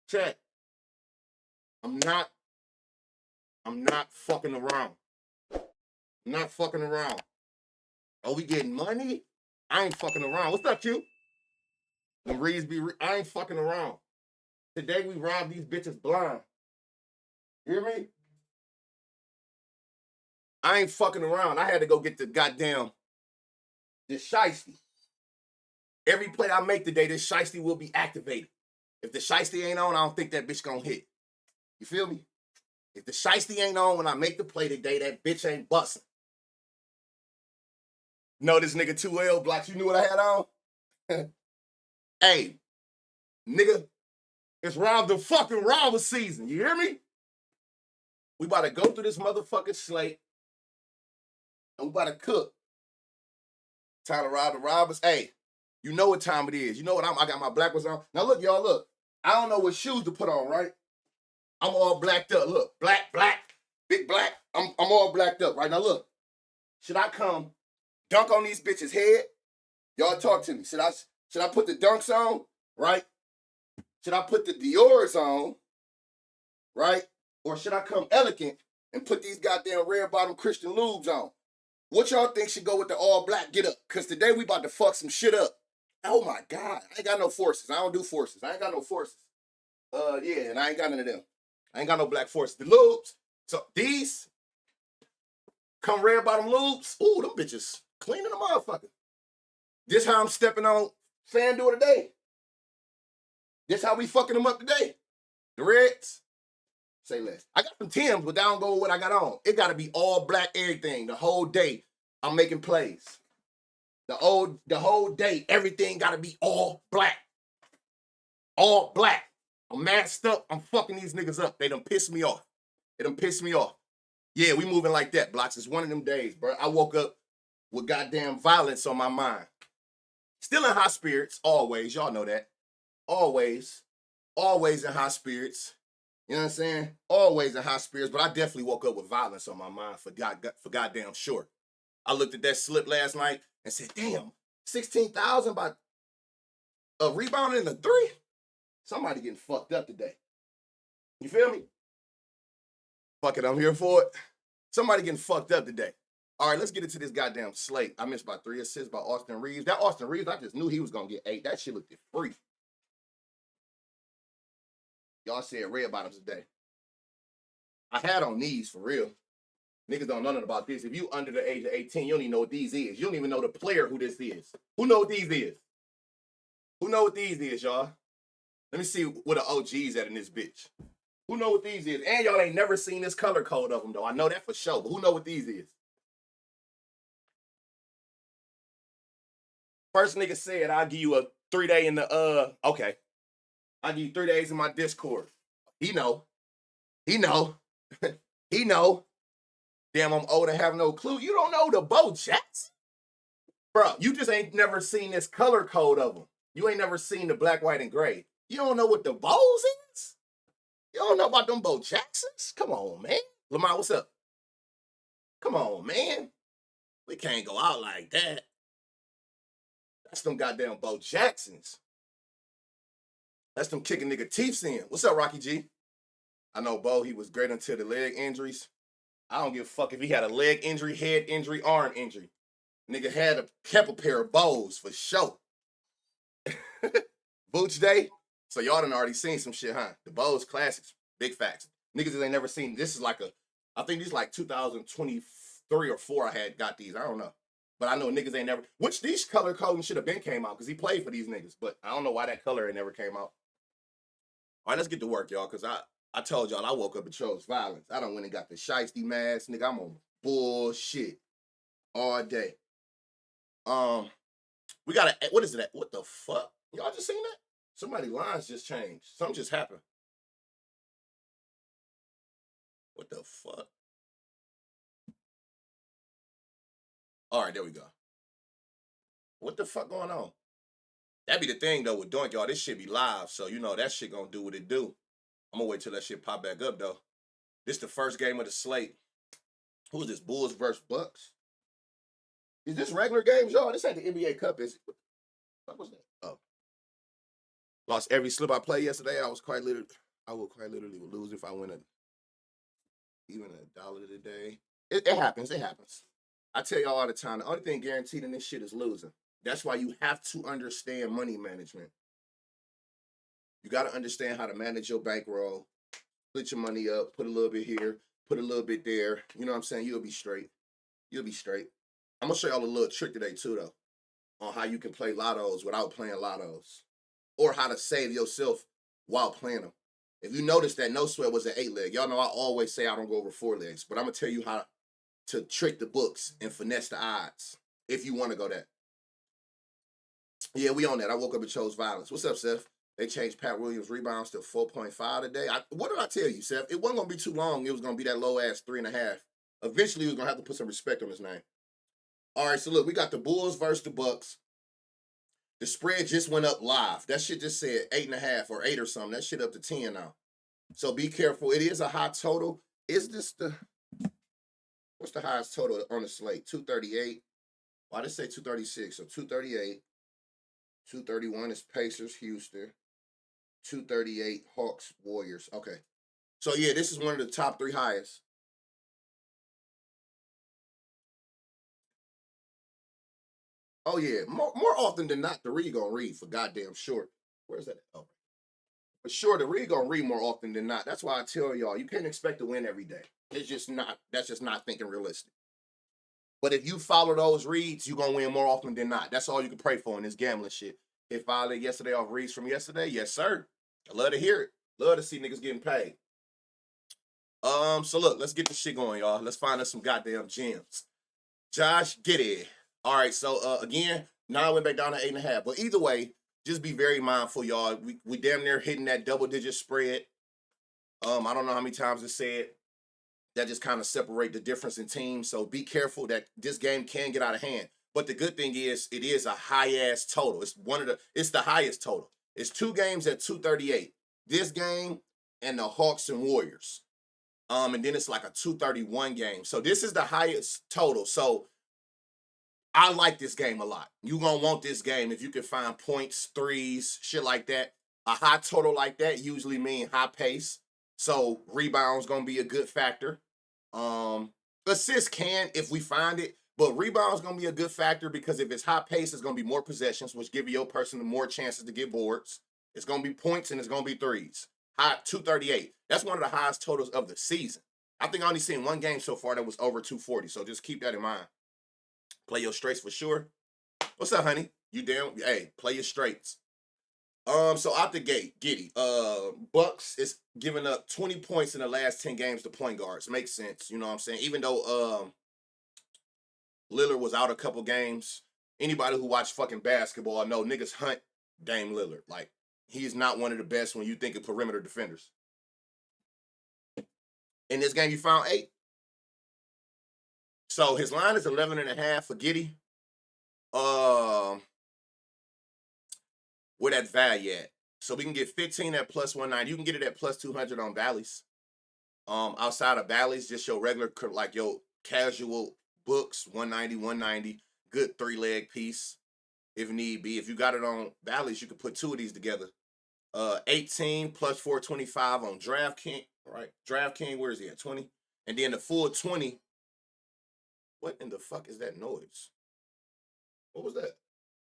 Check. I'm not fucking around. I'm not fucking around. Oh, we getting money? I ain't fucking around. What's up, Q? Them reads I ain't fucking around. Today we robbed these bitches blind. You hear me? I ain't fucking around. I had to go get the goddamn this shiesty. Every play I make today, this shiesty will be activated. If the shiesty ain't on, I don't think that bitch gonna hit. You feel me? If the shiesty ain't on when I make the play today, that bitch ain't busting. Know this nigga 2L Blocks, you knew what I had on? Hey, nigga, it's round the fucking robber season. You hear me? We about to go through this motherfucking slate. And we about to cook. Time to rob the robbers. Hey, you know what time it is. You know what I got my black ones on. Now look, y'all, look. I don't know what shoes to put on, right? I'm all blacked up. Look, black, big black. I'm all blacked up, right? Now look. Should I come dunk on these bitches' head? Y'all talk to me. Should I put the dunks on, right? Should I put the Dior's on, right? Or should I come elegant and put these goddamn red bottom Christian lubes on? What y'all think should go with the all black get up? Because today we about to fuck some shit up. Oh my God. I ain't got no forces. I don't do forces. I ain't got no forces. Yeah, and I ain't got none of them. I ain't got no black forces. The lubes. So these come red bottom lubes. Ooh, them bitches cleaning the motherfucker. This how I'm stepping on FanDuel today. This how we fucking them up today. The Reds. Say less. I got some Timbs, but that don't go with what I got on. It got to be all black everything. The whole day, I'm making plays. The whole day, everything got to be all black. All black. I'm masked up. I'm fucking these niggas up. They done pissed me off. Yeah, we moving like that, Blocks. It's one of them days, bro. I woke up with goddamn violence on my mind. Still in high spirits, always. Y'all know that. Always in high spirits. You know what I'm saying? Always in high spirits, but I definitely woke up with violence on my mind for goddamn sure. I looked at that slip last night and said, damn, 16,000 by a rebound in the three? Somebody getting fucked up today. You feel me? Fuck it, I'm here for it. Somebody getting fucked up today. All right, let's get into this goddamn slate. I missed by 3 assists by Austin Reeves. That Austin Reeves, I just knew he was going to get 8. That shit looked free. Y'all said red bottoms today. I had on these for real. Niggas don't know nothing about this. If you under the age of 18, you don't even know what these is. You don't even know the player who this is. Who know what these is? Who know what these is, y'all? Let me see what the OG's at in this bitch. Who know what these is? And y'all ain't never seen this color code of them, though. I know that for sure, but who know what these is? First nigga said, I'll give you a 3-day in the, okay. I'll give you 3 days in my Discord. He know. He know. He know. Damn, I'm old and have no clue. You don't know the Bo Jackson? Bro, you just ain't never seen this color code of them. You ain't never seen the black, white, and gray. You don't know what the Bows is? You don't know about them Bo Jacksons? Come on, man. Lamar, what's up? Come on, man. We can't go out like that. That's them goddamn Bo Jacksons. That's them kicking nigga teeth in. What's up, Rocky G? I know Bo, he was great until the leg injuries. I don't give a fuck if he had a leg injury, head injury, arm injury. Nigga kept a pair of bows for sure. Boots Day. So y'all done already seen some shit, huh? The Bows classics. Big facts. Niggas ain't never seen. This is like I think this is like 2023 or 4 I had got these. I don't know. But I know niggas ain't never, which these color coding should have been came out because he played for these niggas. But I don't know why that color ain't never came out. All right, let's get to work, y'all, because I told y'all I woke up and chose violence. I done went and got the shiesty mask. Nigga, I'm on bullshit all day. We got what is that? What the fuck? Y'all just seen that? Somebody's lines just changed. Something just happened. What the fuck? All right, there we go. What the fuck going on? That be the thing, though, with Doink, y'all. This shit be live, so you know that shit gonna do what it do. I'm gonna wait till that shit pop back up, though. This the first game of the slate. Who is this? Bulls versus Bucks? Is this regular games, y'all? This ain't the NBA Cup, is it? What was that? Oh. Lost every slip I played yesterday. I would quite literally lose if I win even $1 today. It happens. It happens. I tell y'all all the time. The only thing guaranteed in this shit is losing. That's why you have to understand money management. You got to understand how to manage your bankroll, split your money up, put a little bit here, put a little bit there. You know what I'm saying? You'll be straight. You'll be straight. I'm going to show y'all a little trick today, too, though, on how you can play lottos without playing lottos, or how to save yourself while playing them. If you notice that No Sweat was an 8-leg, y'all know I always say I don't go over 4 legs, but I'm going to tell you how to trick the books and finesse the odds if you want to go that. Yeah, we on that. I woke up and chose violence. What's up, Seth? They changed Pat Williams' rebounds to 4.5 today. What did I tell you, Seth? It wasn't going to be too long. It was going to be that low-ass 3.5. Eventually, he was going to have to put some respect on his name. All right, so look, we got the Bulls versus the Bucks. The spread just went up live. That shit just said 8.5 or 8 or something. That shit up to 10 now. So be careful. It is a high total. Is this what's the highest total on the slate? 238. Why did it say 236? So 238. 231 is Pacers, Houston. 238 Hawks, Warriors. Okay. So yeah, this is one of the top 3 highest. Oh yeah, more often than not, the read gonna read for goddamn sure. Where's that? Oh, for sure, the read gonna read more often than not. That's why I tell y'all, you can't expect to win every day. It's just not. That's just not thinking realistic. But if you follow those reads, you're gonna win more often than not. That's all you can pray for in this gambling shit. It violated yesterday off reads from yesterday. Yes, sir. I love to hear it. Love to see niggas getting paid. So look, let's get this shit going, y'all. Let's find us some goddamn gems. Josh Giddey. All right, so again, now I went back down to 8.5. But either way, just be very mindful, y'all. We damn near hitting that double-digit spread. I don't know how many times it said. That just kind of separate the difference in teams. So be careful that this game can get out of hand. But the good thing is, it is a high-ass total. It's the highest total. It's 2 games at 238. This game and the Hawks and Warriors. And then it's like a 231 game. So this is the highest total. So I like this game a lot. You're going to want this game if you can find points, threes, shit like that. A high total like that usually means high pace. So rebounds going to be a good factor. Assist can if we find it, but rebounds going to be a good factor because if it's high pace, it's going to be more possessions, which give your person more chances to get boards. It's going to be points and it's going to be threes. High 238. That's one of the highest totals of the season. I think I only seen one game so far that was over 240, so just keep that in mind. Play your straights for sure. What's up, honey? You down? Hey, play your straights. So out the gate, Giddy. Bucks is giving up 20 points in the last 10 games to point guards. Makes sense, you know what I'm saying? Even though Lillard was out a couple games, anybody who watched fucking basketball know niggas hunt Dame Lillard. Like, he's not one of the best when you think of perimeter defenders. In this game, you found 8. So his line is 11.5 for Giddy. Where that value at? So we can get 15 at plus 190. You can get it at plus 200 on Bally's. Outside of Bally's, just your regular, like your casual books, 190. Good 3-leg piece if need be. If you got it on Bally's, you could put 2 of these together. 18 plus 425 on DraftKings, right? DraftKings, where is he at? 20. And then the full 20. What in the fuck is that noise? What was that?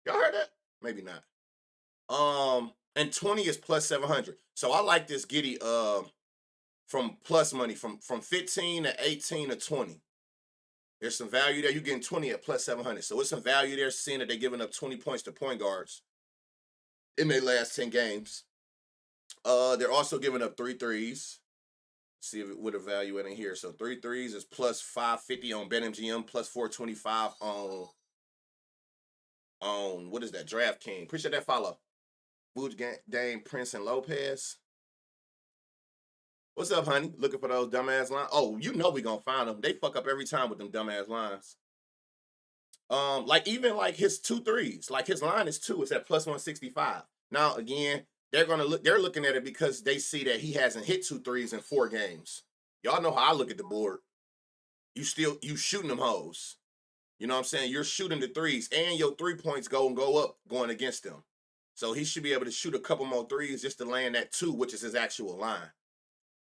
Y'all heard that? Maybe not. And 20 is plus 700. So I like this Giddy from plus money from 15 to 18 to 20. There's some value there. You're getting 20 at plus 700. So it's some value there, seeing that they're giving up 20 points to point guards in their last 10 games. They're also giving up 3 threes. See if it would evaluate in here. So 3 threes is plus 550 on BetMGM, plus 425 on what is that? DraftKings. Appreciate that follow. Booge Dame, Prince, and Lopez. What's up, honey? Looking for those dumbass lines? Oh, you know we gonna find them. They fuck up every time with them dumbass lines. Like even like his 2 threes. Like his line is 2. It's at plus 165. Now again, they're looking at it because they see that he hasn't hit 2 threes in 4 games. Y'all know how I look at the board. You shooting them hoes. You know what I'm saying? You're shooting the threes, and your 3 points go up going against them. So he should be able to shoot a couple more threes just to land that 2, which is his actual line.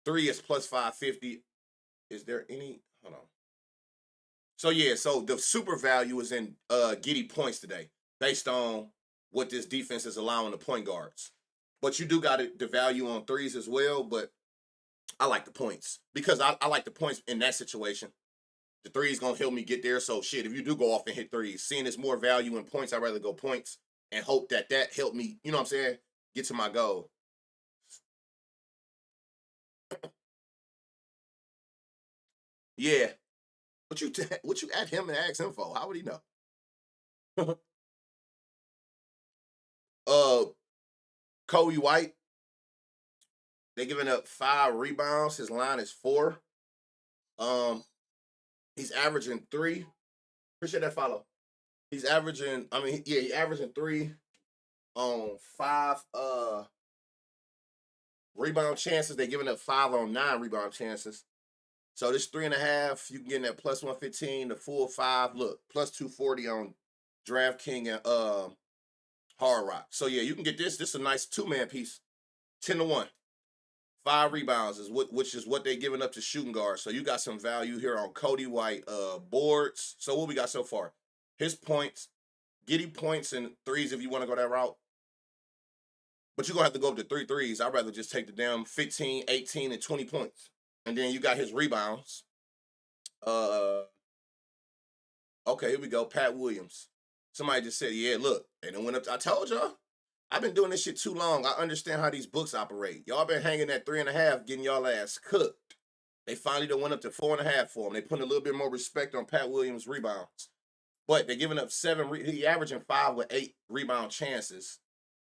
3 is plus 550. Is there any? Hold on. So yeah, so the super value is in Giddy points today, based on what this defense is allowing the point guards. But you do got the value on threes as well. But I like the points because I like the points in that situation. The three's gonna help me get there. So shit, if you do go off and hit threes, seeing there's more value in points, I'd rather go points and hope that helped me. You know what I'm saying? Get to my goal. Yeah. What you at him and ask him for? How would he know? uh, Kobe White. They giving up 5 rebounds. His line is 4. Um, he's averaging 3. Appreciate that follow. He's averaging. I mean, yeah, he's averaging 3 on 5 rebound chances. They're giving up 5 on 9 rebound chances. So this 3.5, you can get in that plus 115, the full 5. Look, plus 240 on DraftKings and Hard Rock. So yeah, you can get this. This is a nice 2-man piece. 10-1. 5 rebounds is which is what they're giving up to shooting guards. So you got some value here on Cody White boards. So what we got so far? His points, Giddy points and threes if you want to go that route. But you're going to have to go up to 3 threes. I'd rather just take the damn 15, 18, and 20 points. And then you got his rebounds. Okay, here we go. Pat Williams. Somebody just said, yeah, look. And then went up. I told y'all. I've been doing this shit too long. I understand how these books operate. Y'all been hanging at 3.5, getting y'all ass cooked. They finally done went up to 4.5 for him. They putting a little bit more respect on Pat Williams' rebounds. But they're giving up 7. He averaging 5 with 8 rebound chances.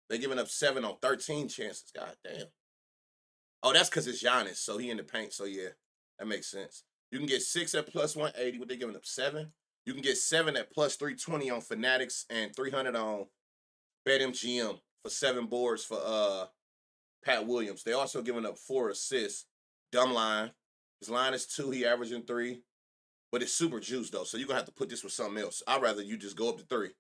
They're giving up 7 on 13 chances. God damn. Oh, that's because it's Giannis. So he in the paint. So yeah, that makes sense. You can get 6 at plus 180. What they giving up 7? You can get 7 at plus 320 on Fanatics and 300 on BetMGM for 7 boards for Pat Williams. They also giving up 4 assists. Dumb line. His line is 2. He averaging 3. But it's super juice though. So you're gonna have to put this with something else. I'd rather you just go up to 3,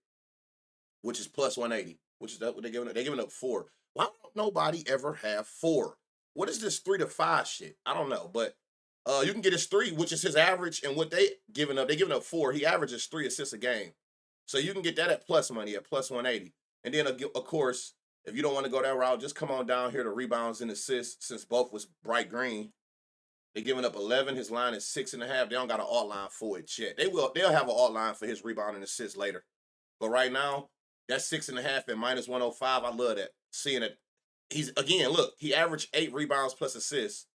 which is plus 180. Which is that what they're giving up? They're giving up 4. Why don't nobody ever have 4? What is this 3 to 5 shit? I don't know. But you can get his 3, which is his average, and what they giving up 4. He averages 3 assists a game. So you can get that at plus money at plus 180. And then, of course, if you don't want to go that route, just come on down here to rebounds and assists, since both was bright green. They're giving up 11. His line is 6.5. They don't got an alt line for it yet. They'll have an alt line for his rebound and assist later. But right now, that's 6.5 and minus 105. I love that. Seeing it. He's again, look, he averaged 8 rebounds plus assists.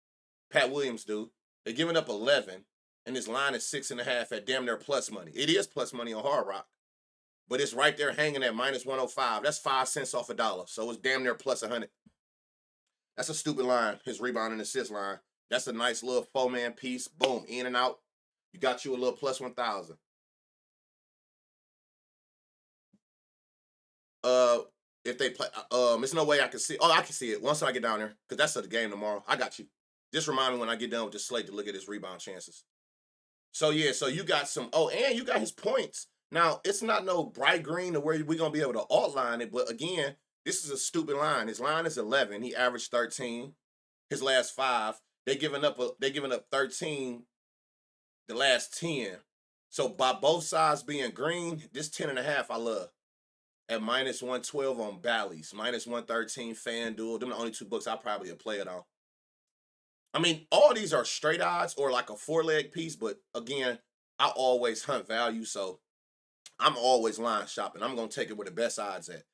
Pat Williams do. They're giving up 11, and his line is 6.5 at damn near plus money. It is plus money on Hard Rock. But it's right there hanging at minus 105. That's 5 cents off $1. So it's damn near plus 100. That's a stupid line, his rebound and assist line. That's a nice little 4-man piece. Boom, in and out. You got you a little plus 1,000. If they play, there's no way I can see. Oh, I can see it once I get down there because that's at the game tomorrow. I got you. Just remind me when I get done with the slate to look at his rebound chances. So yeah, so you got some. Oh, and you got his points. Now it's not no bright green to where we're gonna be able to outline it, but again, this is a stupid line. His line is 11. He averaged 13. His last 5. They giving up 13 the last 10. So by both sides being green, this 10.5 I love. At minus 112 on Bally's, minus 113 FanDuel. Them the only 2 books I probably would play it on. I mean, all these are straight odds or like a 4-leg piece, but again, I always hunt value, so I'm always line shopping. I'm gonna take it where the best odds at.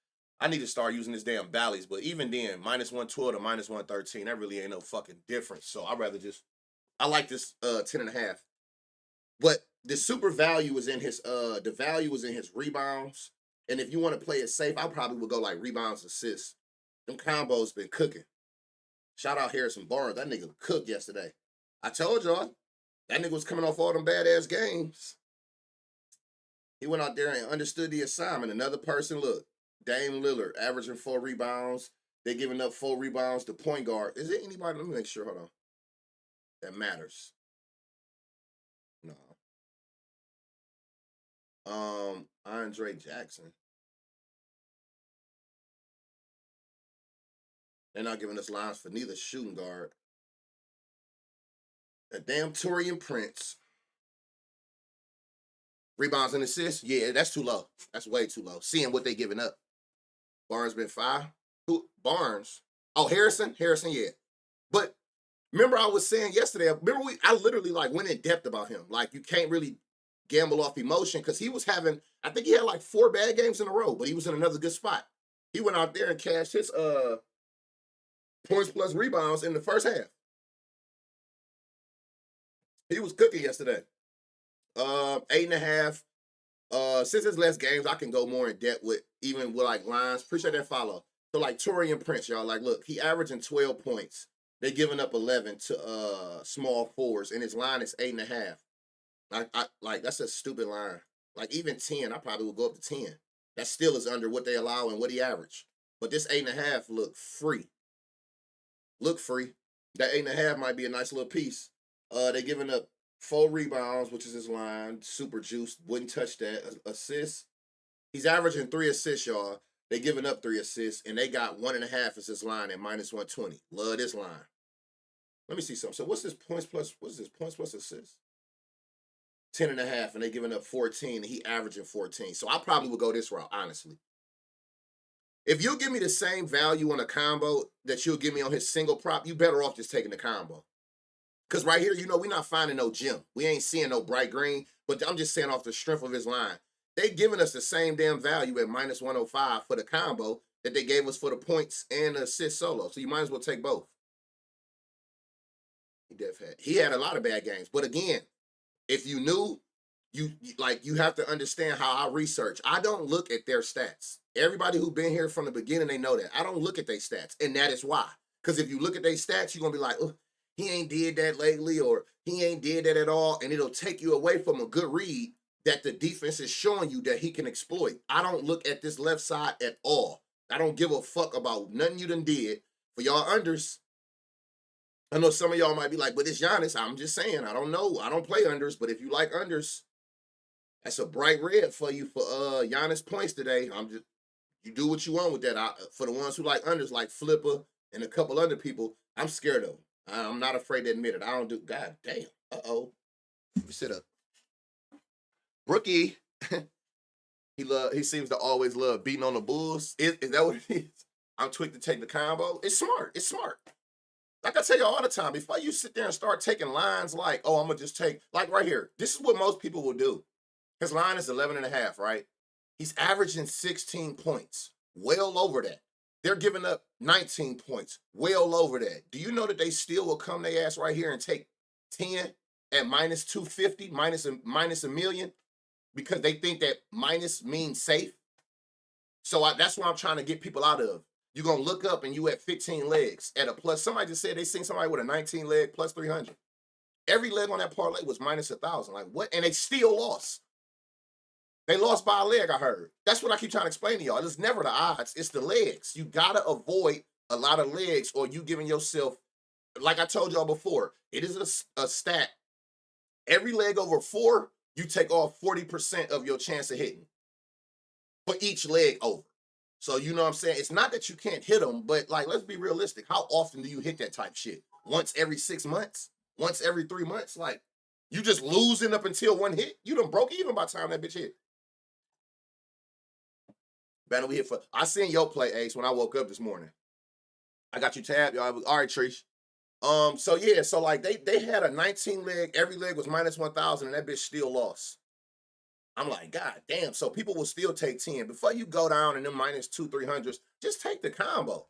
I need to start using this damn Bally's, but even then, minus 112 to minus 113, that really ain't no fucking difference. So I'd rather just I like this 10.5. But the super value is in his the value is in his rebounds. And if you want to play it safe, I probably would go like rebounds, assists. Them combos been cooking. Shout out Harrison Barnes. That nigga cooked yesterday. I told y'all, that nigga was coming off all them badass games. He went out there and understood the assignment. Another person, look, Dame Lillard, averaging 4 rebounds. They giving up 4 rebounds to point guard. Is there anybody? Let me make sure. Hold on. That matters. No. Andre Jackson. They're not giving us lines for neither shooting guard. A damn Torian Prince. Rebounds and assists? Yeah, that's too low. That's way too low. Seeing what they giving up. Barnes been 5. Who? Barnes. Oh, Harrison? Harrison, yeah. But remember I was saying yesterday, I literally like went in depth about him. Like you can't really gamble off emotion because he was having, I think he had like 4 bad games in a row, but he was in another good spot. He went out there and cashed his points plus rebounds in the first half. He was cooking yesterday. 8.5. Since it's less games, I can go more in depth with even with like lines. Appreciate that follow. So like Torian Prince, y'all. Like, look, he averaging 12 points. They giving up 11 to small forwards, and his line is 8.5. I like that's a stupid line. Like even 10, I probably would go up to 10. That still is under what they allow and what he averaged. But this 8.5 look free. Look free. That 8.5 might be a nice little piece. They giving up 4 rebounds, which is his line. Super juiced. Wouldn't touch that. Assists. He's averaging 3 assists, y'all. They giving up 3 assists, and they got 1.5 as his line at -120. Love this line. Let me see something. So what's this points plus? What's this points plus assists? 10.5, and they giving up 14, and he averaging 14. So I probably would go this route, honestly. If you'll give me the same value on a combo that you'll give me on his single prop, you better off just taking the combo. Because right here, you know, we're not finding no gem. We ain't seeing no bright green, but I'm just saying off the strength of his line. They giving us the same damn value at -105 for the combo that they gave us for the points and the assist solo. So you might as well take both. He had a lot of bad games. But again, if you knew, you have to understand how I research. I don't look at their stats. Everybody who been here from the beginning, they know that. I don't look at their stats. And that is why. Because if you look at their stats, you're going to be like, oh, he ain't did that lately, or he ain't did that at all. And it'll take you away from a good read that the defense is showing you that he can exploit. I don't look at this left side at all. I don't give a fuck about nothing you done did. For y'all unders, I know some of y'all might be like, but it's Giannis. I'm just saying, I don't know. I don't play unders, but if you like unders, that's a bright red for you for Giannis points today. You do what you want with that. For the ones who like unders, like Flipper and a couple other people, I'm scared of them. I'm not afraid to admit it. I don't do. God damn. Uh-oh. Let me sit up. Brookie. He seems to always love beating on the Bulls. Is that what it is? I'm tweaked to take the combo. It's smart. It's smart. Like I tell you all the time, before you sit there and start taking lines like, oh, I'm going to just take, like right here, this is what most people will do. His line is 11.5, right? He's averaging 16 points, well over that. They're giving up 19 points, well over that. Do you know that they still will come their ass right here and take 10 at -250, minus a million? Because they think that minus means safe. So that's what I'm trying to get people out of. You're going to look up and you at 15 legs at a plus. Somebody just said they seen somebody with a 19 leg plus 300. Every leg on that parlay was -1,000. Like what? And they still lost. They lost by a leg, I heard. That's what I keep trying to explain to y'all. It's never the odds. It's the legs. You got to avoid a lot of legs or you giving yourself, like I told y'all before, it is a stat. Every leg over 4, you take off 40% of your chance of hitting for each leg over. So you know what I'm saying? It's not that you can't hit them, but like, let's be realistic. How often do you hit that type shit? Once every 6 months? Once every 3 months? Like, you just losing up until one hit? You done broke even by the time that bitch hit. Better we hit for. I seen your play, Ace, when I woke up this morning. I got you tabbed, y'all. All right, Trish. So yeah, so like they had a 19 leg, every leg was -1,000, and that bitch still lost. I'm like, God damn. So people will still take 10. Before you go down and them -200, 300s, just take the combo.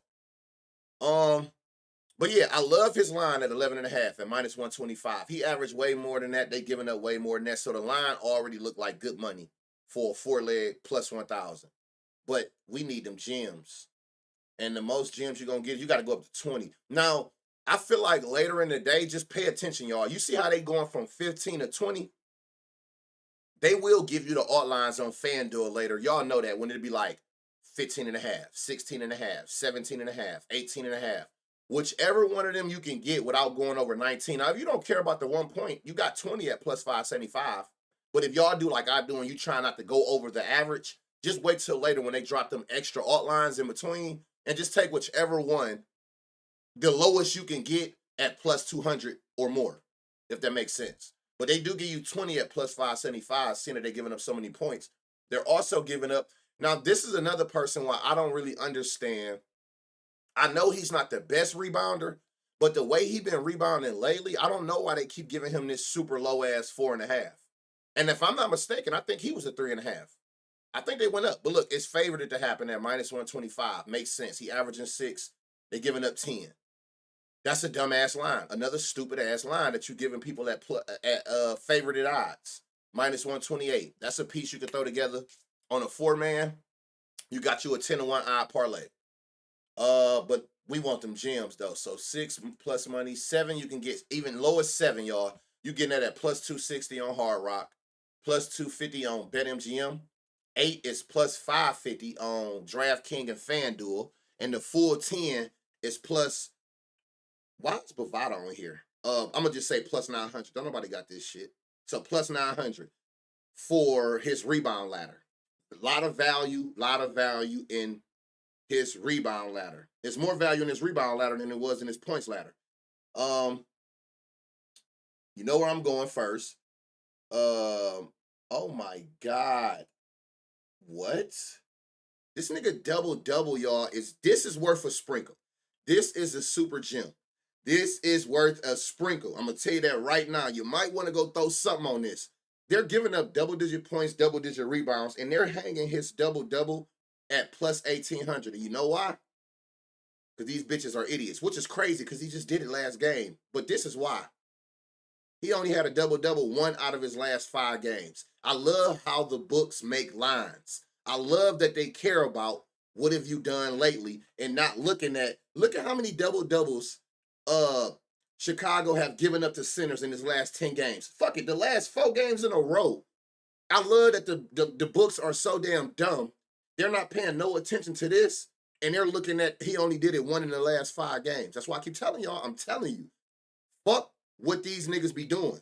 But yeah, I love his line at 11.5 at -125. He averaged way more than that. They giving up way more than that. So the line already looked like good money for a 4-leg plus 1,000. But we need them gems. And the most gems you're going to get, you got to go up to 20. Now, I feel like later in the day, just pay attention, y'all. You see how they going from 15 to 20? They will give you the alt lines on FanDuel later. Y'all know that when it'll be like 15.5, 16.5, 17.5, 18.5. Whichever one of them you can get without going over 19. Now, if you don't care about the 1 point, you got 20 at plus 575. But if y'all do like I do and you try not to go over the average, just wait till later when they drop them extra alt lines in between and just take whichever one the lowest you can get at plus 200 or more, if that makes sense. But they do give you 20 at plus 575, seeing that they're giving up so many points. They're also giving up. Now, this is another person why I don't really understand. I know he's not the best rebounder, but the way he's been rebounding lately, I don't know why they keep giving him this super low ass 4.5. And if I'm not mistaken, I think he was a 3.5. I think they went up. But look, it's favored it to happen at minus 125. Makes sense. He averaging 6. They're giving up 10. That's a dumbass line. Another stupid ass line that you're giving people at favorited odds. Minus 128. That's a piece you can throw together on a 4-man. You got you a 10-1 odd parlay. But we want them gems though. So 6 plus money, 7 you can get even lower 7, y'all. You getting that at plus 260 on Hard Rock, plus 250 on BetMGM. 8 is plus 550 on DraftKings and FanDuel, and the full 10 is plus. Why is Bovada on here? I'm gonna just say plus 900. Don't nobody got this shit. So plus 900 for his rebound ladder. A lot of value in his rebound ladder. There's more value in his rebound ladder than it was in his points ladder. You know where I'm going first. Oh my God. What? This nigga double, y'all, this is worth a sprinkle. This is a super gem. This is worth a sprinkle. I'm gonna tell you that right now. You might want to go throw something on this. They're giving up double-digit points, double-digit rebounds, and they're hanging his double-double at plus 1,800. And you know why? Because these bitches are idiots, which is crazy because he just did it last game. But this is why. He only had a double-double 1 out of his last 5 games. I love how the books make lines. I love that they care about what have you done lately and not look at how many double-doubles Chicago have given up to centers in his last 10 games. Fuck it, the last 4 games in a row. I love that the books are so damn dumb. They're not paying no attention to this, and they're looking at he only did it 1 in the last 5 games. That's why I keep telling y'all, I'm telling you, fuck what these niggas be doing.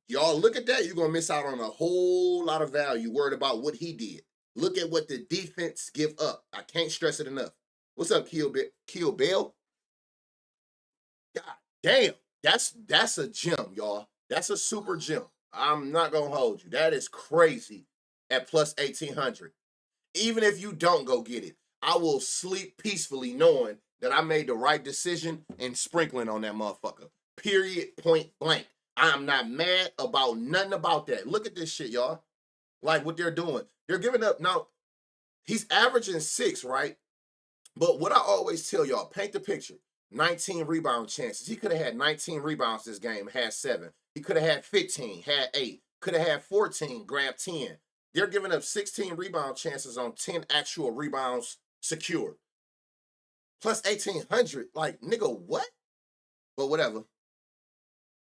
Y'all look at that, you're going to miss out on a whole lot of value worried about what he did. Look at what the defense give up. I can't stress it enough. What's up, Kill Bell? God damn. That's a gem, y'all. That's a super gem. I'm not going to hold you. That is crazy at plus 1,800. Even if you don't go get it, I will sleep peacefully knowing that I made the right decision and sprinkling on that motherfucker. Period, point blank. I'm not mad about nothing about that. Look at this shit, y'all. Like what they're doing. They're giving up. Now, he's averaging 6, right? But what I always tell y'all, paint the picture. 19 rebound chances. He could have had 19 rebounds this game, had 7. He could have had 15, had 8. Could have had 14, grabbed 10. They're giving up 16 rebound chances on 10 actual rebounds secured. Plus 1,800. Like, nigga, what? But whatever.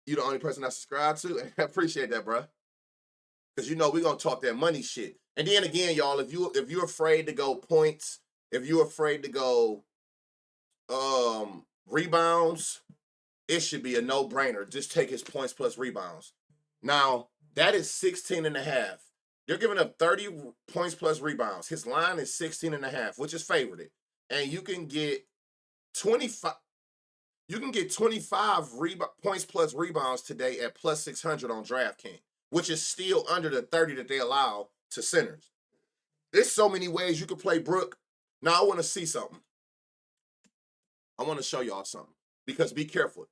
You the only person I subscribe to. I appreciate that, bro. Because you know we're gonna talk that money shit. And then again, y'all, if you're afraid to go points, if you're afraid to go rebounds, it should be a no-brainer. Just take his points plus rebounds. Now, that is 16.5. They're giving up 30 points plus rebounds. His line is 16.5, which is favored. And you can get 25. You can get 25 points plus rebounds today at plus 600 on DraftKings, which is still under the 30 that they allow to centers. There's so many ways you can play Brook. Now I want to see something. I want to show y'all something. Because be careful.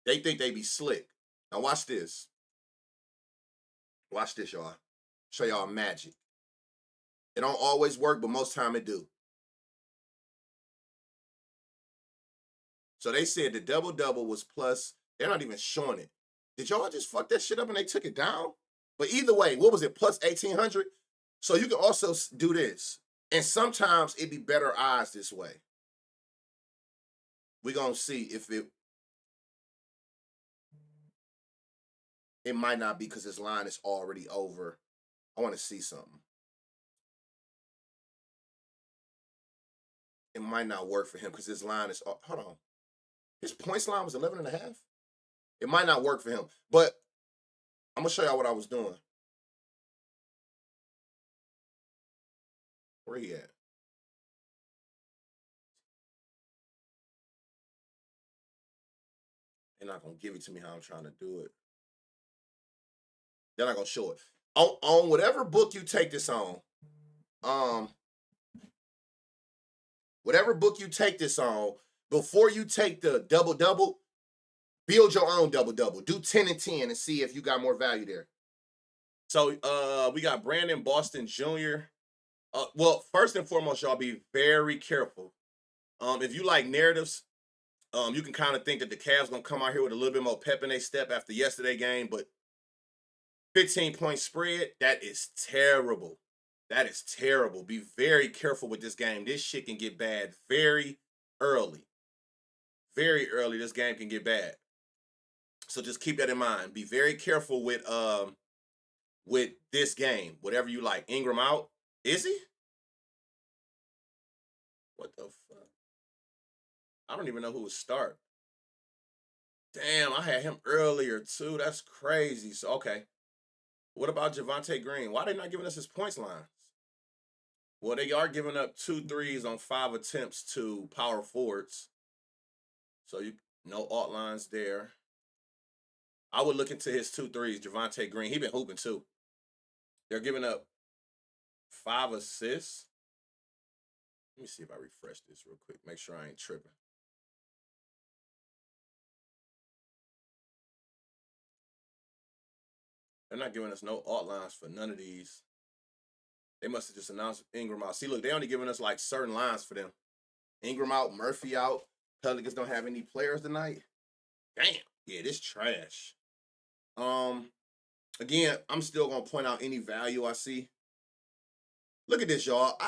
They think they be slick. Now watch this. Watch this, y'all. Show y'all magic. It don't always work, but most time it do. So they said the double-double was plus. They're not even showing it. Did y'all just fuck that shit up and they took it down? But either way, what was it, plus 1,800? So you can also do this. And sometimes it be better odds this way. We're going to see if it might not be because his line is already over. I want to see something. It might not work for him because his line is, hold on. His points line was 11.5. It might not work for him, but I'm going to show y'all what I was doing. Where he at? They're not gonna give it to me how I'm trying to do it. They're not gonna show it. On whatever book you take this on, um, whatever book you take this on, before you take the double, build your own double. Do 10 and 10 and see if you got more value there. So we got Brandon Boston Jr. Well, first and foremost, y'all be very careful. If you like narratives, you can kind of think that the Cavs gonna come out here with a little bit more pep in their step after yesterday's game, but 15-point spread, that is terrible. That is terrible. Be very careful with this game. This shit can get bad very early. Very early, this game can get bad. So just keep that in mind. Be very careful with this game. Whatever you like. Ingram out. Is he? What the fuck? I don't even know who would start. Damn, I had him earlier too. That's crazy. So okay. What about Javonte Green? Why are they not giving us his points lines? Well, they are giving up 2 threes on 5 attempts to power forwards. So no alt lines there. I would look into his 2 threes. Javonte Green, he been hooping too. They're giving up 5 assists. Let me see if I refresh this real quick. Make sure I ain't tripping. They're not giving us no alt lines for none of these. They must have just announced Ingram out. See, look, they only giving us like certain lines for them. Ingram out, Murphy out. Pelicans don't have any players tonight. Damn. Yeah, this trash. Again, I'm still gonna point out any value I see. Look at this, y'all.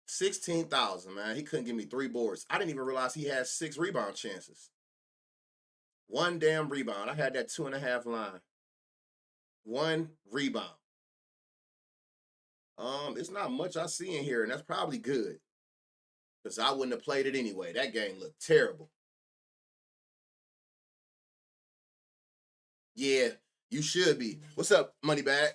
16,000, man. He couldn't give me 3 boards. I didn't even realize he had 6 rebound chances. 1 damn rebound. I had that 2.5 line. 1 rebound. It's not much I see in here, and that's probably good. Because I wouldn't have played it anyway. That game looked terrible. Yeah, you should be. What's up, Moneybag?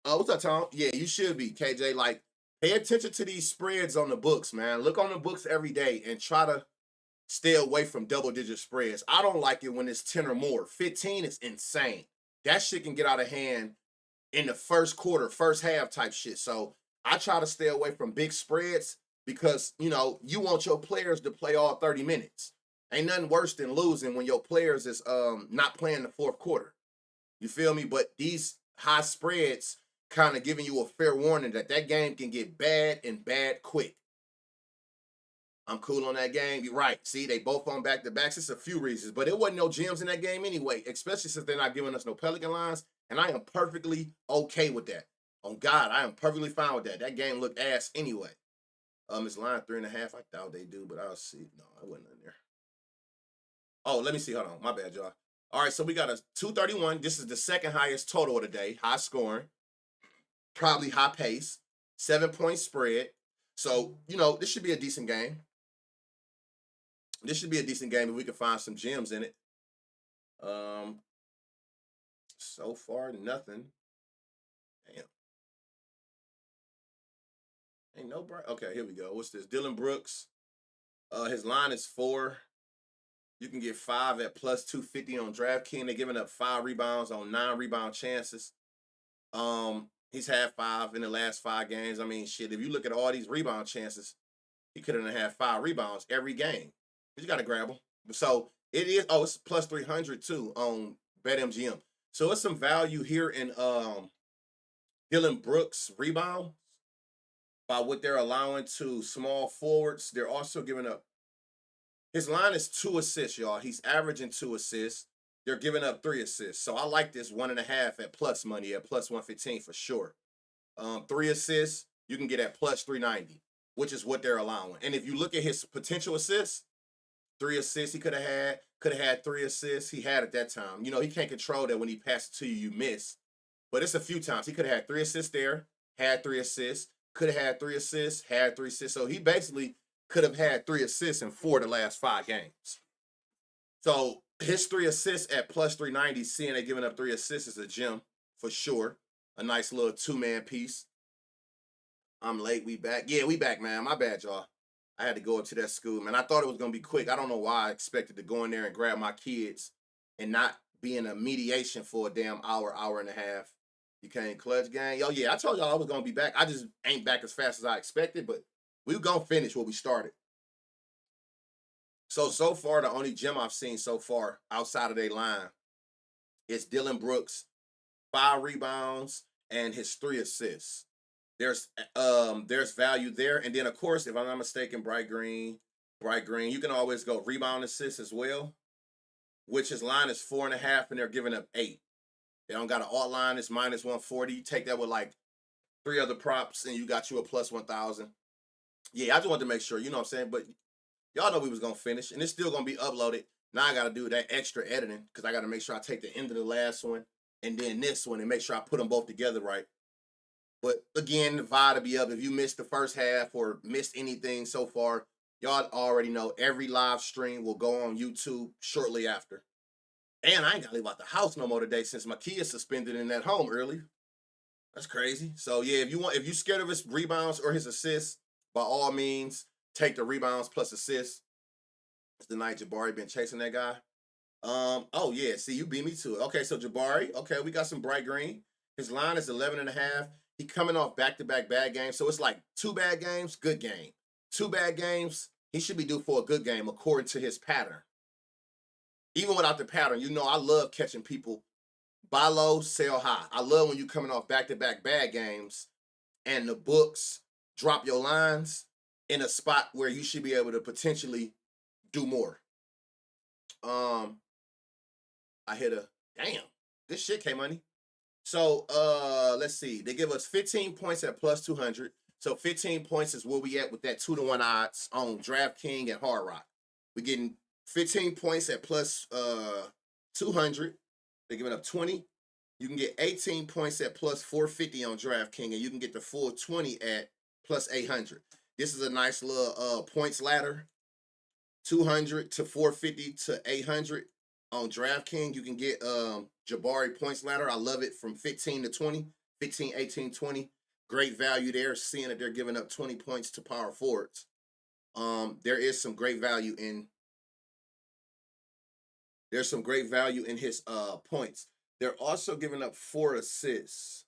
What's up, Tom? Yeah, you should be, KJ. Like, pay attention to these spreads on the books, man. Look on the books every day and try to stay away from double-digit spreads. I don't like it when it's 10 or more. 15 is insane. That shit can get out of hand in the first quarter, first half type shit. So I try to stay away from big spreads because, you want your players to play all 30 minutes. Ain't nothing worse than losing when your players is not playing the fourth quarter. You feel me? But these high spreads kind of giving you a fair warning that game can get bad and bad quick. I'm cool on that game. You're right. See, they both on back-to-backs. It's a few reasons, but it wasn't no gems in that game anyway, especially since they're not giving us no Pelican lines, and I am perfectly okay with that. On God, I am perfectly fine with that. That game looked ass anyway. It's line 3.5. I doubt they do, but I'll see. No, I wasn't in there. Oh, let me see. Hold on. My bad, y'all. All right, so we got a 231. This is the second highest total of the day. High scoring. Probably high pace. 7-point spread. So, this should be a decent game. This should be a decent game if we can find some gems in it. So far, nothing. Damn. Ain't no bright. Okay, here we go. What's this? Dylan Brooks. His line is 4. You can get 5 at plus 250 on DraftKings. They're giving up 5 rebounds on 9 rebound chances. He's had 5 in the last 5 games. I mean, shit, if you look at all these rebound chances, he could have had 5 rebounds every game. You got to grab them. So it is, it's plus 300 too on BetMGM. So it's some value here in Dylan Brooks' rebounds by what they're allowing to small forwards. They're also giving up. His line is 2 assists, y'all. He's averaging 2 assists. They're giving up 3 assists. So I like this 1.5 at plus money at plus 115 for sure. 3 assists, you can get at plus 390, which is what they're allowing. And if you look at his potential assists, 3 assists he could have had 3 assists. He had at that time. He can't control that when he passes it to you, you miss. But it's a few times. He could have had 3 assists there, had 3 assists, could have had 3 assists, had 3 assists. So he basically could have had 3 assists in 4 of the last 5 games. So his 3 assists at plus 390, seeing they giving up 3 assists is a gem for sure. A nice little 2-man piece. I'm late. We back. Yeah, we back, man. My bad, y'all. I had to go up to that school, man. I thought it was going to be quick. I don't know why I expected to go in there and grab my kids and not being a mediation for a damn hour, hour and a half. You can't clutch gang. Yo, yeah, I told y'all I was gonna be back. I just ain't back as fast as I expected, but we gonna finish what we started. So far, the only gem I've seen so far outside of their line is Dylan Brooks, 5 rebounds and his 3 assists. There's value there, and then of course, if I'm not mistaken, Bright Green, you can always go rebound assist as well, which his line is 4.5, and they're giving up 8. They don't got an alt line. It's -140. You take that with like 3 other props, and you got you a +1,000. Yeah, I just wanted to make sure, you know what I'm saying? But y'all know we was gonna finish, and it's still gonna be uploaded. Now I gotta do that extra editing because I gotta make sure I take the end of the last one and then this one and make sure I put them both together right. But again, the vibe to be up. If you missed the first half or missed anything so far, y'all already know every live stream will go on YouTube shortly after. And I ain't gotta leave out the house no more today since my kid suspended in at home early. That's crazy. So yeah, if you scared of his rebounds or his assists, by all means, take the rebounds plus assists. It's the night Jabari been chasing that guy. Oh yeah, see, you beat me to it. Okay, so Jabari, okay, we got some bright green. His line is 11.5. He coming off back-to-back bad games. So it's like 2 bad games, good game. 2 bad games, he should be due for a good game according to his pattern. Even without the pattern, you know I love catching people buy low, sell high. I love when you coming off back-to-back bad games and the books drop your lines in a spot where you should be able to potentially do more. I hit a damn. This shit came money. So let's see. They give us 15 points at +200. So 15 points is where we at with that 2-to-1 odds on DraftKings and Hard Rock. We're getting 15 points at +200. They're giving up 20. You can get 18 points at +450 on DraftKings, and you can get the full 20 at +800. This is a nice little points ladder. 200 to 450 to 800 on DraftKings. You can get Jabari points ladder. I love it from 15 to 20, 15, 18, 20. Great value there, seeing that they're giving up 20 points to power forwards. There is some great value in his points. They're also giving up 4 assists.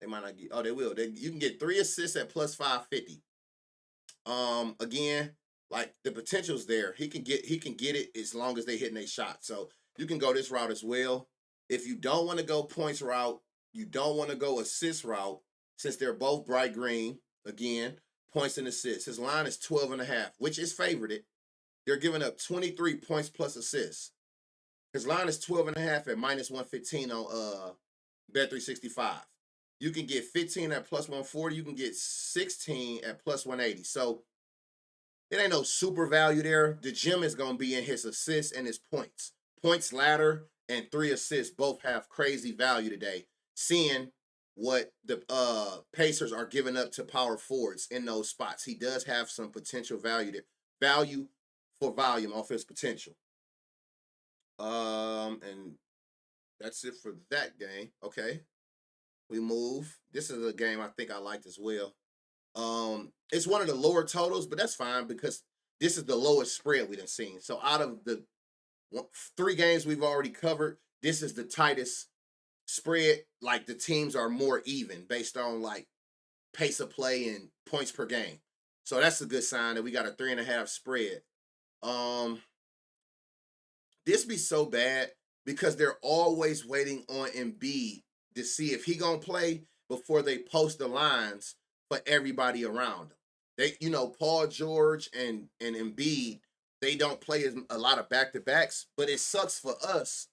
They might not get, they will. You can get 3 assists at +550. Again, like the potential's there. He can get it as long as they hitting a shot. So you can go this route as well. If you don't want to go points route, you don't want to go assist route, since they're both bright green, again, points and assists. His line is 12.5, which is favored. They're giving up 23 points plus assists. His line is 12.5 at -115 on Bet365. You can get 15 at +140. You can get 16 at +180. So it ain't no super value there. The gem is going to be in his assists and his points. Points ladder and 3 assists both have crazy value today. Seeing what the Pacers are giving up to power forwards in those spots. He does have some potential value there. Value for volume off his potential. And that's it for that game. Okay. We move. This is a game I think I liked as well. It's one of the lower totals, but that's fine because this is the lowest spread we've seen. So out of the 3 games we've already covered, this is the tightest spread. Like the teams are more even based on like pace of play and points per game. So that's a good sign that we got a 3.5 spread. This be so bad because they're always waiting on Embiid to see if he gonna play before they post the lines for everybody around him. They, Paul George and Embiid, they don't play a lot of back-to-backs, but it sucks for us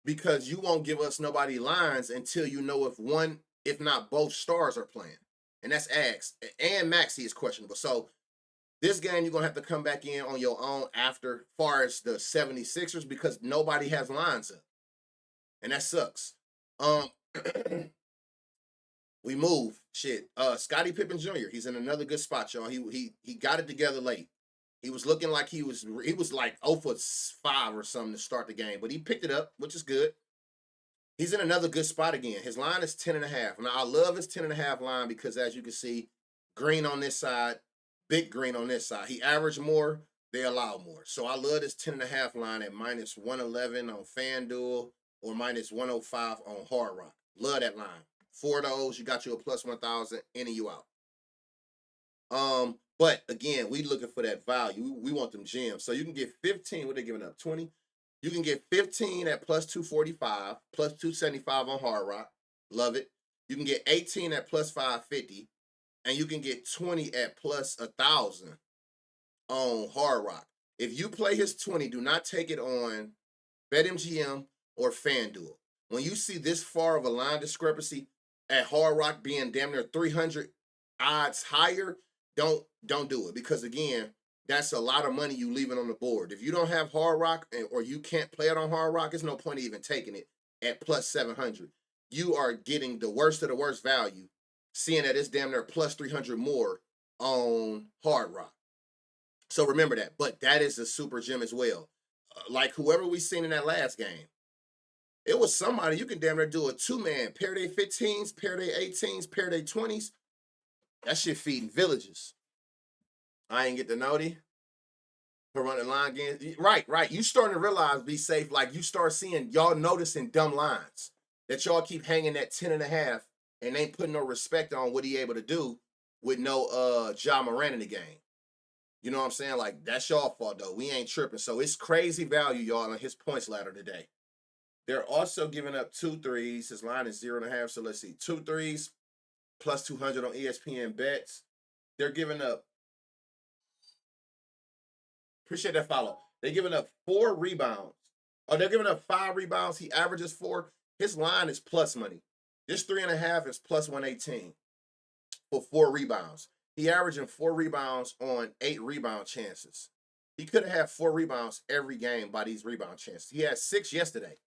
because you won't give us nobody lines until you know if one, if not both stars are playing. And that's Axe. And Maxey is questionable. So this game, you're going to have to come back in on your own after far as the 76ers because nobody has lines up. And that sucks. We move. Shit. Scottie Pippen Jr., he's in another good spot, y'all. He got it together late. He was looking like he was like 0 for 5 or something to start the game, but he picked it up, which is good. He's in another good spot again. His line is 10.5. Now, I love his 10.5 line because, as you can see, green on this side, big green on this side. He averaged more they allow more. So I love this 10.5 line at minus 111 on FanDuel or minus 105 on Hard Rock. Love that line. 4 of those, you got you a plus 1,000, in and you out. But again, we looking for that value. We want them gems. So you can get 15. What they giving up? 20. You can get 15 at plus 245, plus 275 on Hard Rock. Love it. You can get 18 at plus 550, and you can get 20 at plus 1,000 on Hard Rock. If you play his 20, do not take it on BetMGM or FanDuel. When you see this far of a line discrepancy at Hard Rock being damn near 300 odds higher, don't do it, because again, that's a lot of money you leaving on the board. If you don't have Hard Rock or you can't play it on Hard Rock, there's no point even taking it at plus 700. You are getting the worst of the worst value, seeing that it's damn near plus 300 more on Hard Rock. So remember that. But that is a super gem as well. Like whoever we seen in that last game, it was somebody you can damn near do a 2-man, pair their 15s, pair their 18s, pair their 20s. That shit feeding villages. I ain't get the noti for running line games. Right. You starting to realize, be safe, like you start seeing y'all noticing dumb lines that y'all keep hanging that 10.5 and ain't putting no respect on what he able to do with no Ja Morant in the game. You know what I'm saying? Like, that's y'all fault, though. We ain't tripping. So it's crazy value, y'all, on his points ladder today. They're also giving up 2 threes. His line is 0.5. So let's see. 2 threes plus 200 on ESPN bets. They're giving up. Appreciate that follow. They're giving up 4 rebounds. Oh, they're giving up 5 rebounds. He averages 4. His line is plus money. This 3.5 is plus 118 for 4 rebounds. He averaging 4 rebounds on 8 rebound chances. He could have had 4 rebounds every game by these rebound chances. He had 6 yesterday.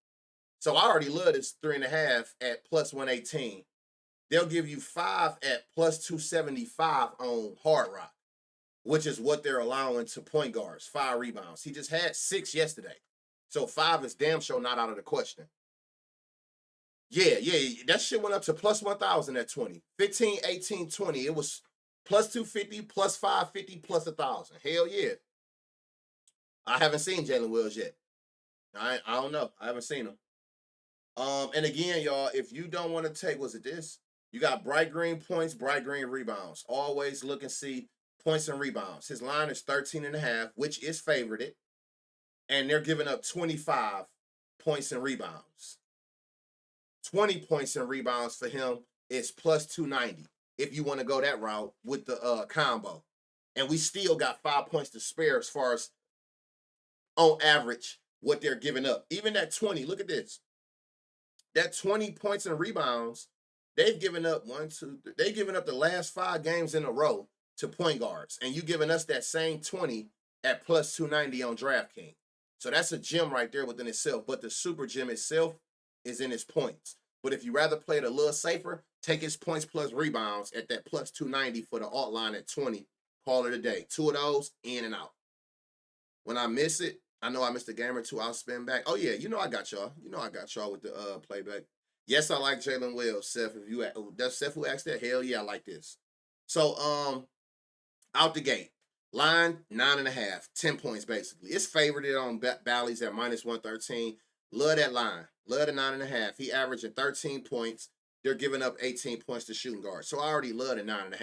So I already love this 3.5 at plus 118. They'll give you 5 at plus 275 on Hard Rock, which is what they're allowing to point guards, 5 rebounds. He just had 6 yesterday. So 5 is damn sure not out of the question. Yeah, that shit went up to plus 1,000 at 20. 15, 18, 20. It was plus 250, plus 550, plus 1,000. Hell yeah. I haven't seen Jalen Wills yet. I don't know. I haven't seen him. And again, y'all, if you don't want to take, was it this? You got bright green points, bright green rebounds. Always look and see points and rebounds. His line is 13.5, which is favorited. And they're giving up 25 points and rebounds. 20 points and rebounds for him is plus 290 if you want to go that route with the combo. And we still got 5 points to spare as far as on average what they're giving up. Even that 20, look at this. That 20 points and rebounds, they've given up they've given up the last 5 games in a row to point guards. And you giving us that same 20 at plus 290 on DraftKings. So that's a gem right there within itself. But the super gem itself is in his points. But if you rather play it a little safer, take his points plus rebounds at that plus 290 for the alt line at 20. Call it a day. 2 of those, in and out. When I miss it, I know I missed a game or two, I'll spin back. Oh, yeah, I got y'all. I got y'all with the playback. Yes, I like Jalen Wills, Seth. If you that's Seth who asked that, hell yeah, I like this. So, out the gate. Line, 9.5. 10 points, basically. It's favored on Bally's at minus 113. Love that line. Love the 9.5. He averaging 13 points. They're giving up 18 points to shooting guard. So I already love the 9.5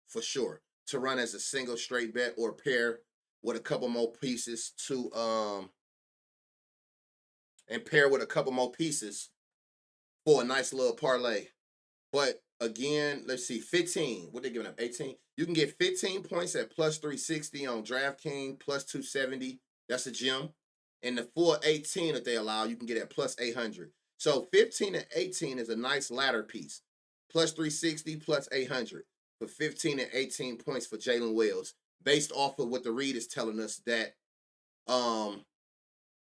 for sure. To run as a single straight bet or pair with a couple more pieces to and pair with a couple more pieces for a nice little parlay. But again, let's see, 15. What they giving up? 18. You can get 15 points at plus 360 on DraftKings, plus 270. That's a gem. And the full 18 that they allow, you can get at plus 800. So 15 and 18 is a nice ladder piece. Plus 360, plus 800 for 15 and 18 points for Jalen Wills, based off of what the read is telling us that the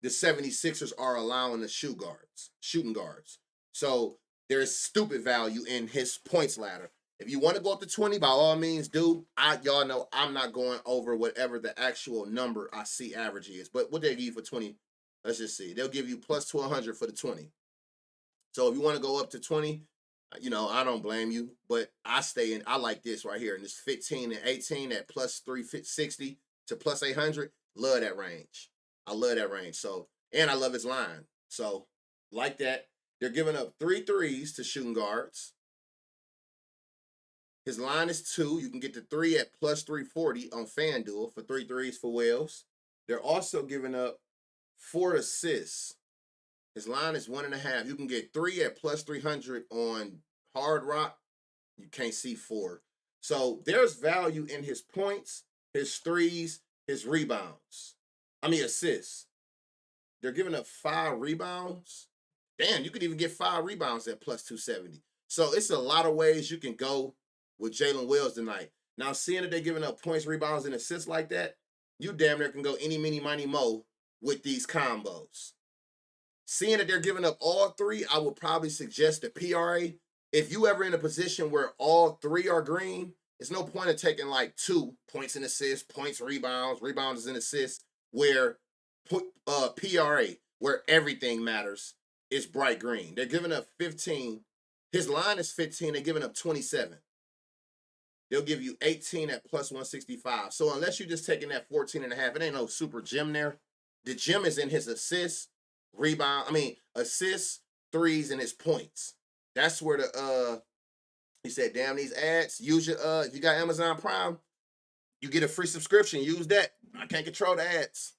76ers are allowing the shooting guards. So there's stupid value in his points ladder. If you want to go up to 20, by all means, do. Y'all know I'm not going over whatever the actual number I see average is. But what they give you for 20, let's just see. They'll give you plus 1,200 for the 20. So if you want to go up to 20, I don't blame you. But I like this right here. And this 15 and 18 at plus 360. to plus 800. Love that range. I love that range. So, and I love his line. So, like that. They're giving up 3 threes to shooting guards. His line is 2. You can get the 3 at plus 340 on FanDuel for 3 threes for Wells. They're also giving up 4 assists. His line is 1.5. You can get 3 at plus 300 on Hard Rock. You can't see 4. So there's value in his points, his threes, his rebounds. Assists. They're giving up 5 rebounds. Damn, you could even get 5 rebounds at plus 270. So it's a lot of ways you can go with Jalen Wells tonight. Now, seeing that they're giving up points, rebounds, and assists like that, you damn near can go any, mini, money, mo with these combos. Seeing that they're giving up all 3, I would probably suggest the PRA. If you ever in a position where all 3 are green, it's no point in taking like 2 points and assists, points, rebounds and assists, where PRA, where everything matters, is bright green. They're giving up 15. His line is 15. They're giving up 27. They'll give you 18 at plus 165. So unless you're just taking that 14.5, it ain't no super gem there. The gem is in his assists, assists, threes, and his points. That's where he said, damn these ads. Use your if you got Amazon Prime, you get a free subscription. Use that. I can't control the ads.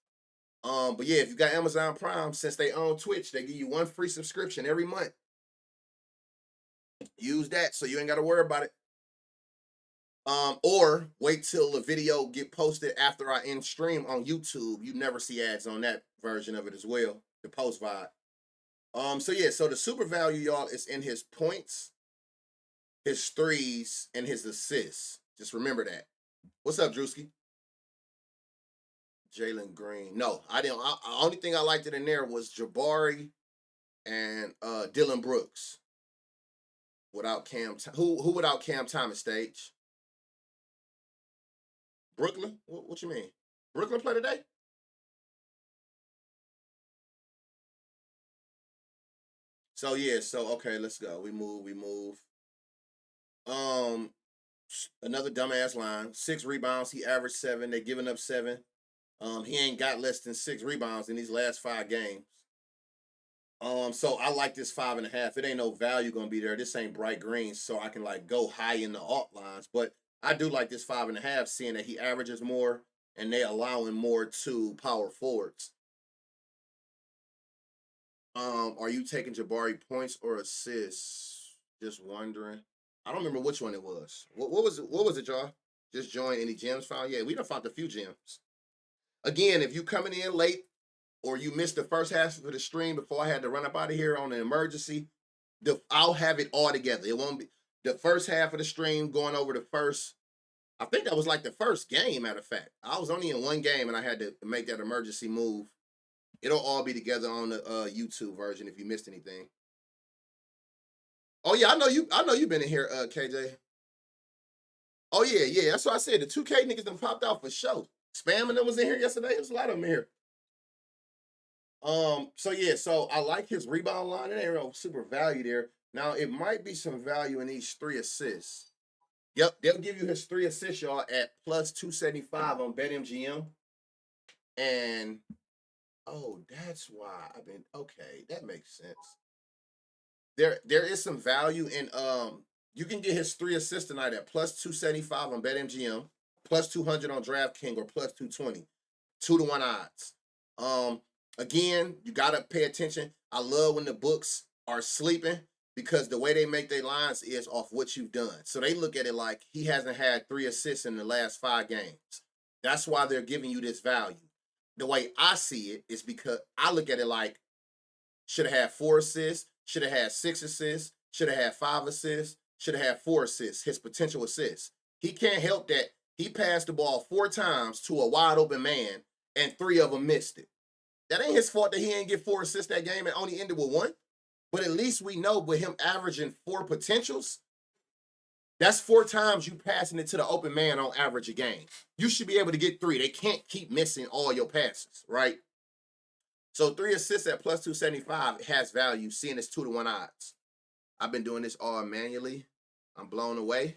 But yeah, if you got Amazon Prime, since they own Twitch, they give you 1 free subscription every month. Use that so you ain't got to worry about it. Or wait till the video get posted after I end stream on YouTube. You never see ads on that version of it as well, the post vibe. So the super value, y'all, is in his points, his threes, and his assists. Just remember that. What's up, Drewski? Jalen Green. No, I didn't. Only thing I liked it in there was Jabari and Dylan Brooks. Without Cam, who without Cam Thomas stage? Brooklyn? What you mean? Brooklyn play today? So yeah, okay, let's go. We move. Another dumbass line. 6 rebounds. He averaged 7. They giving up 7. He ain't got less than 6 rebounds in these last 5 games. So I like this 5.5. It ain't no value gonna be there. This ain't bright green, so I can like go high in the alt lines. But I do like this 5.5, seeing that he averages more and they allowing more to power forwards. Are you taking Jabari points or assists? Just wondering. I don't remember which one it was. What was it? What was it, y'all? Just join any gems found? Yeah, we done found a few gems. Again, if you coming in late or you missed the first half of the stream before I had to run up out of here on an emergency, I'll have it all together. It won't be the first half of the stream going over the first. I think that was like the first game, matter of fact. I was only in one game and I had to make that emergency move. It'll all be together on the YouTube version if you missed anything. Oh yeah, I know you've been in here, KJ. Oh yeah. That's what I said. The 2K niggas done popped out for show. Spam and them was in here yesterday. There's a lot of them here. So I like his rebound line. It ain't real super value there. Now it might be some value in these 3 assists. Yep, they'll give you his 3 assists, y'all, at plus 275 on BetMGM. And that's why okay, that makes sense. There is some value in you can get his 3 assists tonight at plus 275 on BetMGM, plus 200 on DraftKings, or plus 220. 2-to-1 odds. Again, you gotta pay attention. I love when the books are sleeping because the way they make their lines is off what you've done. So they look at it like he hasn't had 3 assists in the last 5 games. That's why they're giving you this value. The way I see it is because I look at it like should have had 4 assists, should have had 6 assists, should have had 5 assists, should have had 4 assists, his potential assists. He can't help that he passed the ball 4 times to a wide open man and 3 of them missed it. That ain't his fault that he ain't get 4 assists that game and only ended with 1. But at least we know with him averaging 4 potentials, that's 4 times you passing it to the open man on average a game. You should be able to get 3. They can't keep missing all your passes, right? So 3 assists at plus 275 has value, seeing it's 2-to-1 odds. I've been doing this all manually. I'm blown away.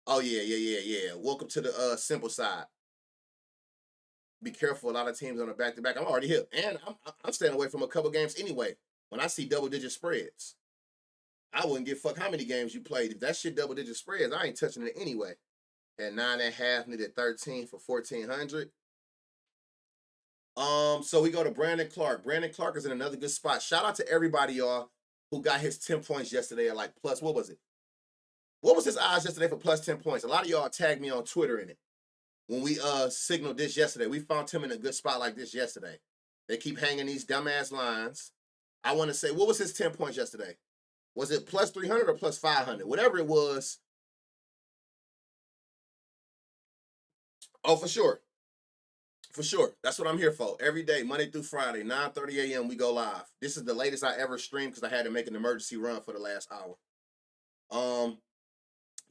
Oh, yeah. Welcome to the simple side. be careful. A lot of teams on a back-to-back. I'm already hip. And I'm staying away from a couple games anyway. When I see double-digit spreads, I wouldn't give a fuck how many games you played. If that shit double-digit spreads, I ain't touching it anyway. At 9.5, needed 13 for 1,400. So we go to Brandon Clark. Brandon Clark is in another good spot. Shout out to everybody, y'all, who got his 10 points yesterday at like plus, what was it? What was his odds yesterday for plus 10 points? A lot of y'all tagged me on Twitter in it. When we signaled this yesterday, we found him in a good spot like this yesterday. They keep hanging these dumbass lines. I want to say, what was his 10 points yesterday? Was it plus 300 or plus 500? Whatever it was. Oh, for sure. For sure. That's what I'm here for. Every day, Monday through Friday, 9:30 a.m., we go live. This is the latest I ever streamed because I had to make an emergency run for the last hour.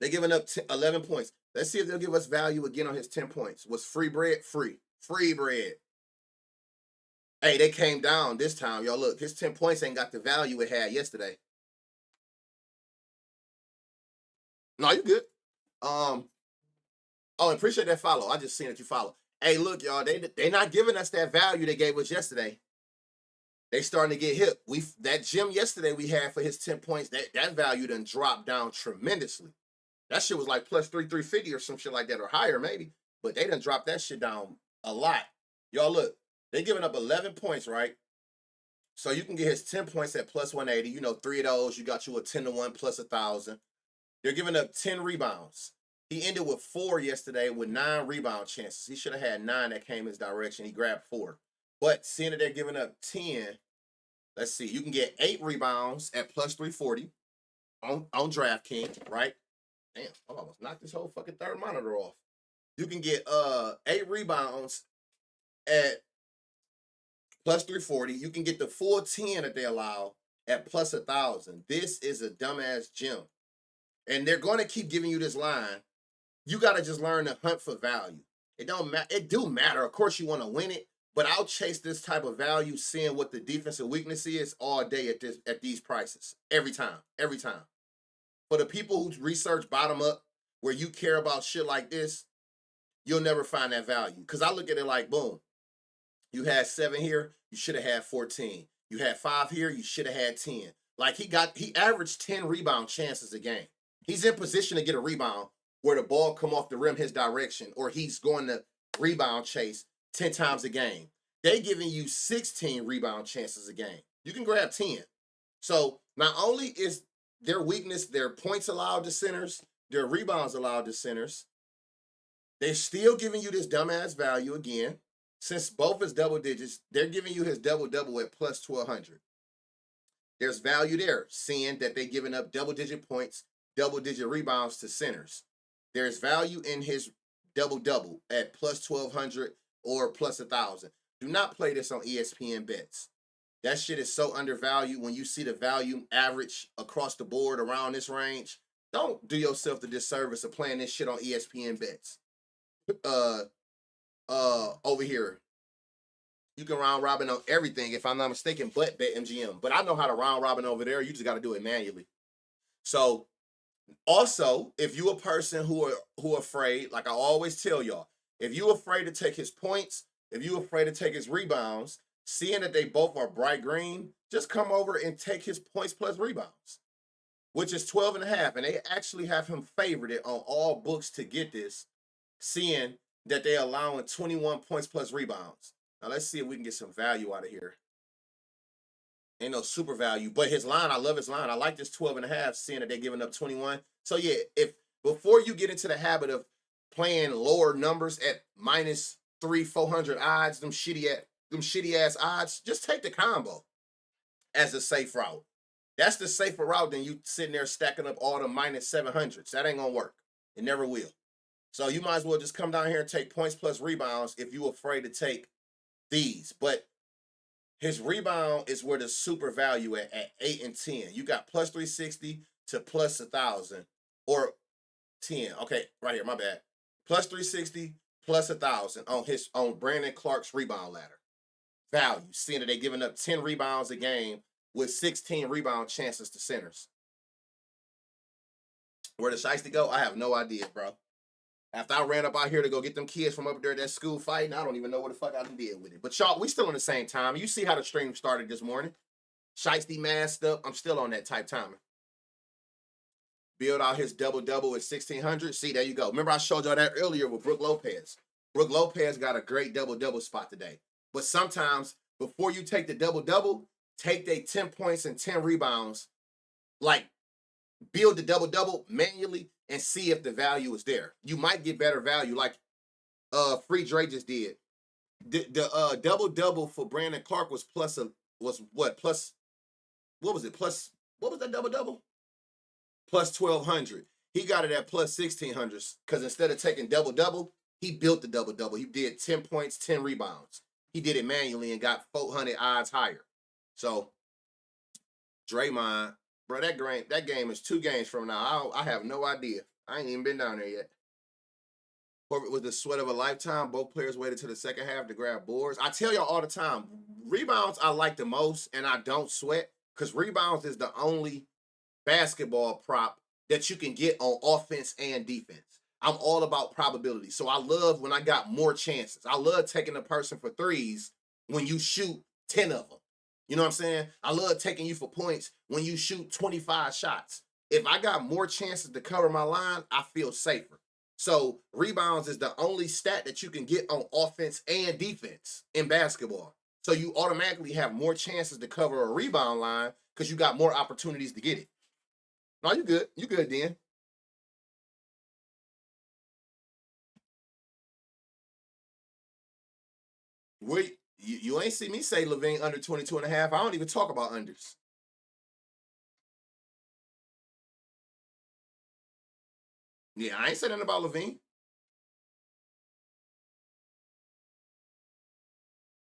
They're giving up 11 points. Let's see if they'll give us value again on his 10 points. Was free bread? Free. Free bread. Hey, they came down this time. Y'all look, his 10 points ain't got the value it had yesterday. No, you good. Oh, appreciate that follow. I just seen that you follow. Hey, look, y'all, they not giving us that value they gave us yesterday. They starting to get hip. That gym yesterday we had for his 10 points, that value done dropped down tremendously. That shit was like plus 350 or some shit like that, or higher maybe. But they done dropped that shit down a lot. Y'all look, they giving up 11 points, right? So you can get his 10 points at plus 180. You know, 3 of those, you got you a 10-1 plus 1,000. They're giving up 10 rebounds. He ended with 4 yesterday with 9 rebound chances. He should have had 9 that came his direction. He grabbed 4. But seeing that they're giving up 10, let's see. You can get 8 rebounds at plus 340 on DraftKings, right? Damn, I almost knocked this whole fucking third monitor off. You can get 8 rebounds at plus 340. You can get the full 10 that they allow at plus 1,000. This is a dumbass gym. And they're going to keep giving you this line. You got to just learn to hunt for value. It don't matter. It do matter. Of course, you want to win it, but I'll chase this type of value, seeing what the defensive weakness is all day at these prices. Every time. Every time. For the people who research bottom up, where you care about shit like this, you'll never find that value. Because I look at it like, boom, you had 7 here, you should have had 14. You had 5 here, you should have had 10. Like he averaged 10 rebound chances a game. He's in position to get a rebound where the ball come off the rim his direction, or he's going to rebound chase 10 times a game. They giving you 16 rebound chances a game. You can grab 10. So not only is their weakness, their points allowed to centers, their rebounds allowed to centers, they're still giving you this dumbass value again. Since both is double digits, they're giving you his double-double at plus 1,200. There's value there, seeing that they're giving up double-digit points, double-digit rebounds to centers. There's value in his double-double at plus 1,200 or plus 1,000. Do not play this on ESPN bets. That shit is so undervalued. When you see the value average across the board around this range, don't do yourself the disservice of playing this shit on ESPN bets. Over here, you can round robin on everything, if I'm not mistaken, but BetMGM. But I know how to round robin over there. You just got to do it manually. So, also, if you a person who are afraid, like I always tell y'all, if you afraid to take his points, if you afraid to take his rebounds, seeing that they both are bright green, just come over and take his points plus rebounds, which is 12.5. And they actually have him favored it on all books to get this, seeing that they're allowing 21 points plus rebounds. Now, let's see if we can get some value out of here. Ain't no super value, but his line, I love his line. I like this 12.5, seeing that they're giving up 21. So, yeah, if before you get into the habit of playing lower numbers at minus 300-400 odds, them shitty ass odds, just take the combo as a safe route. That's the safer route than you sitting there stacking up all the minus 700s. That ain't gonna work. It never will. So you might as well just come down here and take points plus rebounds if you're afraid to take these. But his rebound is where the super value at 8 and 10. You got plus 360 to plus 1,000 or 10. Okay, right here, my bad. Plus 360, plus 1,000 on Brandon Clark's rebound ladder. Value, seeing that they're giving up 10 rebounds a game with 16 rebound chances to centers. Where the shiesty go, I have no idea, bro. After I ran up out here to go get them kids from up there at that school fighting, I don't even know what the fuck I done did with it. But y'all, we still on the same time. You see how the stream started this morning. Shiesty masked up. I'm still on that type timing. Build out his double-double at 1,600. See, there you go. Remember I showed y'all that earlier with Brooke Lopez. Brooke Lopez got a great double-double spot today. But sometimes, before you take the double-double, take they 10 points and 10 rebounds. Like, build the double-double manually and see if the value is there. You might get better value, like Free Dre just did. The double-double for Brandon Clark was what was that double-double? Plus 1,200. He got it at plus 1,600 because instead of taking double-double, he built the double-double. He did 10 points, 10 rebounds. He did it manually and got 400 odds higher. So, Draymond, bro, that game is 2 games from now. I have no idea. I ain't even been down there yet. Corbett was the sweat of a lifetime. Both players waited to the second half to grab boards. I tell y'all all the time, rebounds I like the most, and I don't sweat because rebounds is the only basketball prop that you can get on offense and defense. I'm all about probability. So I love when I got more chances. I love taking a person for threes when you shoot 10 of them. You know what I'm saying? I love taking you for points when you shoot 25 shots. If I got more chances to cover my line, I feel safer. So rebounds is the only stat that you can get on offense and defense in basketball. So you automatically have more chances to cover a rebound line because you got more opportunities to get it. No, you good. You good, Dan. Wait, you ain't see me say LaVine under 22 and a half. I don't even talk about unders. Yeah, I ain't said nothing about LaVine.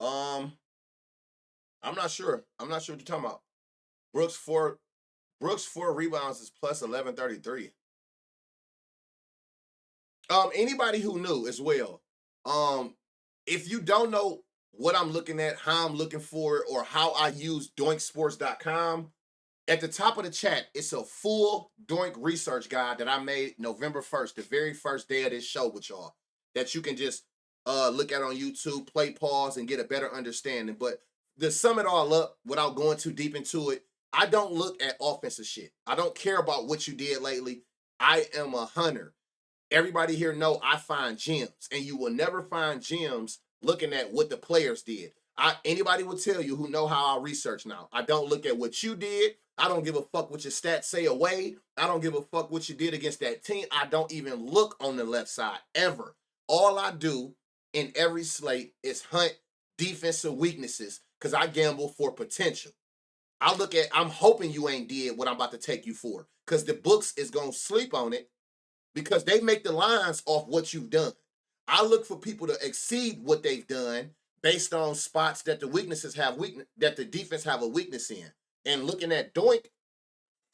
Um, I'm not sure. I'm not sure what you're talking about. Brooks four rebounds is plus 1133. Anybody who knew as well. If you don't know what I'm looking at, how I'm looking for it, or how I use doinksports.com, at the top of the chat, it's a full Doink research guide that I made November 1st, the very first day of this show with y'all, that you can just look at on YouTube, play pause, and get a better understanding. But to sum it all up, without going too deep into it, I don't look at offensive shit. I don't care about what you did lately. I am a hunter. Everybody here know I find gems, and you will never find gems looking at what the players did. Anybody will tell you who know how I research now. I don't look at what you did. I don't give a fuck what your stats say away. I don't give a fuck what you did against that team. I don't even look on the left side ever. All I do in every slate is hunt defensive weaknesses because I gamble for potential. I'm hoping you ain't did what I'm about to take you for because the books is going to sleep on it because they make the lines off what you've done. I look for people to exceed what they've done based on spots that that the defense have a weakness in. And looking at Doink,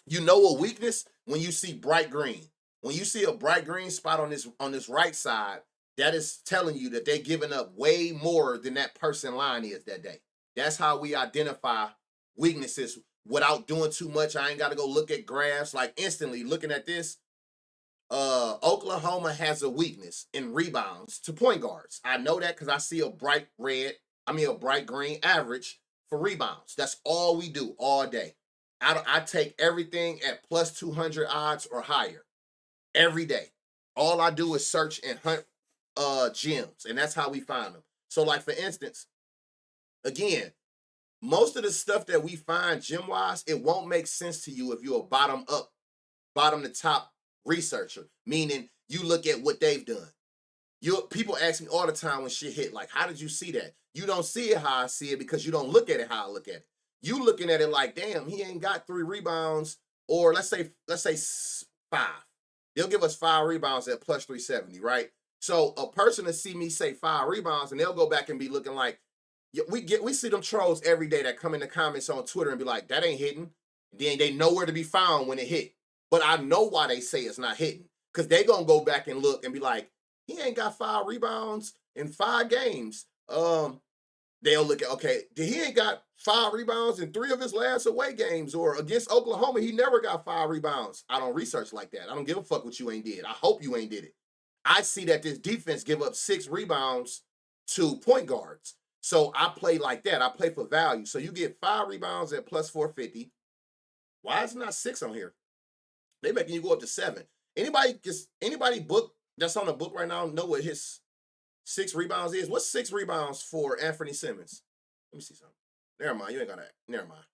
you know a weakness when you see bright green. When you see a bright green spot on this right side, that is telling you that they're giving up way more than that person line is that day. That's how we identify weaknesses without doing too much. I ain't got to go look at graphs. Like instantly looking at this, Oklahoma has a weakness in rebounds to point guards. I know that because I see a bright green average for rebounds. That's all we do all day. I take everything at plus 200 odds or higher every day. All I do is search and hunt gems, and that's how we find them. So, like for instance, again, most of the stuff that we find gem wise, it won't make sense to you if you're a bottom to top researcher, meaning you look at what they've done. People ask me all the time when shit hit, like, how did you see that? You don't see it how I see it because you don't look at it how I look at it. You looking at it like, damn, he ain't got 3 rebounds, or let's say 5. They'll give us 5 rebounds at plus 370, right? So a person to see me say 5 rebounds, and they'll go back and be looking like, we see them trolls every day that come in the comments on Twitter and be like, that ain't hitting. Then they nowhere to be found when it hit. But I know why they say it's not hitting. Because they going to go back and look and be like, he ain't got 5 rebounds in 5 games. They'll look at, okay, he ain't got 5 rebounds in 3 of his last away games, or against Oklahoma, he never got 5 rebounds. I don't research like that. I don't give a fuck what you ain't did. I hope you ain't did it. I see that this defense give up 6 rebounds to point guards. So I play like that. I play for value. So you get 5 rebounds at plus 450. Why is it not 6 on here? They making you go up to 7. Anybody book that's on the book right now know what his 6 rebounds is? What's 6 rebounds for Anthony Simmons? Let me see something. Never mind. You ain't got that. Never mind.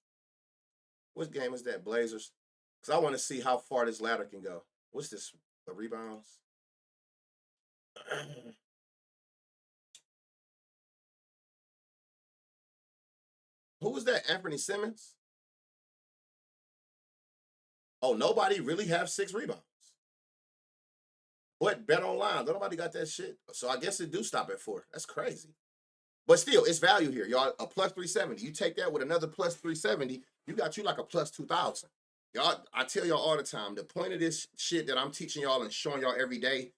What game is that? Blazers? Because I want to see how far this ladder can go. What's this? The rebounds? Who was that? Anthony Simmons? Oh, nobody really have 6 rebounds. But bet online, nobody got that shit. So I guess it do stop at 4. That's crazy. But still, it's value here. Y'all, a plus 370. You take that with another plus 370, you got you like a plus 2,000. Y'all, I tell y'all all the time, the point of this shit that I'm teaching y'all and showing y'all every day,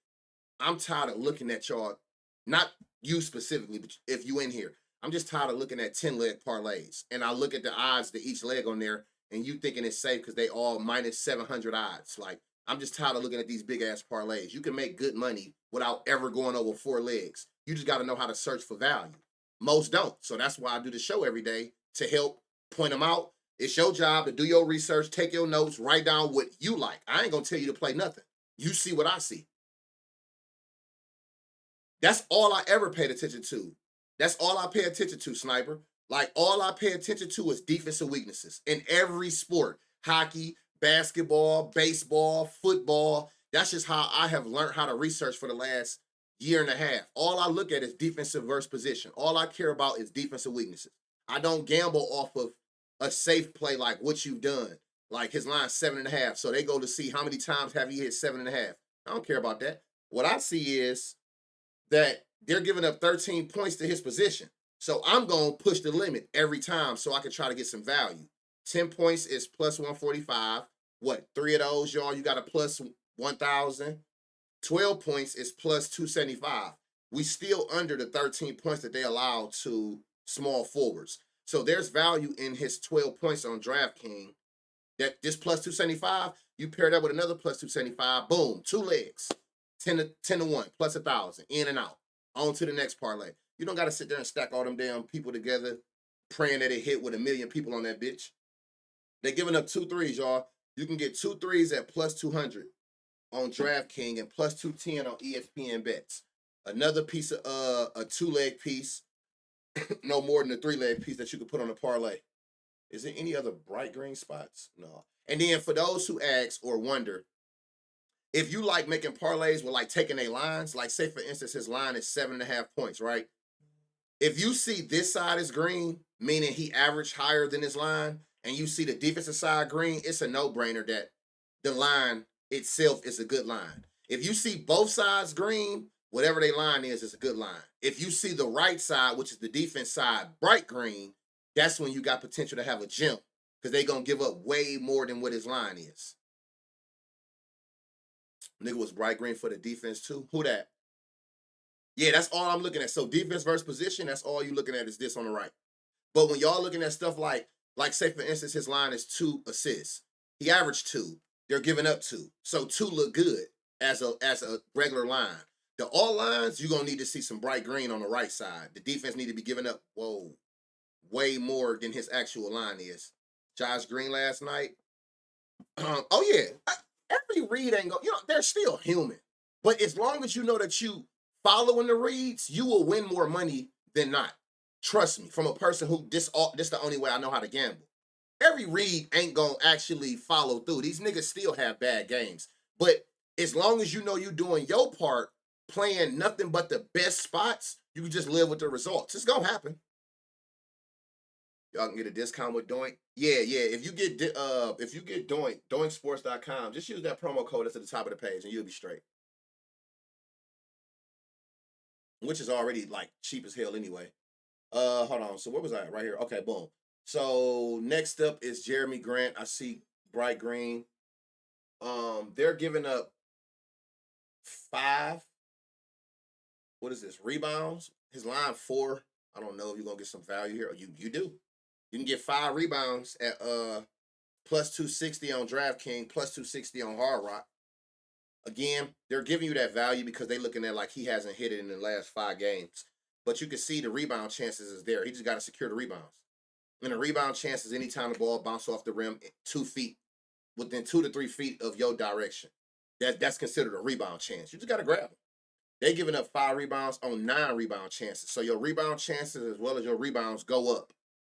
I'm tired of looking at y'all, not you specifically, but if you in here, I'm just tired of looking at 10-leg parlays. And I look at the odds to each leg on there, and you thinking it's safe because they all minus 700 odds. Like, I'm just tired of looking at these big-ass parlays. You can make good money without ever going over 4 legs. You just got to know how to search for value. Most don't. So that's why I do the show every day to help point them out. It's your job to do your research, take your notes, write down what you like. I ain't going to tell you to play nothing. You see what I see. That's all I ever paid attention to. That's all I pay attention to, Sniper. Like, all I pay attention to is defensive weaknesses in every sport. Hockey, basketball, baseball, football. That's just how I have learned how to research for the last year and a half. All I look at is defensive versus position. All I care about is defensive weaknesses. I don't gamble off of a safe play like what you've done. Like his line 7.5. So they go to see how many times have you hit 7.5. I don't care about that. What I see is that they're giving up 13 points to his position. So I'm going to push the limit every time so I can try to get some value. 10 points is plus 145. What, 3 of those, y'all, you got a plus 1,000. 12 points is plus 275. We still under the 13 points that they allow to small forwards. So there's value in his 12 points on DraftKings. That this plus 275, you pair that with another plus 275, boom, 2 legs. 10 to 1, plus 1,000, in and out. On to the next parlay. You don't got to sit there and stack all them damn people together, praying that it hit with 1 million people on that bitch. They're giving up 2 threes, y'all. You can get 2 threes at plus 200 on DraftKings and plus 210 on ESPN bets. Another piece of a 2-leg piece, no more than a 3-leg piece that you could put on a parlay. Is there any other bright green spots? No. And then for those who ask or wonder, if you like making parlays with like taking a lines, like say for instance, his line is 7.5 points, right? If you see this side is green, meaning he averaged higher than his line, and you see the defensive side green, it's a no-brainer that the line itself is a good line. If you see both sides green, whatever their line is a good line. If you see the right side, which is the defense side, bright green, that's when you got potential to have a gem because they're going to give up way more than what his line is. Nigga was bright green for the defense too. Who that? Yeah, that's all I'm looking at. So defense versus position, that's all you looking at is this on the right. But when y'all looking at stuff like say for instance, his line is 2 assists. He averaged 2. They're giving up 2. So 2 look good as a regular line. The all lines, you're gonna need to see some bright green on the right side. The defense need to be giving up, way more than his actual line is. Josh Green last night. Oh yeah. Every read ain't going, they're still human. But as long as you know that you following the reads, you will win more money than not. Trust me, from a person who this the only way I know how to gamble. Every read ain't gonna actually follow through. These niggas still have bad games. But as long as you know you doing your part, playing nothing but the best spots, you can just live with the results. It's gonna happen. Y'all can get a discount with Doink. Yeah. If you get Doink, doinksports.com, just use that promo code that's at the top of the page and you'll be straight. Which is already like cheap as hell anyway. Hold on. So where was I? Right here. Okay, boom. So next up is Jeremy Grant. I see bright green. They're giving up 5. What is this? Rebounds. His line 4. I don't know if you're gonna get some value here. You do. You can get 5 rebounds at plus 260 on DraftKings, plus 260 on Hard Rock. Again, they're giving you that value because they're looking at like he hasn't hit it in the last 5 games. But you can see the rebound chances is there. He just got to secure the rebounds. And the rebound chances anytime the ball bounces off the rim 2 feet, within 2 to 3 feet of your direction. That's considered a rebound chance. You just got to grab them. They giving up 5 rebounds on 9 rebound chances. So your rebound chances as well as your rebounds go up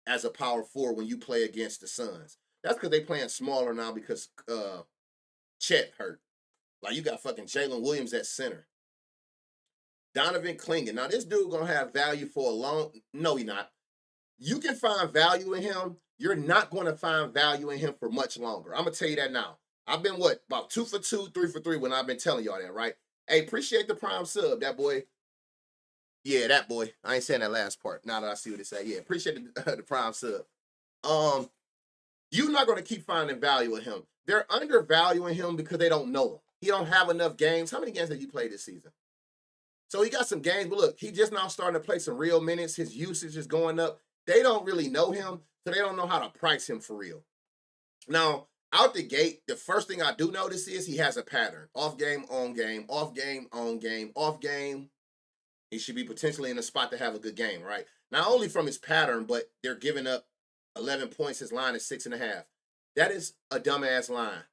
as a power forward when you play against the Suns. That's because they playing smaller now because Chet hurt. Like you got fucking Jalen Williams at center. Donovan Clingan. Now this dude gonna have value for a long. No, he not. You can find value in him. You're not going to find value in him for much longer. I'm gonna tell you that now. I've been about 2 for 2, 3 for 3 when I've been telling y'all that, right? Hey, appreciate the prime sub, that boy. Yeah, that boy. I ain't saying that last part. Now that I see what it say, yeah, appreciate the prime sub. You're not going to keep finding value in him. They're undervaluing him because they don't know him. He don't have enough games. How many games have you played this season? So he got some games, but look, he just now starting to play some real minutes. His usage is going up. They don't really know him, so they don't know how to price him for real. Now, out the gate, the first thing I do notice is he has a pattern. Off game, on game, off game, on game, off game. He should be potentially in a spot to have a good game, right? Not only from his pattern, but they're giving up 11 points. His line is 6.5. That is a dumbass line.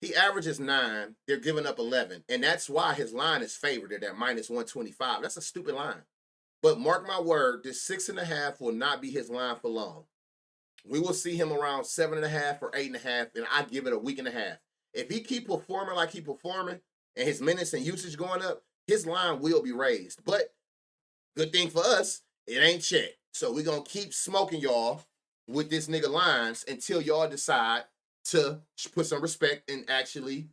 He averages 9. They're giving up 11. And that's why his line is favored at that minus 125. That's a stupid line. But mark my word, this 6.5 will not be his line for long. We will see him around 7.5 or 8.5, and I give it a week and a half. If he keep performing like he performing and his minutes and usage going up, his line will be raised. But good thing for us, it ain't Chet. So we're going to keep smoking y'all with this nigga lines until y'all decide to put some respect and actually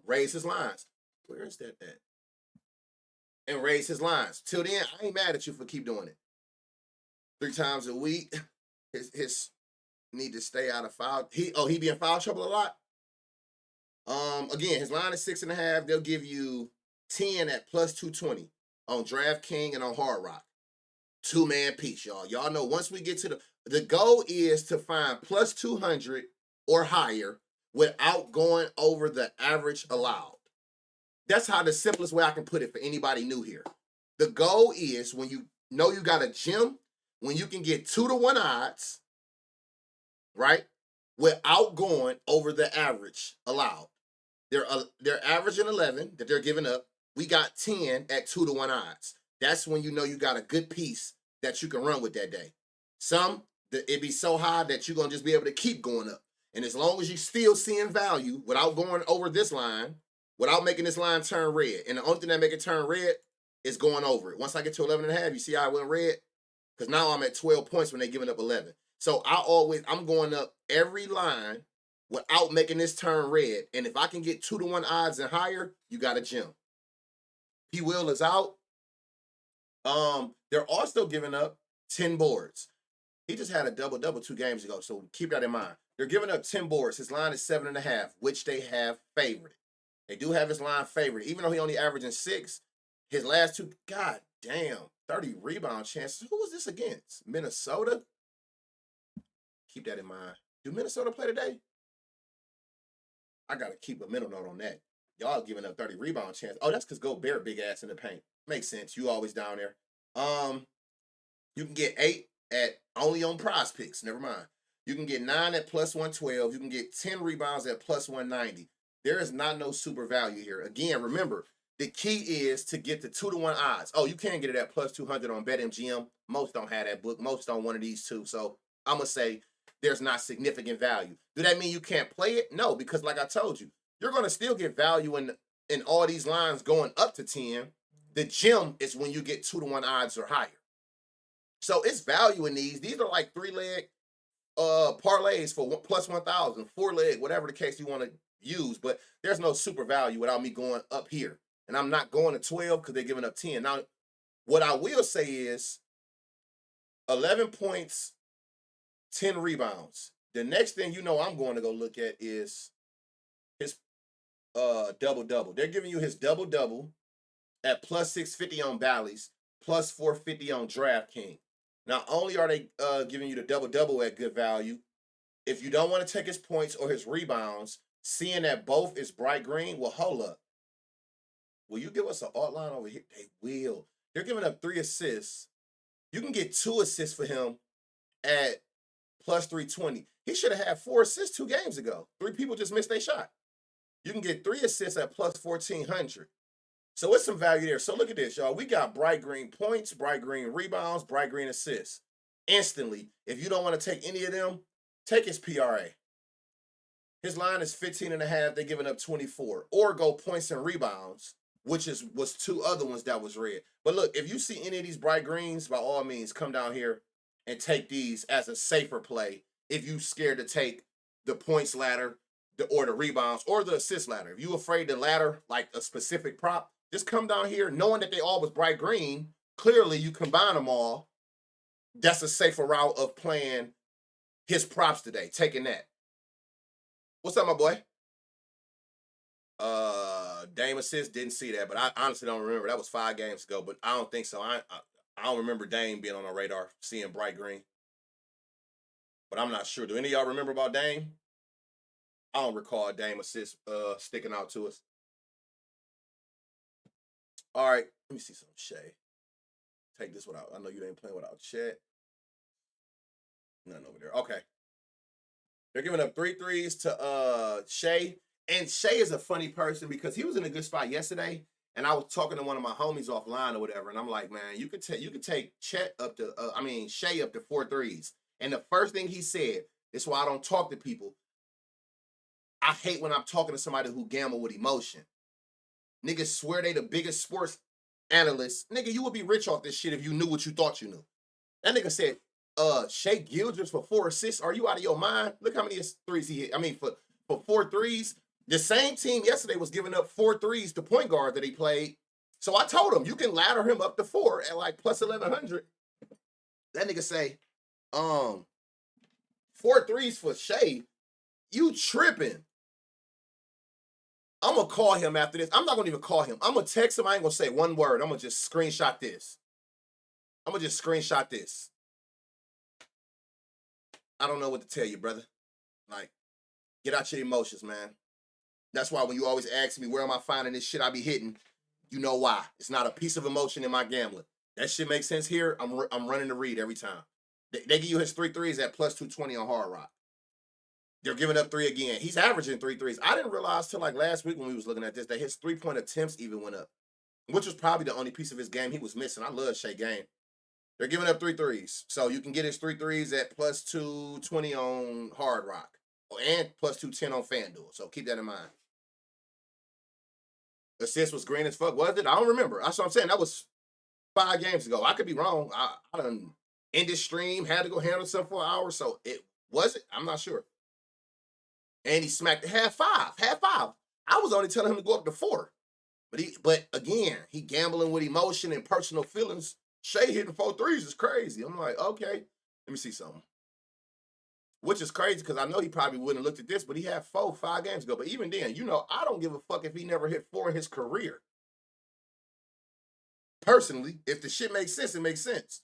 raise his lines. Where is that at? And raise his lines. Till then, I ain't mad at you for keep doing it. 3 times a week. His need to stay out of foul. He be in foul trouble a lot. Again, his line is 6.5. They'll give you 10 at plus 220 on DraftKings and on Hard Rock. 2-man piece, y'all. Y'all know once we get to the goal is to find plus 200 or higher without going over the average allowed. That's how the simplest way I can put it for anybody new here. The goal is when you know you got a gym, when you can get 2-to-1 odds, right, without going over the average allowed. They're averaging 11 that they're giving up. We got 10 at 2-to-1 odds. That's when you know you got a good piece that you can run with that day. It be so high that you're going to just be able to keep going up. And as long as you still seeing value without going over this line, without making this line turn red, and the only thing that make it turn red is going over it. Once I get to 11.5, you see how I went red? Because now I'm at 12 points when they're giving up 11. So I'm going up every line without making this turn red. And if I can get 2-to-1 odds and higher, you got a gem. P. Will is out. They're also giving up 10 boards. He just had a double-double 2 games ago, so keep that in mind. They're giving up 10 boards. His line is 7.5, which they have favored. They do have his line favored. Even though he only averaging 6, his last 2, god damn, 30 rebound chances. Who was this against? Minnesota? Keep that in mind. Do Minnesota play today? I got to keep a mental note on that. Y'all giving up 30 rebound chances. Oh, that's because Gobert big ass in the paint. Makes sense. You always down there. You can get 8 at only on prize picks. Never mind. You can get 9 at plus 112. You can get 10 rebounds at plus 190. There is not no super value here. Again, remember, the key is to get the 2-to-1 odds. Oh, you can get it at plus 200 on BetMGM. Most don't have that book. Most on one of these two. So I'm going to say there's not significant value. Do that mean you can't play it? No, because like I told you, you're going to still get value in all these lines going up to 10. The gem is when you get 2-to-1 odds or higher. So it's value in these. These are like 3-leg parlays for plus 1,000, 4-leg, whatever the case you want to use. But there's no super value without me going up here. And I'm not going to 12 because they're giving up 10. Now, what I will say is 11 points, 10 rebounds. The next thing I'm going to go look at is his double-double. They're giving you his double-double at plus 650 on Bally's, plus 450 on DraftKings. Not only are they giving you the double-double at good value, if you don't want to take his points or his rebounds, seeing that both is bright green, well, hold up. Will you give us an alt line over here? They will. They're giving up 3 assists. You can get 2 assists for him at plus 320. He should have had 4 assists 2 games ago. 3 people just missed their shot. You can get 3 assists at plus 1,400. So it's some value there. So look at this, y'all. We got bright green points, bright green rebounds, bright green assists. Instantly, if you don't want to take any of them, take his PRA. His line is 15.5. They're giving up 24. Or go points and rebounds, which was 2 other ones that was red. But look, if you see any of these bright greens, by all means, come down here and take these as a safer play if you scared to take the points ladder or the rebounds or the assist ladder. If you afraid to ladder like a specific prop, just come down here knowing that they all was bright green. Clearly, you combine them all. That's a safer route of playing his props today, taking that. What's up, my boy? Dame assist, didn't see that, but I honestly don't remember. That was 5 games ago, but I don't think so. I don't remember Dame being on our radar, seeing bright green. But I'm not sure. Do any of y'all remember about Dame? I don't recall Dame assist sticking out to us. All right, let me see some Shea. Take this without. I know you ain't playing without Chet. Nothing over there. Okay. They're giving up 3 threes to Shea. And Shea is a funny person because he was in a good spot yesterday. And I was talking to one of my homies offline or whatever. And I'm like, man, you could take Chet up to Shea up to 4 threes. And the first thing he said, this is why I don't talk to people. I hate when I'm talking to somebody who gamble with emotion. Niggas swear they the biggest sports analysts. Nigga, you would be rich off this shit if you knew what you thought you knew. That nigga said, Shea Gilders for 4 assists. Are you out of your mind? Look how many threes he hit. I mean, for 4 threes. The same team yesterday was giving up 4 threes to point guard that he played. So I told him, you can ladder him up to 4 at like plus 1,100. That nigga say, 4 threes for Shea. You tripping. I'm going to call him after this. I'm not going to even call him. I'm going to text him. I ain't going to say one word. I'm going to just screenshot this. I don't know what to tell you, brother. Like, get out your emotions, man. That's why when you always ask me, where am I finding this shit I be hitting? You know why. It's not a piece of emotion in my gambling. That shit makes sense here. I'm running the read every time. They give you his 3 threes at plus 220 on Hard Rock. They're giving up 3 again. He's averaging 3 threes. I didn't realize till like last week when we was looking at this that his 3-point attempts even went up, which was probably the only piece of his game he was missing. I love Shea game. They're giving up 3 threes. So you can get his 3 threes at plus 220 on Hard Rock and plus 210 on FanDuel. So keep that in mind. Assist was green as fuck, was it? I don't remember. That's what I'm saying. That was 5 games ago. I could be wrong. I done ended stream, had to go handle something for an hour. So it was it? I'm not sure. And he smacked half five. I was only telling him to go up to 4. But again, he gambling with emotion and personal feelings. Shea hitting 4 threes is crazy. I'm like, okay, let me see something. Which is crazy because I know he probably wouldn't have looked at this, but he had 5 games ago. But even then, I don't give a fuck if he never hit 4 in his career. Personally, if the shit makes sense, it makes sense.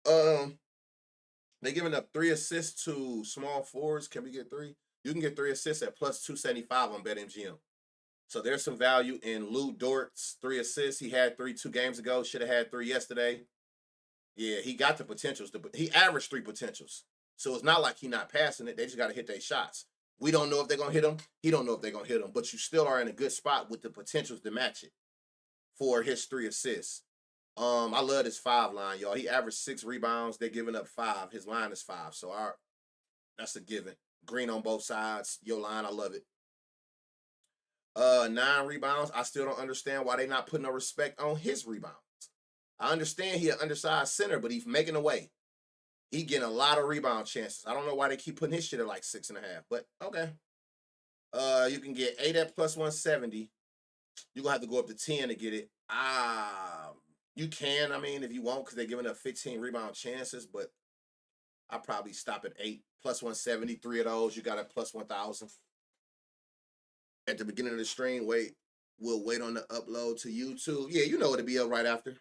They're giving up 3 assists to small forwards. Can we get 3? You can get 3 assists at plus 275 on BetMGM. So there's some value in Lou Dort's 3 assists. He had 3 2 games ago. Should have had 3 yesterday. Yeah, he got the potentials. He averaged 3 potentials. So it's not like he's not passing it. They just got to hit their shots. We don't know if they're going to hit them. He don't know if they're going to hit them. But you still are in a good spot with the potentials to match it for his 3 assists. I love this 5 line, y'all. He averaged 6 rebounds. They're giving up 5. His line is 5. So that's a given. Green on both sides. Your line, I love it. 9 rebounds. I still don't understand why they not putting no respect on his rebounds. I understand he an undersized center, but he's making away. He getting a lot of rebound chances. I don't know why they keep putting his shit at like 6.5, but okay. You can get 8 at plus 170. You're gonna have to go up to 10 to get it. You can, if you want, because they're giving up 15 rebound chances, but I'll probably stop at 8 plus 170. 3 of those, you got a plus 1,000. At the beginning of the stream, we'll wait on the upload to YouTube. Yeah, you know it'll be up right after.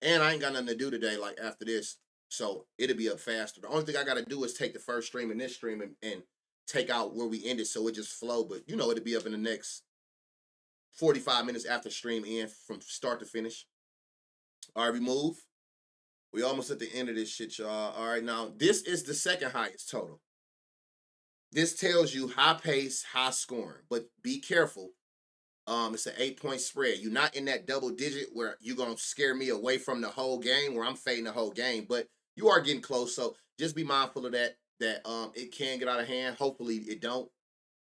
And I ain't got nothing to do today, like after this. So it'll be up faster. The only thing I gotta do is take the first stream and this stream and take out where we ended so it just flow. But you know, it'll be up in the next 45 minutes after stream end from start to finish. All right, we move. We almost at the end of this shit, y'all. All right, now this is the second highest total. This tells you high pace, high scoring, but be careful. It's an 8-point spread. You're not in that double digit where you're gonna scare me away from the whole game, where I'm fading the whole game. But you are getting close, so just be mindful of that. That it can get out of hand. Hopefully it don't.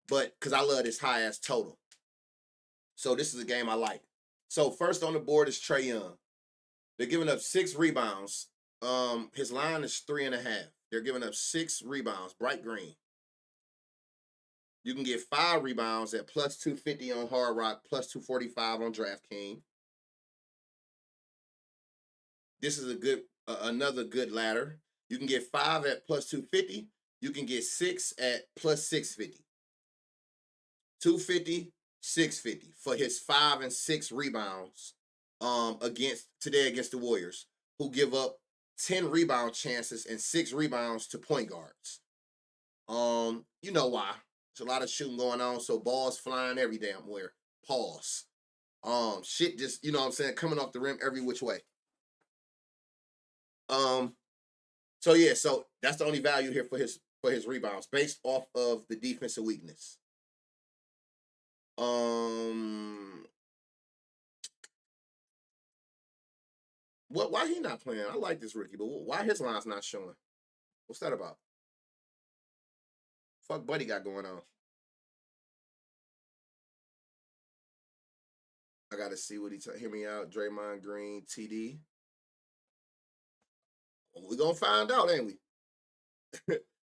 But because I love this high ass total, so this is a game I like. So first on the board is Trae Young. They're giving up 6 rebounds. His line is 3.5. They're giving up 6 rebounds. Bright green. You can get 5 rebounds at plus 250 on Hard Rock, plus 245 on DraftKings. This is a good, another good ladder. You can get 5 at plus 250. You can get 6 at plus 650. 250, 650 for his 5 and 6 rebounds. Against the Warriors, who give up 10 rebound chances and 6 rebounds to point guards. You know why? There's a lot of shooting going on, so balls flying every damn where. Pause. Shit just, you know what I'm saying, coming off the rim every which way. So yeah, so that's the only value here for his rebounds, based off of the defensive weakness. Why he not playing? I like this rookie, but why his line's not showing? What's that about? Fuck Buddy got going on. I gotta see what hear me out. Draymond Green, TD. We gonna find out, ain't we?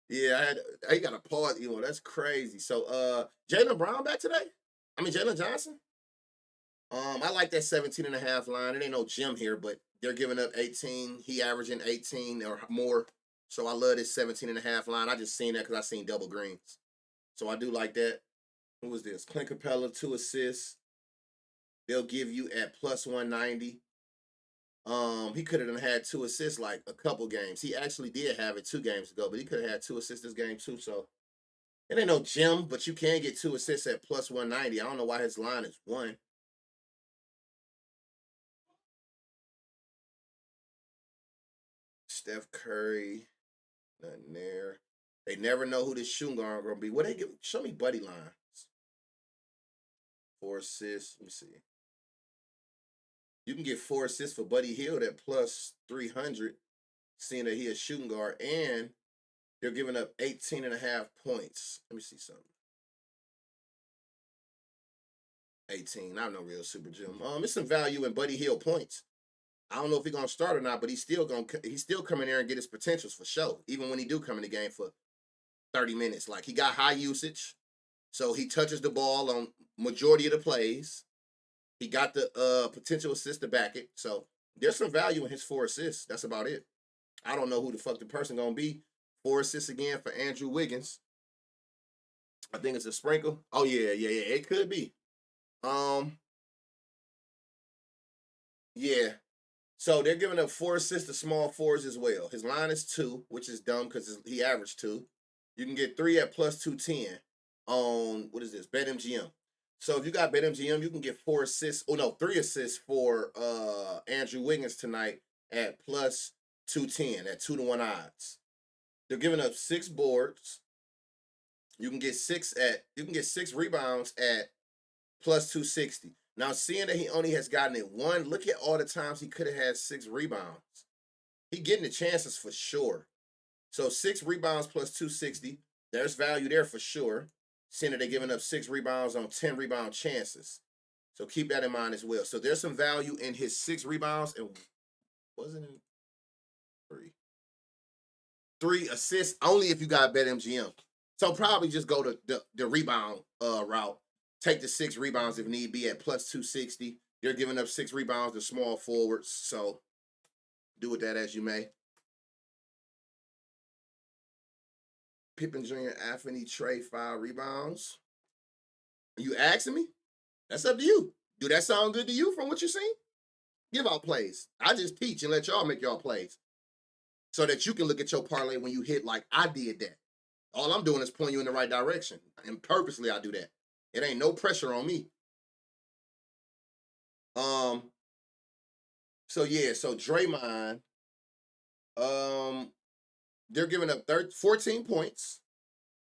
Yeah, I got a pause. You know, that's crazy. So Jaylen Brown back today? I mean Jalen Johnson? I like that 17.5 line. It ain't no gym here, but they're giving up 18. He averaging 18 or more. So I love this 17.5 line. I just seen that because I seen double greens. So I do like that. Who was this? Clint Capella, 2 assists. They'll give you at plus 190. He could have had 2 assists like a couple games. He actually did have it 2 games ago, but he could have had 2 assists this game too. So it ain't no gym, but you can get 2 assists at plus 190. I don't know why his line is 1. Steph Curry, nothing there. They never know who this shooting guard gonna be. What they give? Show me Buddy lines. 4 assists. Let me see. You can get 4 assists for Buddy Hield at plus 300, seeing that he a shooting guard, and they're giving up 18.5 points. Let me see something. 18. Not no real super gym. It's some value in Buddy Hield points. I don't know if he's gonna start or not, but he's still come in there and get his potentials for sure. Even when he do come in the game for 30 minutes, like he got high usage, so he touches the ball on majority of the plays. He got the potential assist to back it, so there's some value in his 4 assists. That's about it. I don't know who the fuck the person gonna be. 4 assists again for Andrew Wiggins. I think it's a sprinkle. Oh yeah, it could be. Yeah. So they're giving up 4 assists to small forwards as well. His line is 2, which is dumb because he averaged 2. You can get 3 at plus 210 on, what is this, BetMGM. So if you got BetMGM, you can get 4 assists. Oh no, 3 assists for Andrew Wiggins tonight at plus 210 at 2-to-1 odds. They're giving up 6 boards. You can get 6 rebounds at plus 260. Now, seeing that he only has gotten it 1, look at all the times he could have had 6 rebounds. He getting the chances for sure. So 6 rebounds plus 260. There's value there for sure. Seeing that they're giving up 6 rebounds on 10 rebound chances. So keep that in mind as well. So there's some value in his 6 rebounds and wasn't it 3? 3 assists only if you got BetMGM. So probably just go to the rebound route. Take the 6 rebounds if need be at plus 260. They're giving up 6 rebounds to small forwards. So do with that as you may. Pippen Jr., Anthony, Trae, 5 rebounds. You asking me? That's up to you. Do that sound good to you from what you seen? Give out plays. I just teach and let y'all make y'all plays. So that you can look at your parlay when you hit like I did that. All I'm doing is pointing you in the right direction. And purposely I do that. It ain't no pressure on me. Um, so yeah, so Draymond, um, they're giving up 14 points.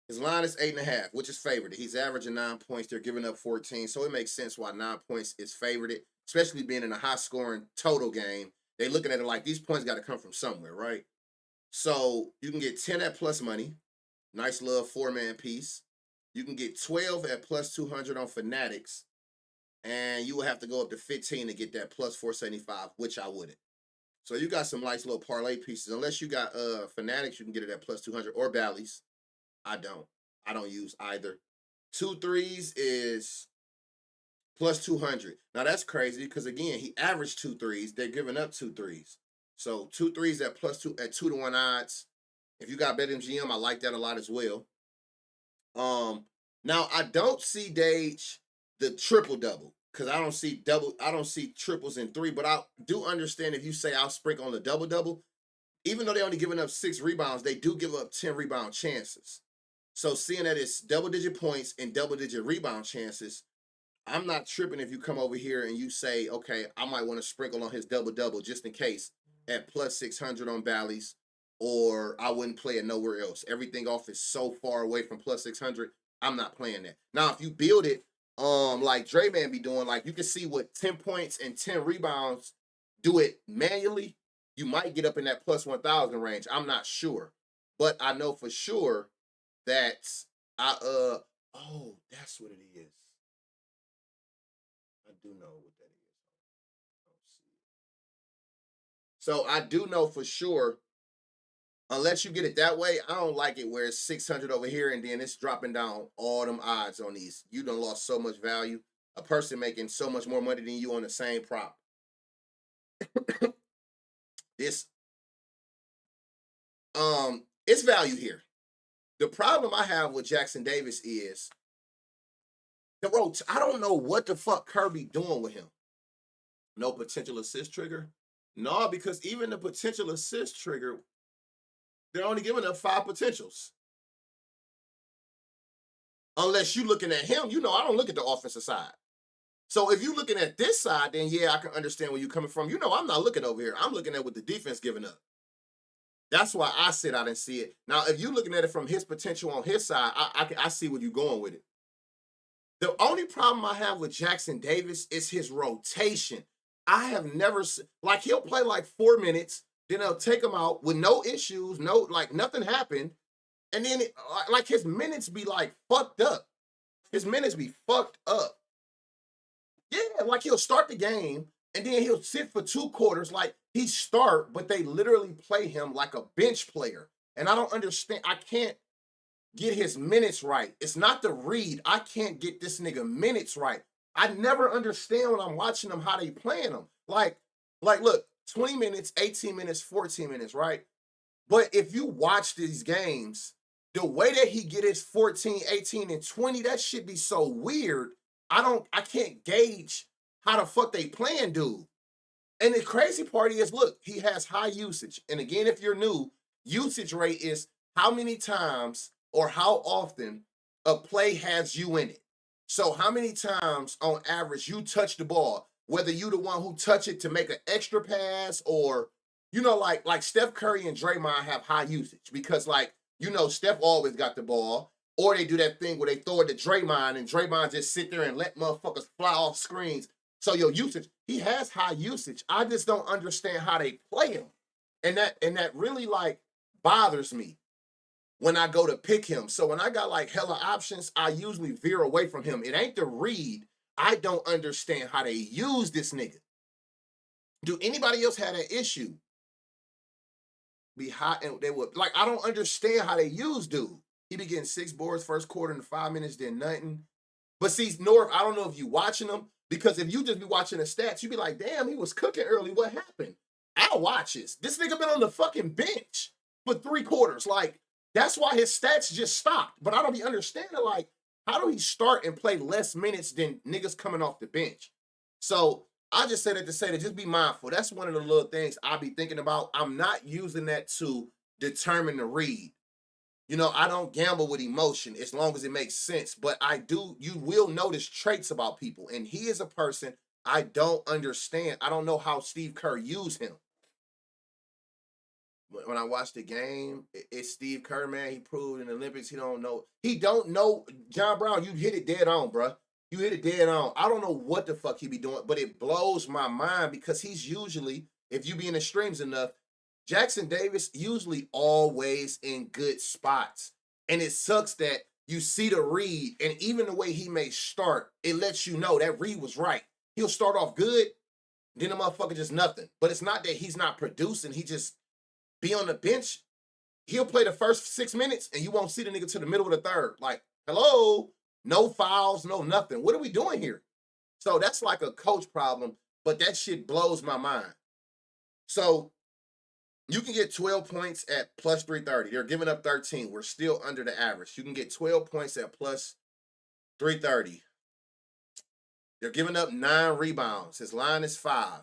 His line is 8.5, which is favored. He's averaging 9 points. They're giving up 14. So it makes sense why 9 points is favored, especially being in a high scoring total game. They're looking at it like these points got to come from somewhere, right? So you can get 10 at plus money. Nice little 4-man piece. You can get 12 at plus 200 on Fanatics. And you will have to go up to 15 to get that plus 475, which I wouldn't. So you got some nice little parlay pieces. Unless you got Fanatics, you can get it at plus 200 or Bally's. I don't use either. 2 threes is plus 200. Now that's crazy because again, he averaged 2 threes. They're giving up 2 threes. So 2 threes at plus 2 at 2-1 odds. If you got BetMGM, I like that a lot as well. Now I don't see Dage the triple double because I don't see triples in 3, but I do understand if you say I'll sprinkle on the double double, even though they only giving up 6 rebounds, they do give up 10 rebound chances. So seeing that it's double-digit points and double-digit rebound chances, I'm not tripping if you come over here and you say, okay, I might want to sprinkle on his double-double just in case at plus 600 on Bally's, or I wouldn't play it nowhere else. Everything off is so far away from plus 600, I'm not playing that. Now, if you build it like Draymond be doing, like you can see what 10 points and 10 rebounds do it manually, you might get up in that plus 1,000 range. I'm not sure. But I know for sure that that's what it is. I do know what that is. So I do know for sure, unless you get it that way, I don't like it where it's 600 over here and then it's dropping down all them odds on these. You done lost so much value. A person making so much more money than you on the same prop. This it's value here. The problem I have with Jackson Davis is I don't know what the fuck Kirby doing with him. No potential assist trigger? No, because even the potential assist trigger, they're only giving up 5 potentials. Unless you looking at him, I don't look at the offensive side. So if you're looking at this side, then yeah, I can understand where you're coming from. I'm not looking over here. I'm looking at what the defense giving up. That's why I said I didn't see it. Now, if you're looking at it from his potential on his side, I see where you're going with it. The only problem I have with Jackson Davis is his rotation. I have never like he'll play like 4 minutes, then they'll take him out with no issues, nothing happened, and then like his minutes be like fucked up. His minutes be fucked up. Yeah, like he'll start the game and then he'll sit for 2 quarters like he start, but they literally play him like a bench player, and I don't understand. I can't get his minutes right. It's not the read. I can't get this nigga minutes right. I never understand when I'm watching them how they playing them. Like, look, 20 minutes, 18 minutes, 14 minutes, right? But if you watch these games, the way that he get his 14, 18, and 20, that shit be so weird. I can't gauge how the fuck they playing dude. And the crazy part is, look, he has high usage. And again, if you're new, usage rate is how many times or how often a play has you in it. So how many times on average you touch the ball, whether you the one who touch it to make an extra pass or, like Steph Curry and Draymond have high usage because Steph always got the ball, or they do that thing where they throw it to Draymond and Draymond just sit there and let motherfuckers fly off screens. So your usage, he has high usage. I just don't understand how they play him. And that really bothers me when I go to pick him. So when I got hella options, I usually veer away from him. It ain't the read. I don't understand how they use this nigga. Do anybody else have that issue? Be hot and they would I don't understand how they use dude. He be getting 6 boards first quarter in 5 minutes, then nothing. But see, North, I don't know if you watching him, because if you just be watching the stats, you be like, damn, he was cooking early. What happened? I'll watch this. This nigga been on the fucking bench for 3 quarters. That's why his stats just stopped. But I don't be understanding, how do he start and play less minutes than niggas coming off the bench? So I just said it to say that just be mindful. That's one of the little things I be thinking about. I'm not using that to determine the read. I don't gamble with emotion as long as it makes sense. But you will notice traits about people. And he is a person I don't understand. I don't know how Steve Kerr used him. When I watched the game, it's Steve Kerr, man. He proved in the Olympics he don't know. He don't know. John Brown, you hit it dead on, bro. You hit it dead on. I don't know what the fuck he be doing, but it blows my mind because he's usually, if you be in the streams enough, Jackson Davis usually always in good spots. And it sucks that you see the read, and even the way he may start, it lets you know that read was right. He'll start off good, then the motherfucker just nothing. But it's not that he's not producing. He just be on the bench. He'll play the first 6 minutes, and you won't see the nigga to the middle of the third. Like, hello? No fouls, no nothing. What are we doing here? So that's like a coach problem, but that shit blows my mind. So you can get 12 points at plus 330. They're giving up 13. We're still under the average. You can get 12 points at plus 330. They're giving up 9 rebounds. His line is 5.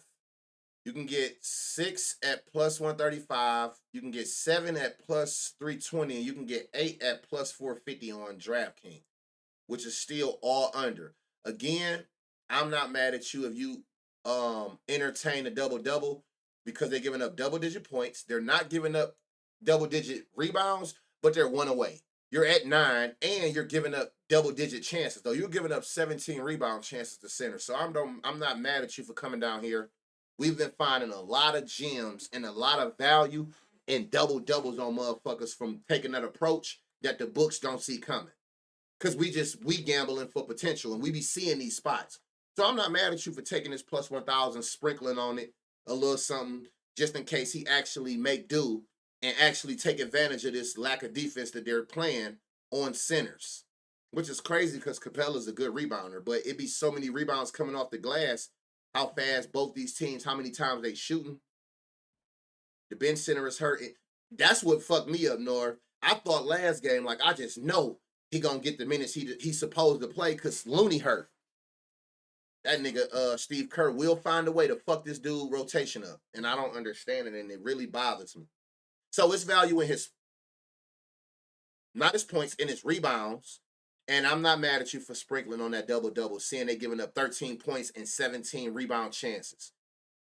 You can get 6 at plus 135. You can get 7 at plus 320. And you can get 8 at plus 450 on DraftKings, which is still all under. Again, I'm not mad at you if you entertain a double-double because they're giving up double-digit points. They're not giving up double-digit rebounds, but they're one away. You're at 9, and you're giving up double-digit chances, though. You're giving up 17 rebound chances to center. So I'm not mad at you for coming down here. We've been finding a lot of gems and a lot of value in double-doubles on motherfuckers from taking that approach that the books don't see coming. Because we gambling for potential, and we be seeing these spots. So I'm not mad at you for taking this plus 1,000, sprinkling on it a little something, just in case he actually make do and actually take advantage of this lack of defense that they're playing on centers. Which is crazy because Capella's a good rebounder, but it be so many rebounds coming off the glass, how fast both these teams, how many times they shooting. The bench center is hurt. That's what fucked me up, North. I thought last game, like, I just know he gonna get the minutes he's supposed to play because Looney hurt. That nigga, Steve Kerr, will find a way to fuck this dude rotation up. And I don't understand it, and it really bothers me. So it's value in not his points, in his rebounds. And I'm not mad at you for sprinkling on that double-double, seeing they giving up 13 points and 17 rebound chances.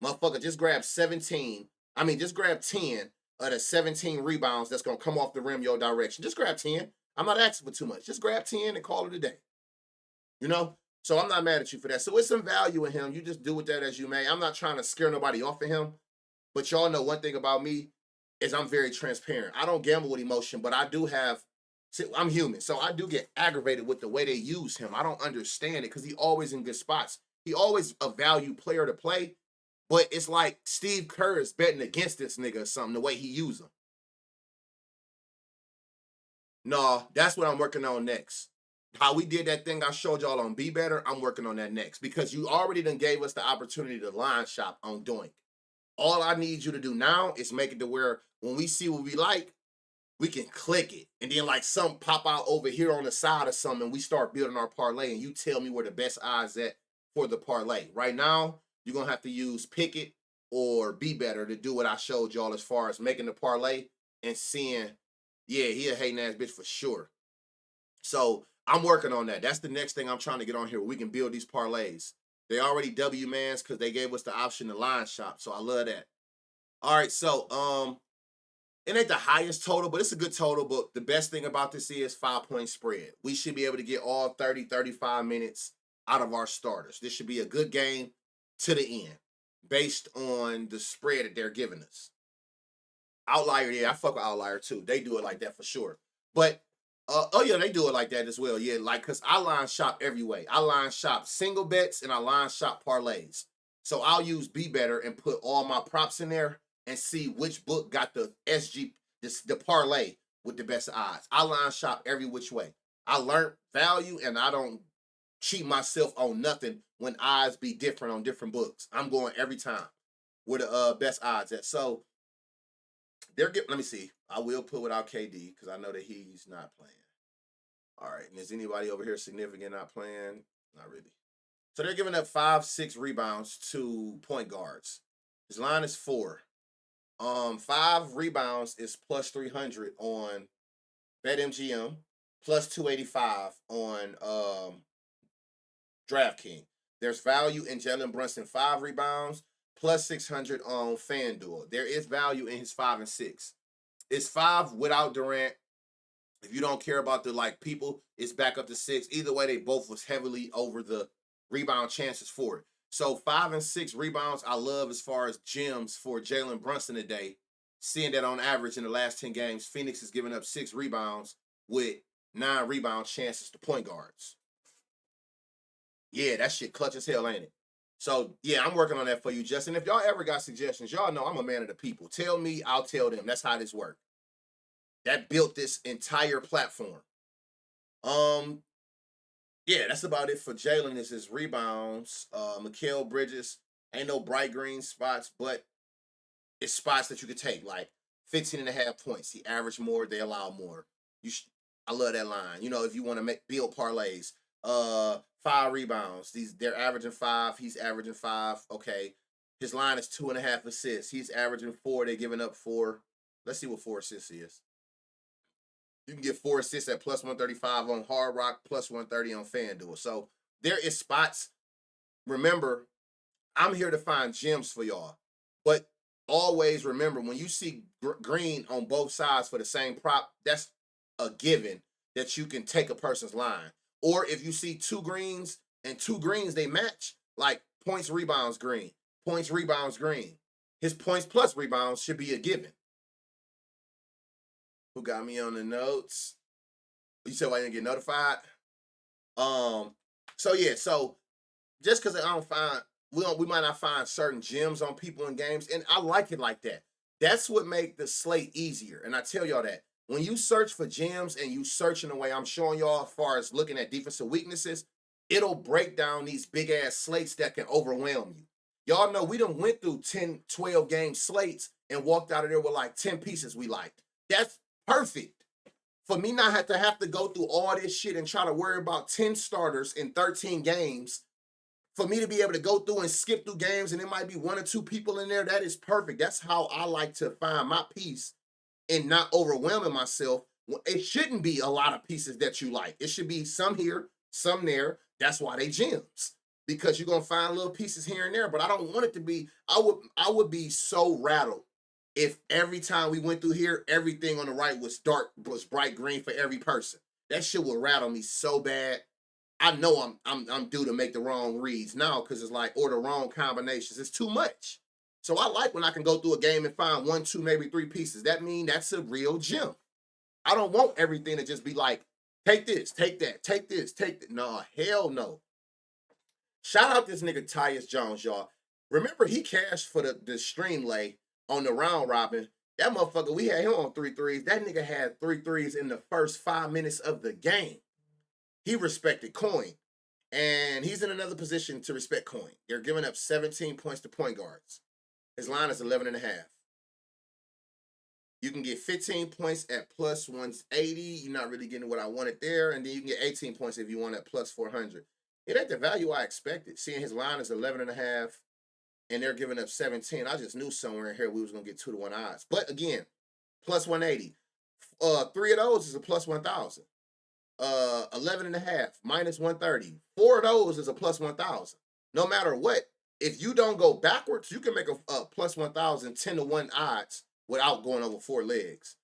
Motherfucker, just grab 10 of the 17 rebounds that's going to come off the rim your direction. Just grab 10. I'm not asking for too much. Just grab 10 and call it a day. So I'm not mad at you for that. So it's some value in him. You just do with that as you may. I'm not trying to scare nobody off of him. But y'all know one thing about me is I'm very transparent. I don't gamble with emotion, but I'm human. So I do get aggravated with the way they use him. I don't understand it because he always in good spots. He always a value player to play. But it's like Steve Kerr is betting against this nigga or something, the way he use him. No, that's what I'm working on next. How we did that thing I showed y'all on Be Better, I'm working on that next. Because you already done gave us the opportunity to line shop on Doink. All I need you to do now is make it to where when we see what we like, we can click it. And then like something pop out over here on the side or something, and we start building our parlay, and you tell me where the best odds at for the parlay. Right now, you're going to have to use Pickett or Be Better to do what I showed y'all as far as making the parlay and seeing, yeah, he a hating ass bitch for sure. So I'm working on that. That's the next thing I'm trying to get on here. We can build these parlays. They already W-mans because they gave us the option to line shop. So I love that. All right, so it ain't the highest total, but it's a good total. But the best thing about this is 5-point spread. We should be able to get all 30, 35 minutes out of our starters. This should be a good game to the end based on the spread that they're giving us. Outlier, yeah, I fuck with Outlier too. They do it like that for sure. But, they do it like that as well. Yeah, like, because I line shop every way. I line shop single bets and I line shop parlays. So I'll use Be Better and put all my props in there and see which book got the the parlay with the best odds. I line shop every which way. I learned value, and I don't cheat myself on nothing when odds be different on different books. I'm going every time where the best odds at. So let me see. I will put without KD because I know that he's not playing. All right, and is anybody over here significant not playing? Not really. So they're giving up 5-6 rebounds to point guards. His line is 4. 5 rebounds is plus 300 on BetMGM, plus 285 on DraftKings. There's value in Jalen Brunson 5 rebounds, plus 600 on FanDuel. There is value in his 5 and 6. It's 5 without Durant. If you don't care about the people, it's back up to 6. Either way, they both was heavily over the rebound chances for it. So 5 and 6 rebounds, I love as far as gems for Jalen Brunson today. Seeing that on average in the last 10 games, Phoenix is giving up 6 rebounds with 9 rebound chances to point guards. Yeah, that shit clutch as hell, ain't it? So, yeah, I'm working on that for you, Justin. If y'all ever got suggestions, y'all know I'm a man of the people. Tell me, I'll tell them. That's how this works. That built this entire platform. Yeah, that's about it for Jalen is his rebounds. Mikal Bridges, ain't no bright green spots, but it's spots that you could take, like 15 and a half points. He averaged more, they allow more. I love that line. If you want to build parlays, 5 rebounds. They're averaging 5. He's averaging 5. Okay. His line is 2.5 assists. He's averaging 4. They're giving up 4. Let's see what 4 assists is. You can get 4 assists at plus 135 on Hard Rock, plus 130 on FanDuel. So there is spots. Remember, I'm here to find gems for y'all. But always remember, when you see green on both sides for the same prop, that's a given that you can take a person's line. Or if you see 2 greens and 2 greens, they match, like points, rebounds, green. Points, rebounds, green. His points plus rebounds should be a given. Who got me on the notes? You said why I didn't get notified? So yeah, so just because I don't find, we might not find certain gems on people in games, and I like it like that. That's what make the slate easier. And I tell y'all that when you search for gems and you search in the way I'm showing y'all as far as looking at defensive weaknesses, it'll break down these big ass slates that can overwhelm you. Y'all know we done went through 10, 12 game slates and walked out of there with like 10 pieces we liked. That's perfect. For me not have to go through all this shit and try to worry about 10 starters in 13 games, for me to be able to go through and skip through games and there might be 1 or 2 people in there, that is perfect. That's how I like to find my piece and not overwhelming myself. It shouldn't be a lot of pieces that you like. It should be some here, some there. That's why they gems. Because you're going to find little pieces here and there, but I don't want it to be, I would be so rattled if every time we went through here, everything on the right was bright green for every person. That shit would rattle me so bad. I know I'm due to make the wrong reads now because it's like, or the wrong combinations. It's too much. So I like when I can go through a game and find 1, 2, maybe 3 pieces. That means that's a real gem. I don't want everything to just be like, take this, take that, take this, take that. No, hell no. Shout out this nigga Tyus Jones, y'all. Remember, he cashed for the stream lay on the round robin. That motherfucker, we had him on 3 threes. That nigga had 3 threes in the first 5 minutes of the game. He respected Coin. And he's in another position to respect Coin. They're giving up 17 points to point guards. His line is 11.5. You can get 15 points at plus 180. You're not really getting what I wanted there. And then you can get 18 points if you want at plus 400. It ain't the value I expected. Seeing his line is 11.5 and they're giving up 17. I just knew somewhere in here we was going to get 2-1 odds. But again, plus 180. 3 of those is a plus 1,000. 11.5 minus 130. 4 of those is a plus 1,000. No matter what, if you don't go backwards, you can make a plus 1,000 10-1 odds without going over 4 legs.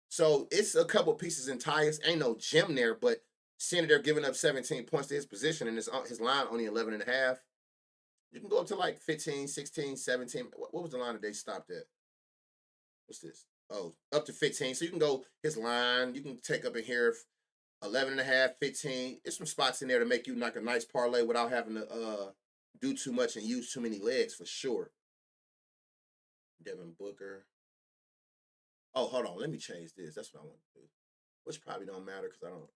So it's a couple pieces in Tyus. Ain't no gem there, but seeing they're giving up 17 points to his position and his line only 11.5, you can go up to like 15, 16, 17. What was the line that they stopped at? What's this? Oh, up to 15. So you can go his line. You can take up in here 11.5, 15. There's some spots in there to make you like a nice parlay without having to do too much and use too many legs for sure. Devin Booker. Oh, hold on. Let me change this. That's what I want to do. Which probably don't matter because I don't.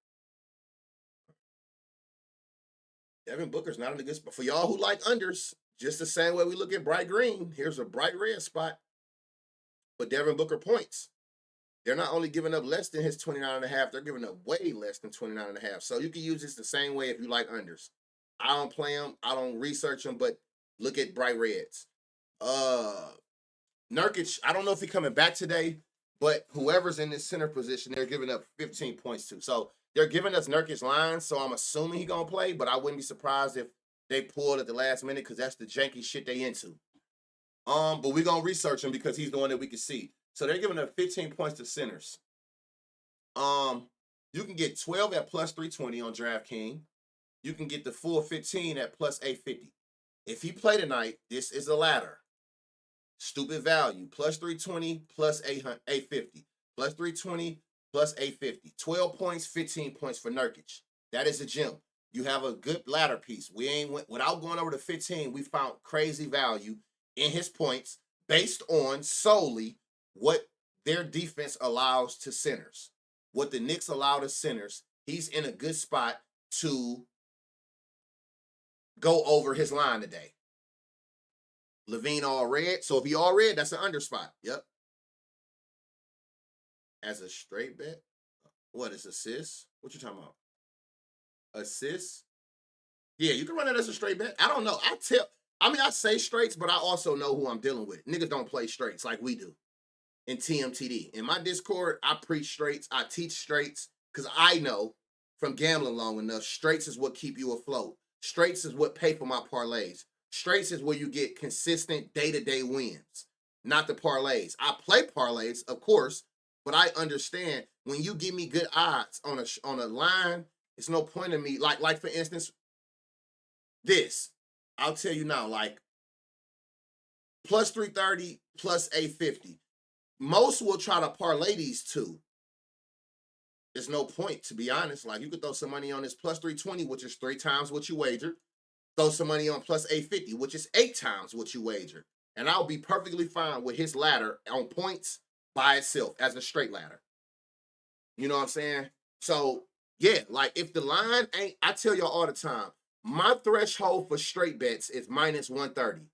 Devin Booker's not in a good spot. For y'all who like unders, just the same way we look at bright green, here's a bright red spot. But Devin Booker points. They're not only giving up less than his 29.5, they're giving up way less than 29.5. So you can use this the same way if you like unders. I don't play them. I don't research them, but look at bright reds. Nurkic, I don't know if he's coming back today, But whoever's in this center position, they're giving up 15 points to. So they're giving us Nurkic lines, so I'm assuming he's going to play, but I wouldn't be surprised if they pulled at the last minute because that's the janky shit they into. But we're going to research him because he's the one that we can see. So they're giving up 15 points to centers. You can get 12 at plus 320 on DraftKings. You can get the full 15 at plus 850. If he play tonight, this is a ladder. Stupid value. Plus 320, plus 850. Plus 320, plus 850. 12 points, 15 points for Nurkic. That is a gem. You have a good ladder piece. Without going over to 15, we found crazy value in his points based on solely what their defense allows to centers. What the Knicks allow to centers, he's in a good spot to go over his line today. Levine all red. So if he all red, that's an under spot. Yep. As a straight bet. What is assists? What you talking about? Assists? Yeah, you can run it as a straight bet. I don't know. I say straights, but I also know who I'm dealing with. Niggas don't play straights like we do in TMTD. In my Discord, I preach straights. I teach straights because I know from gambling long enough, straights is what keep you afloat. Straights is what pay for my parlays. Straights is where you get consistent day-to-day wins, not the parlays. I play parlays, of course, but I understand when you give me good odds on a line, it's no point in me. Like for instance, this. I'll tell you now, like plus 330, plus 850. Most will try to parlay these two. There's no point, to be honest. Like you could throw some money on this plus 320, which is 3 times what you wagered. Throw some money on plus 850, which is 8 times what you wagered. And I'll be perfectly fine with his ladder on points by itself as a straight ladder. You know what I'm saying? So, yeah, like if the line ain't, I tell y'all all the time, my threshold for straight bets is minus 130.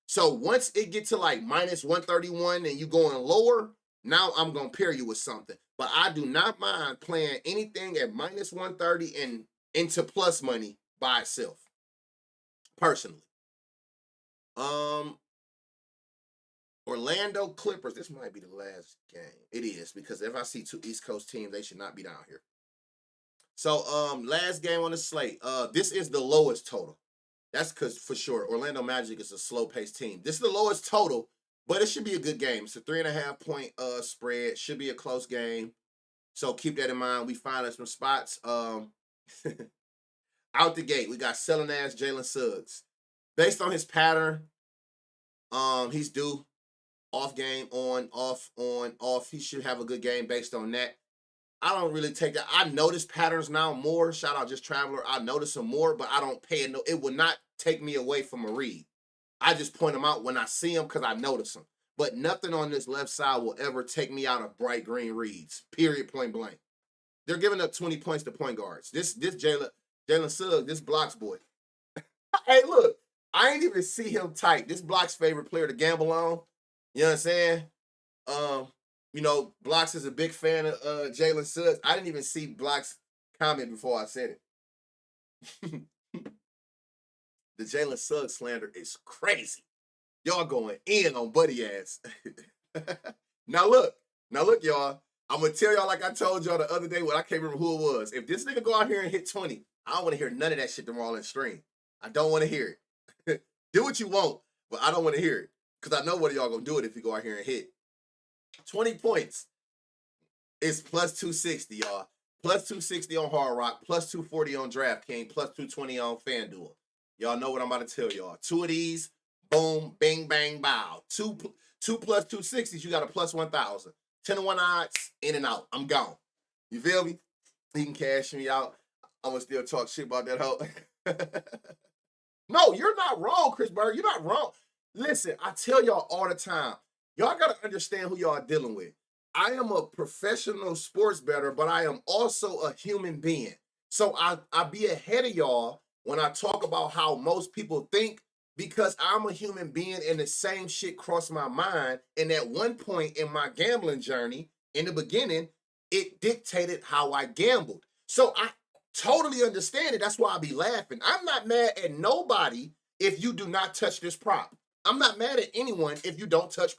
So once it gets to like minus 131 and you going lower, now I'm going to pair you with something. But I do not mind playing anything at minus 130 and into plus money by itself. Personally. Orlando Clippers. This might be the last game. It is, because if I see 2 East Coast teams, they should not be down here. So, last game on the slate. This is the lowest total. That's because, for sure, Orlando Magic is a slow-paced team. This is the lowest total, but it should be a good game. It's a 3.5 point spread. Should be a close game. So keep that in mind. We find us some spots. Out the gate, we got selling ass Jalen Suggs. Based on his pattern, he's due. Off game, on, off, on, off. He should have a good game based on that. I don't really take that. I notice patterns now more. Shout out Just Traveler. I notice them more, but I don't pay it. No, it will not take me away from a read. I just point them out when I see them because I notice them. But nothing on this left side will ever take me out of bright green reads. Period, point blank. They're giving up 20 points to point guards. This Jalen Suggs, this Block's boy. Hey, look, I ain't even see him type. This Block's favorite player to gamble on. You know what I'm saying? Blocks is a big fan of Jalen Suggs. I didn't even see Block's comment before I said it. The Jalen Suggs slander is crazy. Y'all going in on Buddy ass. Now look, y'all. I'm going to tell y'all like I told y'all the other day when I can't remember who it was. If this nigga go out here and hit 20, I don't want to hear none of that shit tomorrow in stream. I don't want to hear it. Do what you want, but I don't want to hear it. Because I know what y'all going to do it if you go out here and hit. 20 points is plus 260, y'all. Plus 260 on Hard Rock, plus 240 on DraftKings, plus 220 on FanDuel. Y'all know what I'm about to tell y'all. 2 of these, boom, bing, bang, bow. 2 plus 260s, you got a plus 1,000. 10 to 1 odds, in and out. I'm gone. You feel me? You can cash me out. I'm going to still talk shit about that hoe. No, you're not wrong, Chris Berg. You're not wrong. Listen, I tell y'all all the time, y'all got to understand who y'all are dealing with. I am a professional sports bettor, but I am also a human being. So I be ahead of y'all when I talk about how most people think, because I'm a human being and the same shit crossed my mind. And at one point in my gambling journey, in the beginning, it dictated how I gambled. So I totally understand it. That's why I be laughing. I'm not mad at nobody if you do not touch this prop. I'm not mad at anyone if you don't touch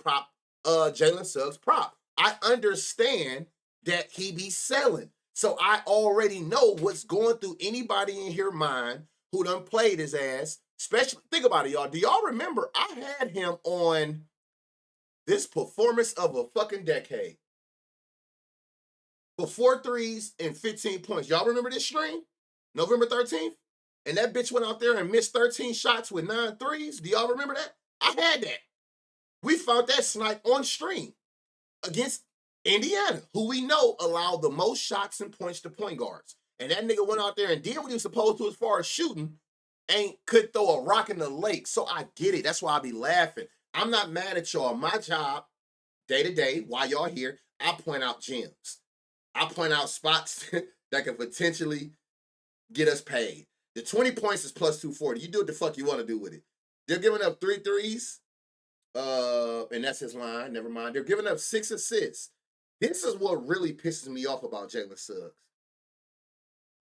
Jalen Suggs' prop. I understand that he be selling. So I already know what's going through anybody in here mind who done played his ass. Especially, think about it, y'all. Do y'all remember I had him on this performance of a fucking decade for 4 threes and 15 points. Y'all remember this stream? November 13th? And that bitch went out there and missed 13 shots with 9 threes. Do y'all remember that? I had that. We found that snipe on stream against Indiana, who we know allowed the most shots and points to point guards. And that nigga went out there and did what he was supposed to as far as shooting, could throw a rock in the lake. So I get it. That's why I be laughing. I'm not mad at y'all. My job, day to day, while y'all here, I point out gems. I point out spots that can potentially get us paid. The 20 points is plus 240. You do what the fuck you want to do with it. They're giving up 3 threes. And that's his line. Never mind. They're giving up 6 assists. This is what really pisses me off about Jalen Suggs.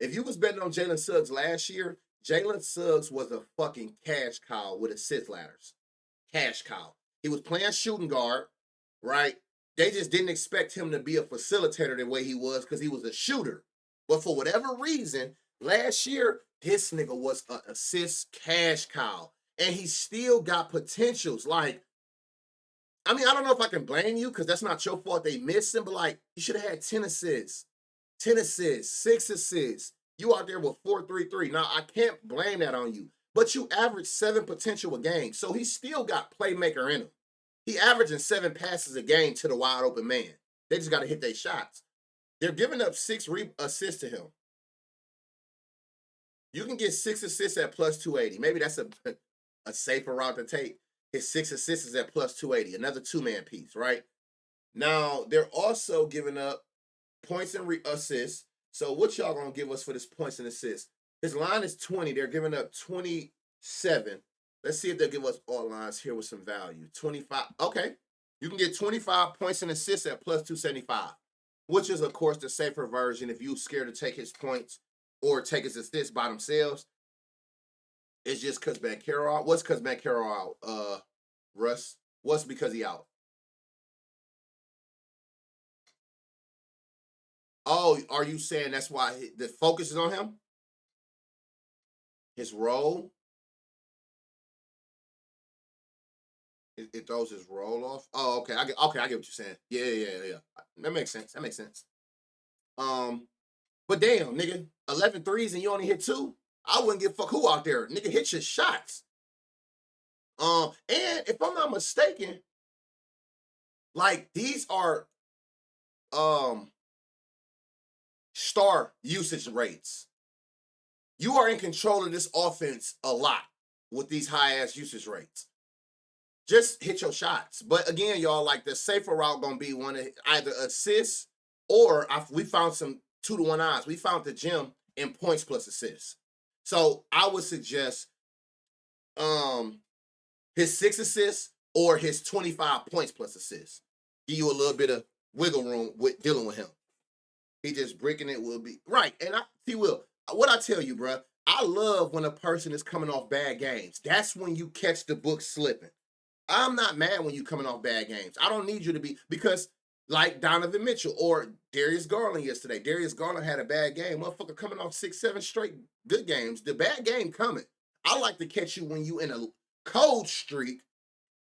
If you was betting on Jalen Suggs last year, Jalen Suggs was a fucking cash cow with assist ladders. Cash cow. He was playing shooting guard, right? They just didn't expect him to be a facilitator the way he was because he was a shooter. But for whatever reason, last year, this nigga was an assist cash cow. And he still got potentials. Like, I mean, I don't know if I can blame you because that's not your fault they missed him, but like, you should have had 10 assists. 10 assists, 6 assists. You out there with 4-3-3. Now, I can't blame that on you, but you average 7 potential a game. So he still got playmaker in him. He averaging 7 passes a game to the wide open man. They just got to hit their shots. They're giving up 6 assists to him. You can get 6 assists at plus 280. Maybe that's a safer route to take. His 6 assists is at plus 280. Another 2-man piece, right? Now, they're also giving up points and assists. So what y'all gonna give us for this points and assists? His line is 20. They're giving up 27. Let's see if they'll give us all lines here with some value. 25. Okay. You can get 25 points and assists at plus 275, which is, of course, the safer version if you're scared to take his points or take his assists by themselves. It's just because Banchero out. What's because Banchero out, Russ? What's because he out? Oh, are you saying that's why the focus is on him? His role? It throws his role off. Oh, okay. I get what you're saying. Yeah. That makes sense. But damn, nigga, 11 threes and you only hit 2? I wouldn't give a fuck who out there. Nigga, hit your shots. And if I'm not mistaken, like these are star usage rates. You are in control of this offense a lot with these high-ass usage rates. Just hit your shots. But again, y'all, like the safer route gonna be one of either assists or we found some 2-to-1 odds. We found the gem in points plus assists. So I would suggest his 6 assists or his 25 points plus assists. Give you a little bit of wiggle room with dealing with him. He just breaking it will be right. And he will. What I tell you, bro, I love when a person is coming off bad games. That's when you catch the book slipping. I'm not mad when you coming off bad games. I don't need you to be, because like Donovan Mitchell or Darius Garland yesterday. Darius Garland had a bad game. Motherfucker coming off 6-7 straight good games. The bad game coming. I like to catch you when you in a cold streak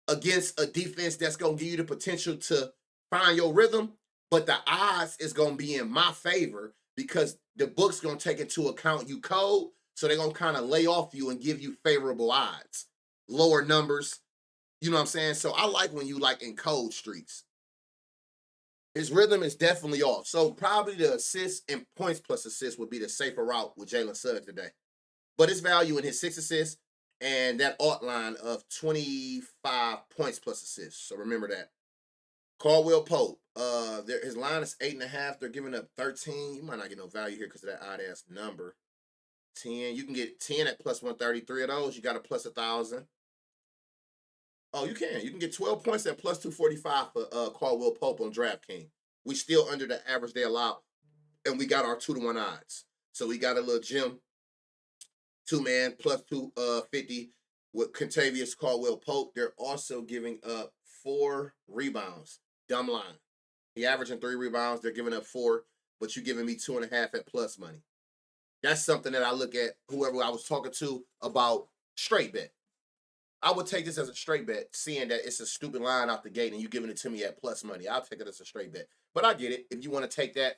against a defense that's going to give you the potential to find your rhythm, but the odds is going to be in my favor because the book's going to take into account you cold, so they're going to kind of lay off you and give you favorable odds, lower numbers. You know what I'm saying? So I like when you like in cold streaks. His rhythm is definitely off. So probably the assists and points plus assists would be the safer route with Jalen Suggs today. But his value in his 6 assists and that alt line of 25 points plus assists. So remember that. Caldwell Pope. His line is 8.5. They're giving up 13. You might not get no value here because of that odd ass number. 10. You can get 10 at plus 133 of those. You got a plus 1,000. Oh, you can. You can get 12 points at plus 245 for Caldwell Pope on DraftKings. We still under the average they allow, and we got our 2-to-1 odds. So we got a little gem, 2-man plus 250 with Contavious Caldwell Pope. They're also giving up 4 rebounds. Dumb line. He averaging 3 rebounds. They're giving up 4, but you giving me 2.5 at plus money. That's something that I look at whoever I was talking to about straight bet. I would take this as a straight bet, seeing that it's a stupid line out the gate and you giving it to me at plus money. I'll take it as a straight bet. But I get it. If you want to take that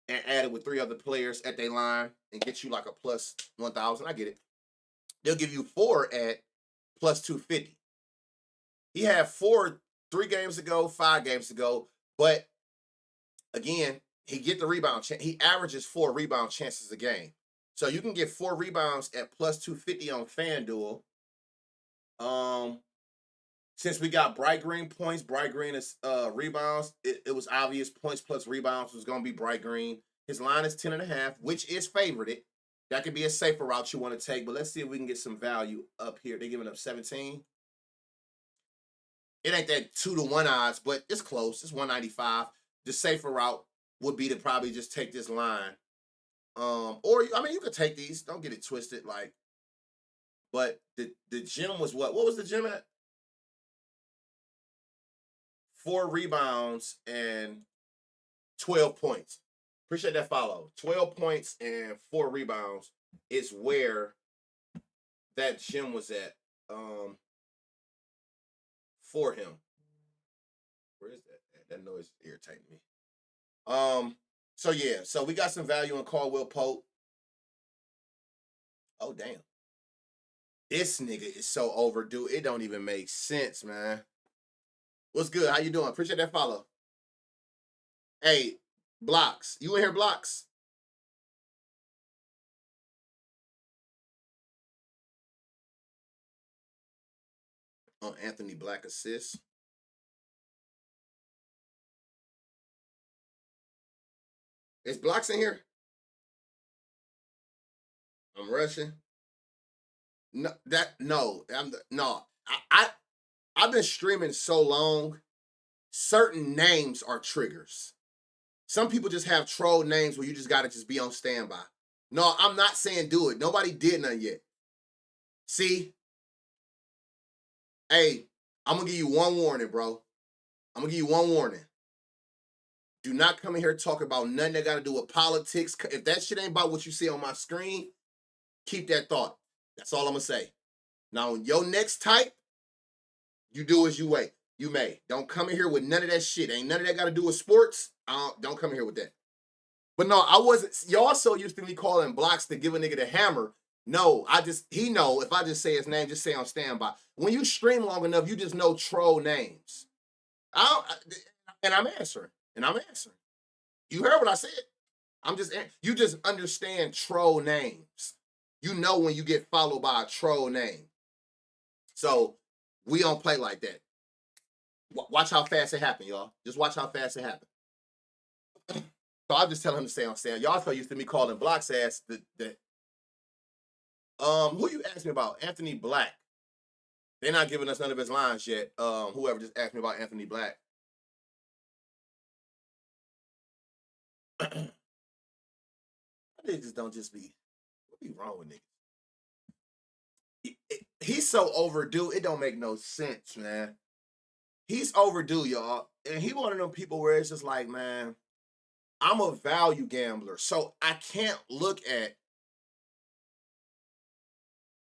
and add it with 3 other players at their line and get you like a plus 1,000, I get it. They'll give you 4 at plus 250. He had 4 3 games ago, 5 games ago, but again, he get the rebound. He averages 4 rebound chances a game. So you can get 4 rebounds at plus 250 on FanDuel. Since we got Bright Green points, Bright Green is rebounds, it was obvious points plus rebounds was gonna be Bright Green. His line is 10.5, which is favored. That could be a safer route you want to take, but let's see if we can get some value up here. They're giving up 17. It ain't that 2-to-1 odds, but it's close. It's 195. The safer route would be to probably just take this line. Or I mean, you could take these. Don't get it twisted. Like, but the gym was what? What was the gym at? 4 rebounds and 12 points. Appreciate that follow. 12 points and 4 rebounds is where that gym was at for him. Where is that? That noise is irritating me. So yeah, so we got some value in Caldwell Pope. Oh damn. This nigga is so overdue. It don't even make sense, man. What's good? How you doing? Appreciate that follow. Hey, Blocks. You in here, Blocks? Anthony Black assist. Is Blocks in here? I'm rushing. No, I've been streaming so long. Certain names are triggers. Some people just have troll names where you just gotta just be on standby. No, I'm not saying do it. Nobody did none yet. See? Hey, I'm gonna give you one warning, bro. I'm gonna give you one warning. Do not come in here talking about nothing that got to do with politics. If that shit ain't about what you see on my screen, keep that thought. That's all I'm gonna say. Now, on your next type, you do as you wait. You may. Don't come in here with none of that shit. Ain't none of that got to do with sports. Don't come in here with that. But no, I wasn't. Y'all so used to me calling Blocks to give a nigga the hammer. No, he know if I just say his name, just say on standby. When you stream long enough, you just know troll names. And I'm answering. You heard what I said. You just understand troll names. You know when you get followed by a troll name. So we don't play like that. Watch how fast it happen, y'all. Just watch how fast it happen. So I'm just telling him to stay on stand. Y'all so used to me calling Blocks ass who you asked me about? Anthony Black. They're not giving us none of his lines yet. Whoever just asked me about Anthony Black. Niggas don't just be. What be wrong with niggas? He's so overdue. It don't make no sense, man. He's overdue, y'all. And he one of them people where it's just like, man, I'm a value gambler. So I can't look at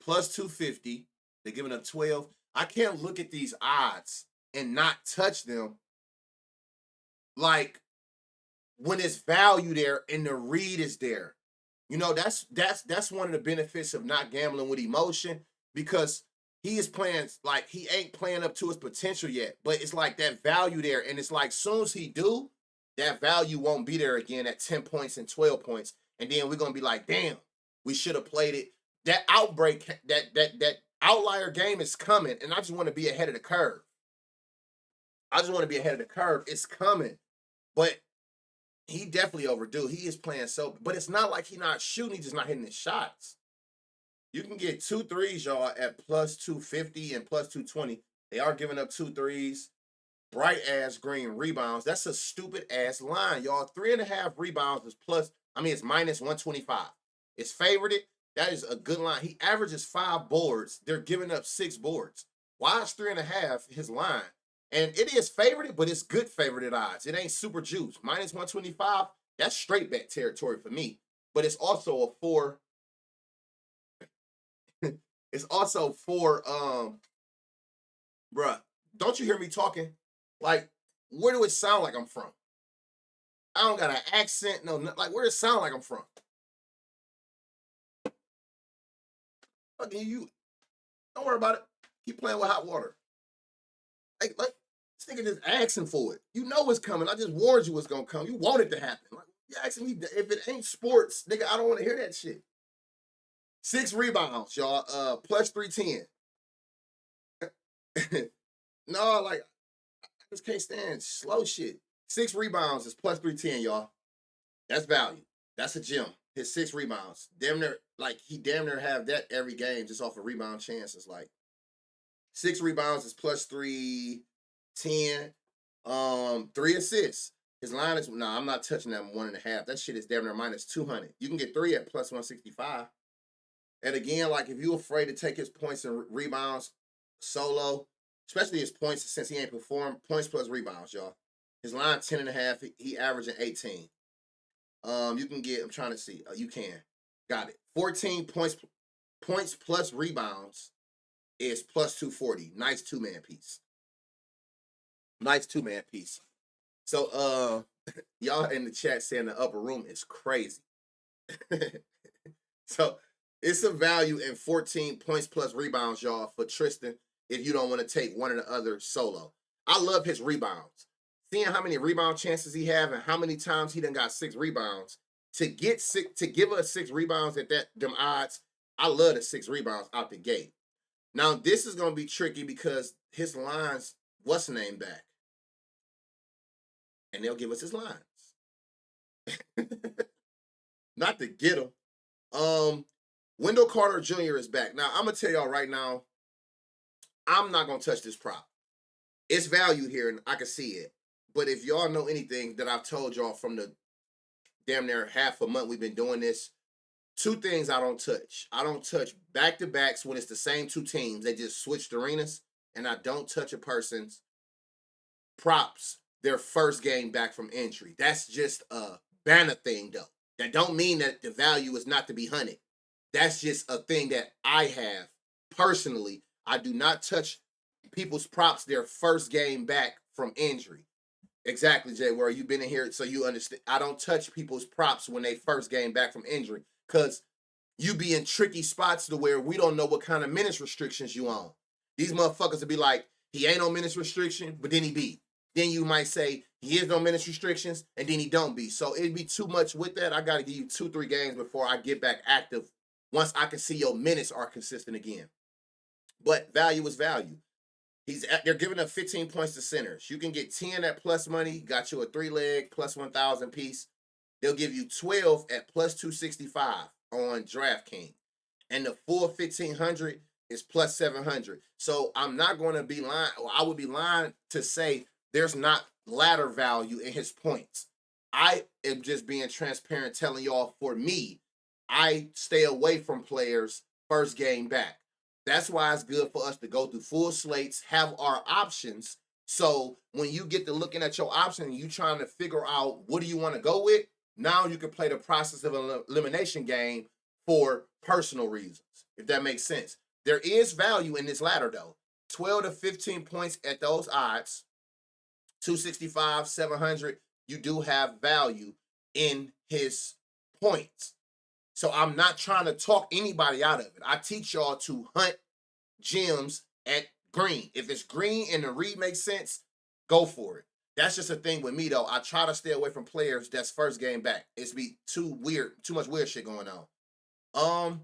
plus 250. They're giving up 12. I can't look at these odds and not touch them. Like when it's value there and the read is there. You know, that's one of the benefits of not gambling with emotion, because he is playing like he ain't playing up to his potential yet. But it's like that value there, and it's like soon as he do, that value won't be there again at 10 points and 12 points. And then we're gonna be like, damn, we should have played it. That outbreak, that outlier game is coming, and I just want to be ahead of the curve. It's coming. But he definitely overdue. He is playing so, but it's not like he's not shooting. He's just not hitting his shots. You can get 2 threes, y'all, at plus 250 and plus 220. They are giving up 2 threes. Bright ass green rebounds. That's a stupid ass line, y'all. 3.5 rebounds is it's minus 125. It's favored. That is a good line. He averages 5 boards. They're giving up 6 boards. Why is 3.5 his line? And it is favored, but it's good favored odds. It ain't super juice. Minus 125, that's straight bet territory for me. But it's also a four. It's also for bruh, don't you hear me talking? Like, where do it sound like I'm from? I don't got an accent, no, like where does it sound like I'm from? Fucking you, don't worry about it. Keep playing with hot water. Like this nigga just asking for it. You know it's coming. I just warned you it's gonna come. You want it to happen. Like, you asking me if it ain't sports, nigga, I don't want to hear that shit. 6 rebounds, y'all. Plus 310. No, like I just can't stand slow shit. 6 rebounds is plus 310, y'all. That's value. That's a gem. His 6 rebounds. Damn near, like he damn near have that every game just off of rebound chances. Like 6 rebounds is plus 310. 3 assists. His line is I'm not touching that 1.5. That shit is damn near minus 200. You can get 3 at plus 165. And again, like if you afraid to take his points and rebounds solo, especially his points since he ain't performed, points plus rebounds, y'all. His line 10.5. He averaging 18. You can get. I'm trying to see. You can. Got it. 14 points plus rebounds is plus 240. Nice 2-man piece. Nice 2-man piece. So y'all in the chat saying the upper room is crazy. So it's a value in 14 points plus rebounds, y'all, for Tristan if you don't want to take one or the other solo. I love his rebounds. Seeing how many rebound chances he have and how many times he done got 6 rebounds. To give us 6 rebounds at them odds, I love the 6 rebounds out the gate. Now this is gonna be tricky because his lines, what's the name back? And they'll give us his lines. Not to get him. Wendell Carter Jr. is back. Now, I'm going to tell y'all right now, I'm not going to touch this prop. It's value here, and I can see it. But if y'all know anything that I've told y'all from the damn near half a month we've been doing this, 2 things I don't touch. I don't touch back-to-backs when it's the same 2 teams. They just switched arenas. And I don't touch a person's props their first game back from injury. That's just a banner thing, though. That don't mean that the value is not to be hunted. That's just a thing that I have personally. I do not touch people's props their first game back from injury. Exactly, Jay, where you've been in here so you understand. I don't touch people's props when they first game back from injury because you be in tricky spots to where we don't know what kind of minutes restrictions you on. These motherfuckers will be like, he ain't on minutes restriction, but then he be. Then you might say he is on minutes restrictions, and then he don't be. So it'd be too much with that. I got to give you 2-3 games before I get back active once I can see your minutes are consistent again. But value is value. They're giving up 15 points to centers. You can get 10 at plus money. Got you a 3-leg plus 1,000 piece. They'll give you 12 at plus 265 on DraftKings. And the full 1,500 is plus 700. So I'm not going to be lying. I would be lying to say there's not ladder value in his points. I am just being transparent, telling y'all for me, I stay away from players first game back. That's why it's good for us to go through full slates, have our options. So when you get to looking at your option and you trying to figure out what do you want to go with, now you can play the process of elimination game for personal reasons, if that makes sense. There is value in this ladder, though. 12 to 15 points at those odds, 265, 700, you do have value in his points. So I'm not trying to talk anybody out of it. I teach y'all to hunt gems at green. If it's green and the read makes sense, go for it. That's just a thing with me, though. I try to stay away from players that's first game back. It's be too much weird shit going on.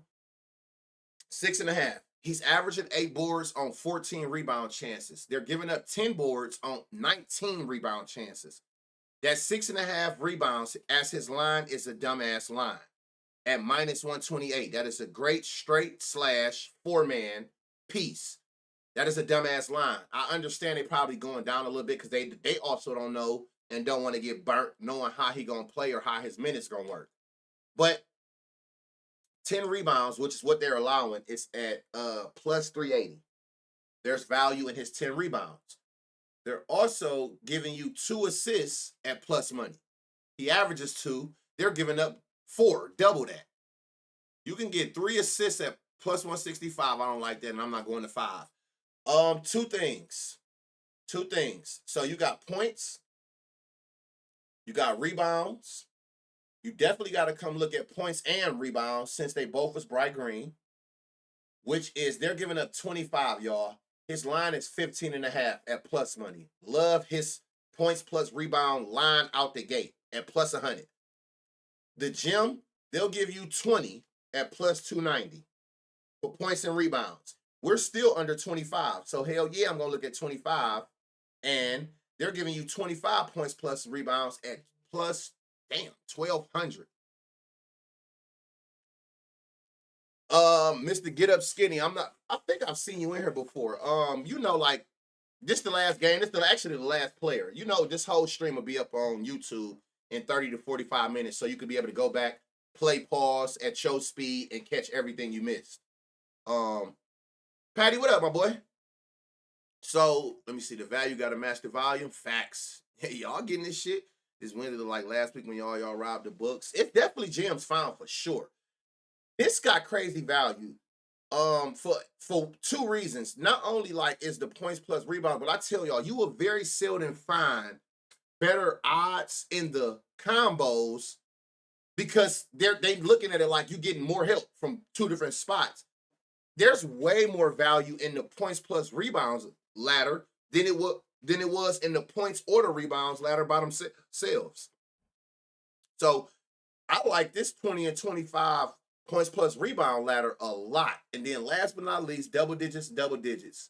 6.5. He's averaging 8 boards on 14 rebound chances. They're giving up 10 boards on 19 rebound chances. That 6.5 rebounds as his line is a dumbass line at minus 128. That is a great straight / 4-man piece. That is a dumbass line. I understand they probably going down a little bit because they also don't know and don't want to get burnt knowing how he going to play or how his minutes going to work. But 10 rebounds, which is what they're allowing, is at plus 380. There's value in his 10 rebounds. They're also giving you 2 assists at plus money. He averages 2. They're giving up 4, double that. You can get 3 assists at plus 165. I don't like that, and I'm not going to 5. Two things. So you got points, you got rebounds. You definitely got to come look at points and rebounds since they both was bright green, which is they're giving up 25, y'all. His line is 15.5 at plus money. Love his points plus rebound line out the gate at plus 100. The gym, they'll give you 20 at plus 290 for points and rebounds. We're still under 25. So hell yeah, I'm going to look at 25. And they're giving you 25 points plus rebounds at plus, 1,200. Mr. Get Up Skinny, I think I've seen you in here before. Like this the last game. Actually the last player. This whole stream will be up on YouTube in 30 to 45 minutes. So you could be able to go back, play pause at show speed, and catch everything you missed. Patty, what up, my boy? So let me see. The value got to match the volume. Facts. Hey, y'all getting this shit? This winter like last week when y'all robbed the books. It's definitely gems found for sure. This got crazy value. For 2 reasons. Not only like is the points plus rebound, but I tell y'all, you will very seldom find better odds in the combos because they looking at it like you getting more help from 2 different spots. There's way more value in the points plus rebounds ladder than it was in the points or the rebounds ladder by themselves. So I like this 20 and 25 points plus rebound ladder a lot. And then last but not least, double digits.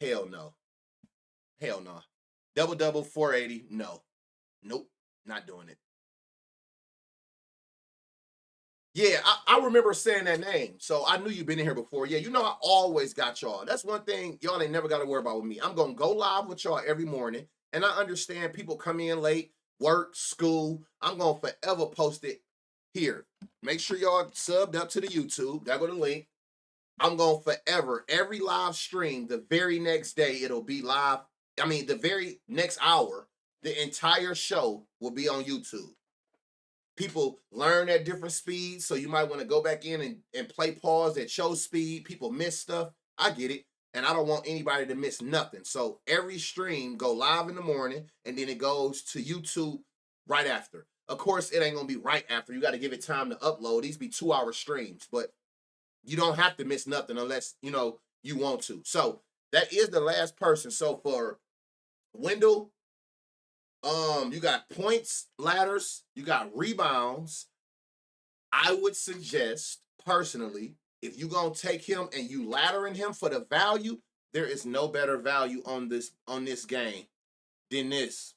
Hell no. Double 480. No. Nope. Not doing it. Yeah, I remember saying that name. So I knew you've been in here before. Yeah, I always got y'all. That's one thing y'all ain't never got to worry about with me. I'm going to go live with y'all every morning. And I understand people come in late, work, school. I'm going to forever post it here. Make sure y'all subbed up to the YouTube. There go the link. I'm going to forever, every live stream, the very next day, it'll be live. I mean, the very next hour, the entire show will be on YouTube. People learn at different speeds, so you might want to go back in and play pause at show speed. People miss stuff. I get it. And I don't want anybody to miss nothing. So every stream go live in the morning, and then it goes to YouTube right after. Of course, it ain't going to be right after. You got to give it time to upload. These be 2-hour streams, but you don't have to miss nothing unless, you want to. So that is the last person. So for Wendell, you got points, ladders, you got rebounds. I would suggest, personally, if you're going to take him and you laddering him for the value, there is no better value on this game than this.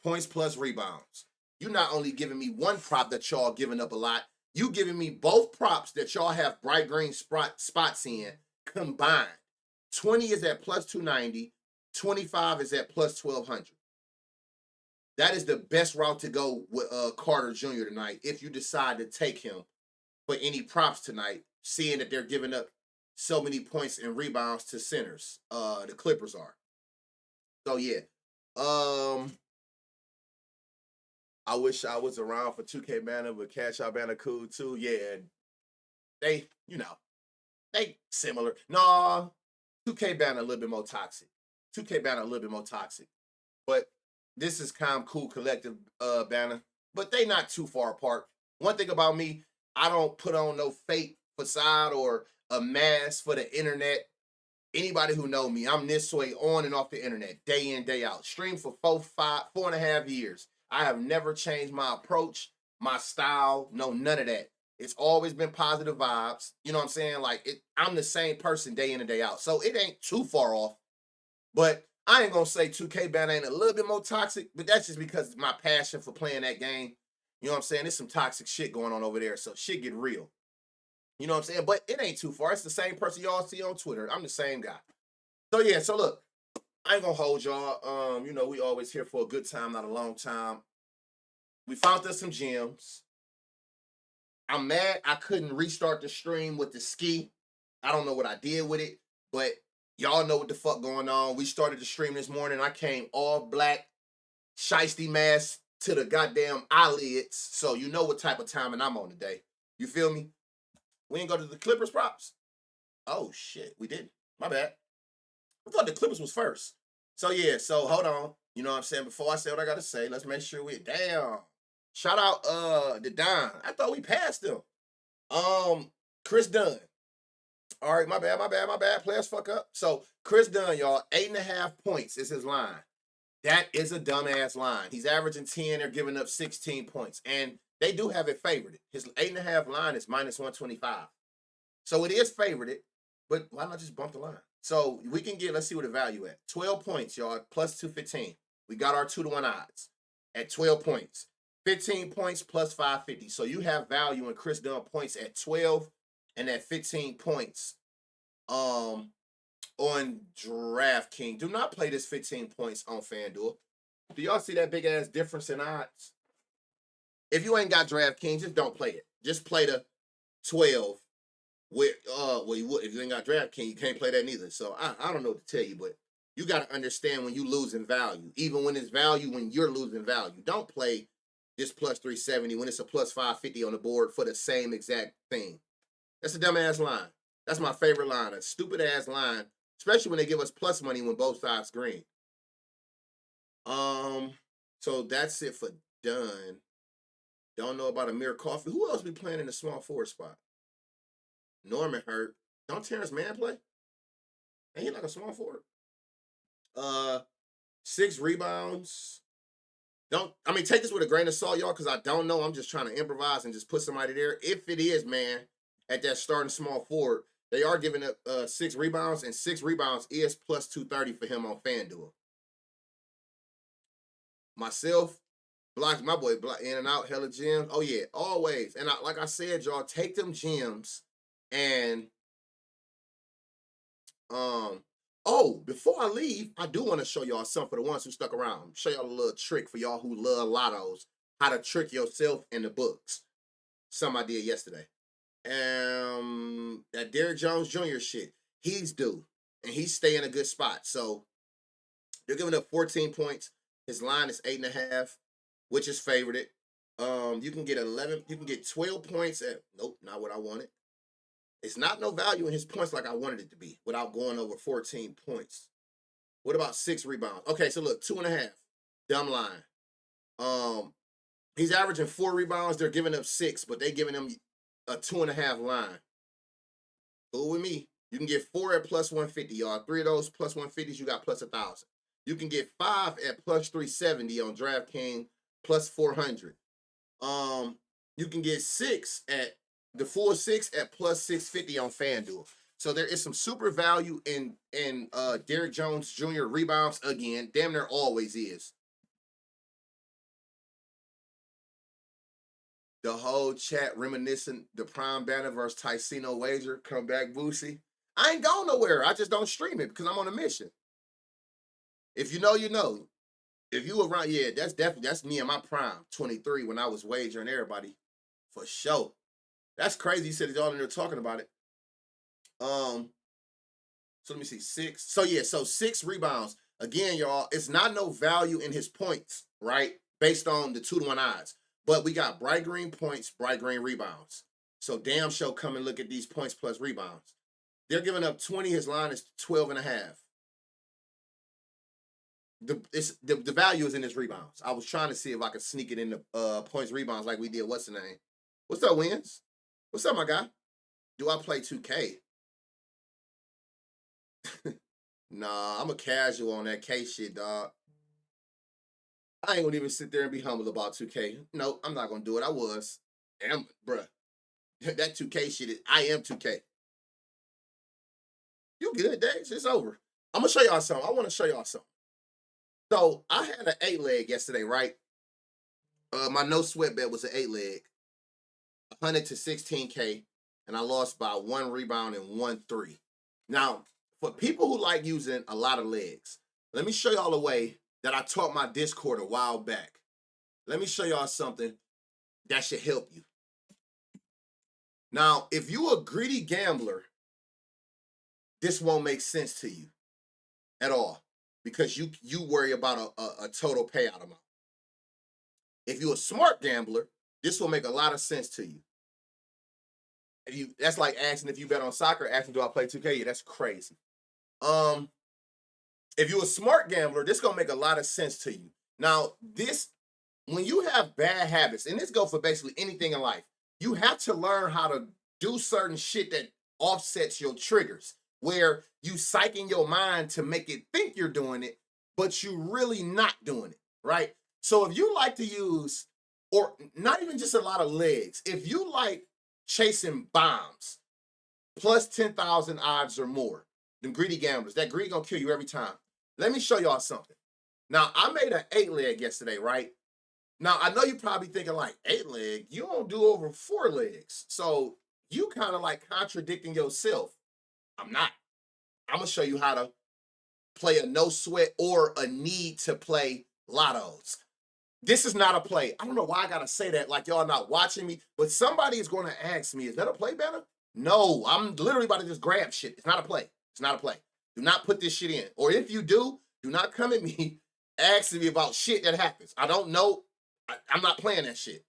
Points plus rebounds. You're not only giving me one prop that y'all giving up a lot, you giving me both props that y'all have bright green spots in combined. 20 is at plus 290, 25 is at plus 1,200. That is the best route to go with Carter Jr. tonight if you decide to take him for any props tonight, seeing that they're giving up so many points and rebounds to centers. The Clippers are. So, yeah. I wish I was around for 2K Banner, but Cash Out Banner cool too. Yeah. They similar. No, 2K Banner a little bit more toxic. 2K Banner a little bit more toxic. But this is Calm Cool Collective banner, but they not too far apart. One thing about me, I don't put on no fake facade or a mask for the internet. Anybody who know me, I'm this way on and off the internet, day in, day out. Stream for 4.5 years. I have never changed my approach, my style, no, none of that. It's always been positive vibes. You know what I'm saying? I'm the same person day in and day out. So it ain't too far off. But I ain't gonna say 2K Banner ain't a little bit more toxic, but that's just because my passion for playing that game. You know what I'm saying? There's some toxic shit going on over there, so shit get real. You know what I'm saying? But it ain't too far. It's the same person y'all see on Twitter. I'm the same guy. So yeah, so look, I ain't gonna hold y'all. We always here for a good time, not a long time. We found us some gems. I'm mad I couldn't restart the stream with the ski. I don't know what I did with it, but Y'all know what the fuck going on. We started the stream this morning. I came all black, shiesty mask to the goddamn eyelids. So you know what type of timing I'm on today. You feel me? We ain't go to the Clippers props? Oh, shit. We didn't. My bad. I thought the Clippers was first. So, yeah. So, hold on. You know what I'm saying? Before I say what I got to say, let's make sure we... Damn. Shout out the Don. I thought we passed him. Chris Dunn. All right, my bad. Players fuck up. So, Chris Dunn, y'all, 8.5 points is his line. That is a dumbass line. He's averaging 10. They're giving up 16 points. And they do have it favored. His 8.5 line is minus 125. So it is favored, but why not just bump the line? So we can get, let's see what the value at. 12 points, y'all, plus 215. We got our 2-to-1 odds at 12 points. 15 points plus 550. So you have value in Chris Dunn points at 12 and at 15 points on DraftKings. Do not play this 15 points on FanDuel. Do y'all see that big ass difference in odds? If you ain't got DraftKings, just don't play it. Just play the 12 with you would, if you ain't got DraftKings, you can't play that neither. So I don't know what to tell you, but you got to understand when you losing value, even when it's value, when you're losing value. Don't play this plus 370 when it's a plus 550 on the board for the same exact thing. That's a dumbass line. That's my favorite line. A stupid ass line, especially when they give us plus money when both sides green. So that's it for Dunn. Don't know about Amir Coffey. Who else be playing in the small forward spot? Norman hurt. Don't Terrence Mann play? Ain't he like a small forward? 6 rebounds. Take this with a grain of salt, y'all, because I don't know. I'm just trying to improvise and just put somebody there. If it is, man, at that starting small forward, they are giving up 6 rebounds, and 6 rebounds is plus 230 for him on FanDuel. Myself, blocked my boy, block in and out, hella gems. Oh, yeah, always. And like I said, y'all, take them gems and before I leave, I do want to show y'all something for the ones who stuck around. Show y'all a little trick for y'all who love lottos, how to trick yourself in the books. Something I did yesterday. That Derrick Jones Jr. shit, he's due, and he's staying in a good spot. So they're giving up 14 points. His line is 8.5, which is favored. You can get 11. You can get 12 points at. Nope, not what I wanted. It's not no value in his points like I wanted it to be without going over 14 points. What about 6 rebounds? Okay, so look, 2.5. Dumb line. He's averaging 4 rebounds. They're giving up 6, but they giving him a 2.5 line. Cool with me. You can get 4 at plus 150, y'all. 3 of those plus 150s, you got plus 1,000. You can get 5 at plus 370 on DraftKings, plus 400. You can get 6 at the full 6 at plus 650 on FanDuel. So there is some super value in Derrick Jones Jr. rebounds again. Damn, there always is. The whole chat reminiscent the Prime Banner versus Ticino wager. Come back, Boosie. I ain't going nowhere. I just don't stream it because I'm on a mission. If you know, you know. If you around, yeah, that's me and my prime 23 when I was wagering everybody for sure. That's crazy. He said y'all in there talking about it. So let me see, 6. So yeah, so 6 rebounds. Again, y'all, it's not no value in his points, right? Based on the 2-to-1 odds. But we got bright green points, bright green rebounds. So damn show come and look at these points plus rebounds. They're giving up 20. His line is 12.5. The value is in his rebounds. I was trying to see if I could sneak it in the points rebounds like we did. What's the name? What's up, Wins? What's up, my guy? Do I play 2K? Nah, I'm a casual on that K shit, dog. I ain't gonna even sit there and be humble about 2K. No, I'm not gonna do it. I was. Bruh. That 2K shit, I am 2K. You good, Dax? It's over. I'm gonna show y'all something. I wanna show y'all something. So I had an 8-leg yesterday, right? My no sweat bet was an 8-leg, 100 to 16K, and I lost by 1 rebound and 1 3. Now, for people who like using a lot of legs, let me show y'all a way that I taught my Discord a while back. Let me show y'all something that should help you. Now, if you a greedy gambler, this won't make sense to you at all because you worry about a total payout amount. If you're a smart gambler, this will make a lot of sense to you. That's like asking if you bet on soccer, asking do I play 2K? Yeah, that's crazy. If you're a smart gambler, this gonna make a lot of sense to you. Now, when you have bad habits, and this goes for basically anything in life, you have to learn how to do certain shit that offsets your triggers, where you psyching your mind to make it think you're doing it, but you really not doing it, right? So if you like to use, or not even just a lot of legs, if you like chasing bombs, plus 10,000 odds or more, them greedy gamblers, that greed gonna kill you every time. Let me show y'all something. Now, I made an 8-leg yesterday, right? Now, I know you're probably thinking like 8-leg, you don't do over 4 legs. So you kind of like contradicting yourself. I'm not. I'm going to show you how to play a no sweat or a need to play lottos. This is not a play. I don't know why I got to say that like y'all not watching me, but somebody is going to ask me, is that a play better? No, I'm literally about to just grab shit. It's not a play. It's not a play. Do not put this shit in. Or if you do not come at me asking me about shit that happens. I don't know. I'm not playing that shit.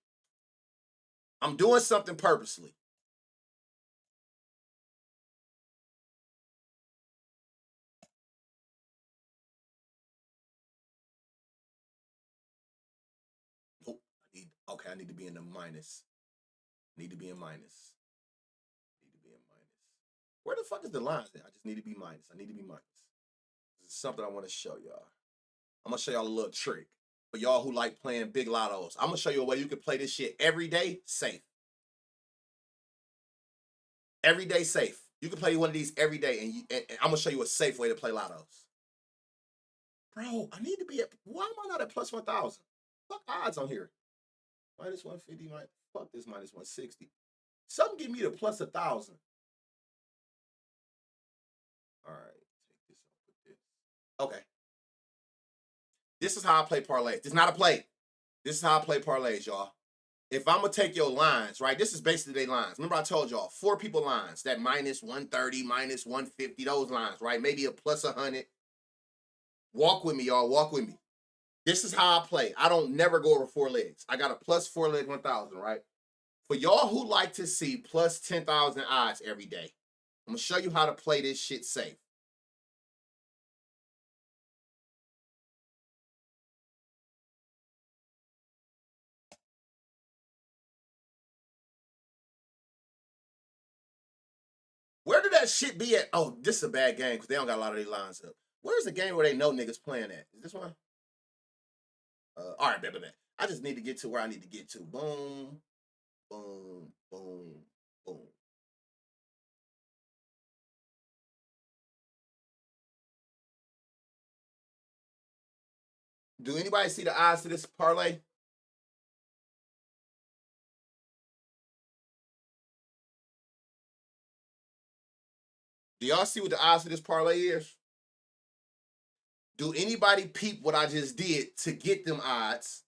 I'm doing something purposely. Nope. I need to be in the minus. Need to be in minus. Need to be in minus. Where the fuck is the lines at? I just need to be minus. I need to be minus. This is something I want to show y'all. I'm gonna show y'all a little trick. For y'all who like playing big lottos, I'm gonna show you a way you can play this shit every day safe. Every day safe. You can play one of these every day, and I'm gonna show you a safe way to play lottos. Bro, I need to be at. Why am I not at plus 1,000? Fuck odds on here. Minus 150. Fuck this minus 160. Something give me the plus 1,000. All right, take this off with this. Okay. This is how I play parlays. This is not a play. This is how I play parlays, y'all. If I'm gonna take your lines, right? This is basically their lines. Remember, I told y'all 4 people lines, that minus 130, minus 150, those lines, right? Maybe a plus 100. Walk with me, y'all. Walk with me. This is how I play. I don't never go over 4 legs. I got a plus 4 leg 1,000, right? For y'all who like to see plus 10,000 odds every day, I'm gonna show you how to play this shit safe. Where did that shit be at? Oh, this is a bad game because they don't got a lot of these lines up. Where's the game where they know niggas playing at? Is this one? All right, bet. I just need to get to where I need to get to. Boom, boom, boom, boom. Do anybody see the odds to this parlay? Do y'all see what the odds to this parlay is? Do anybody peep what I just did to get them odds?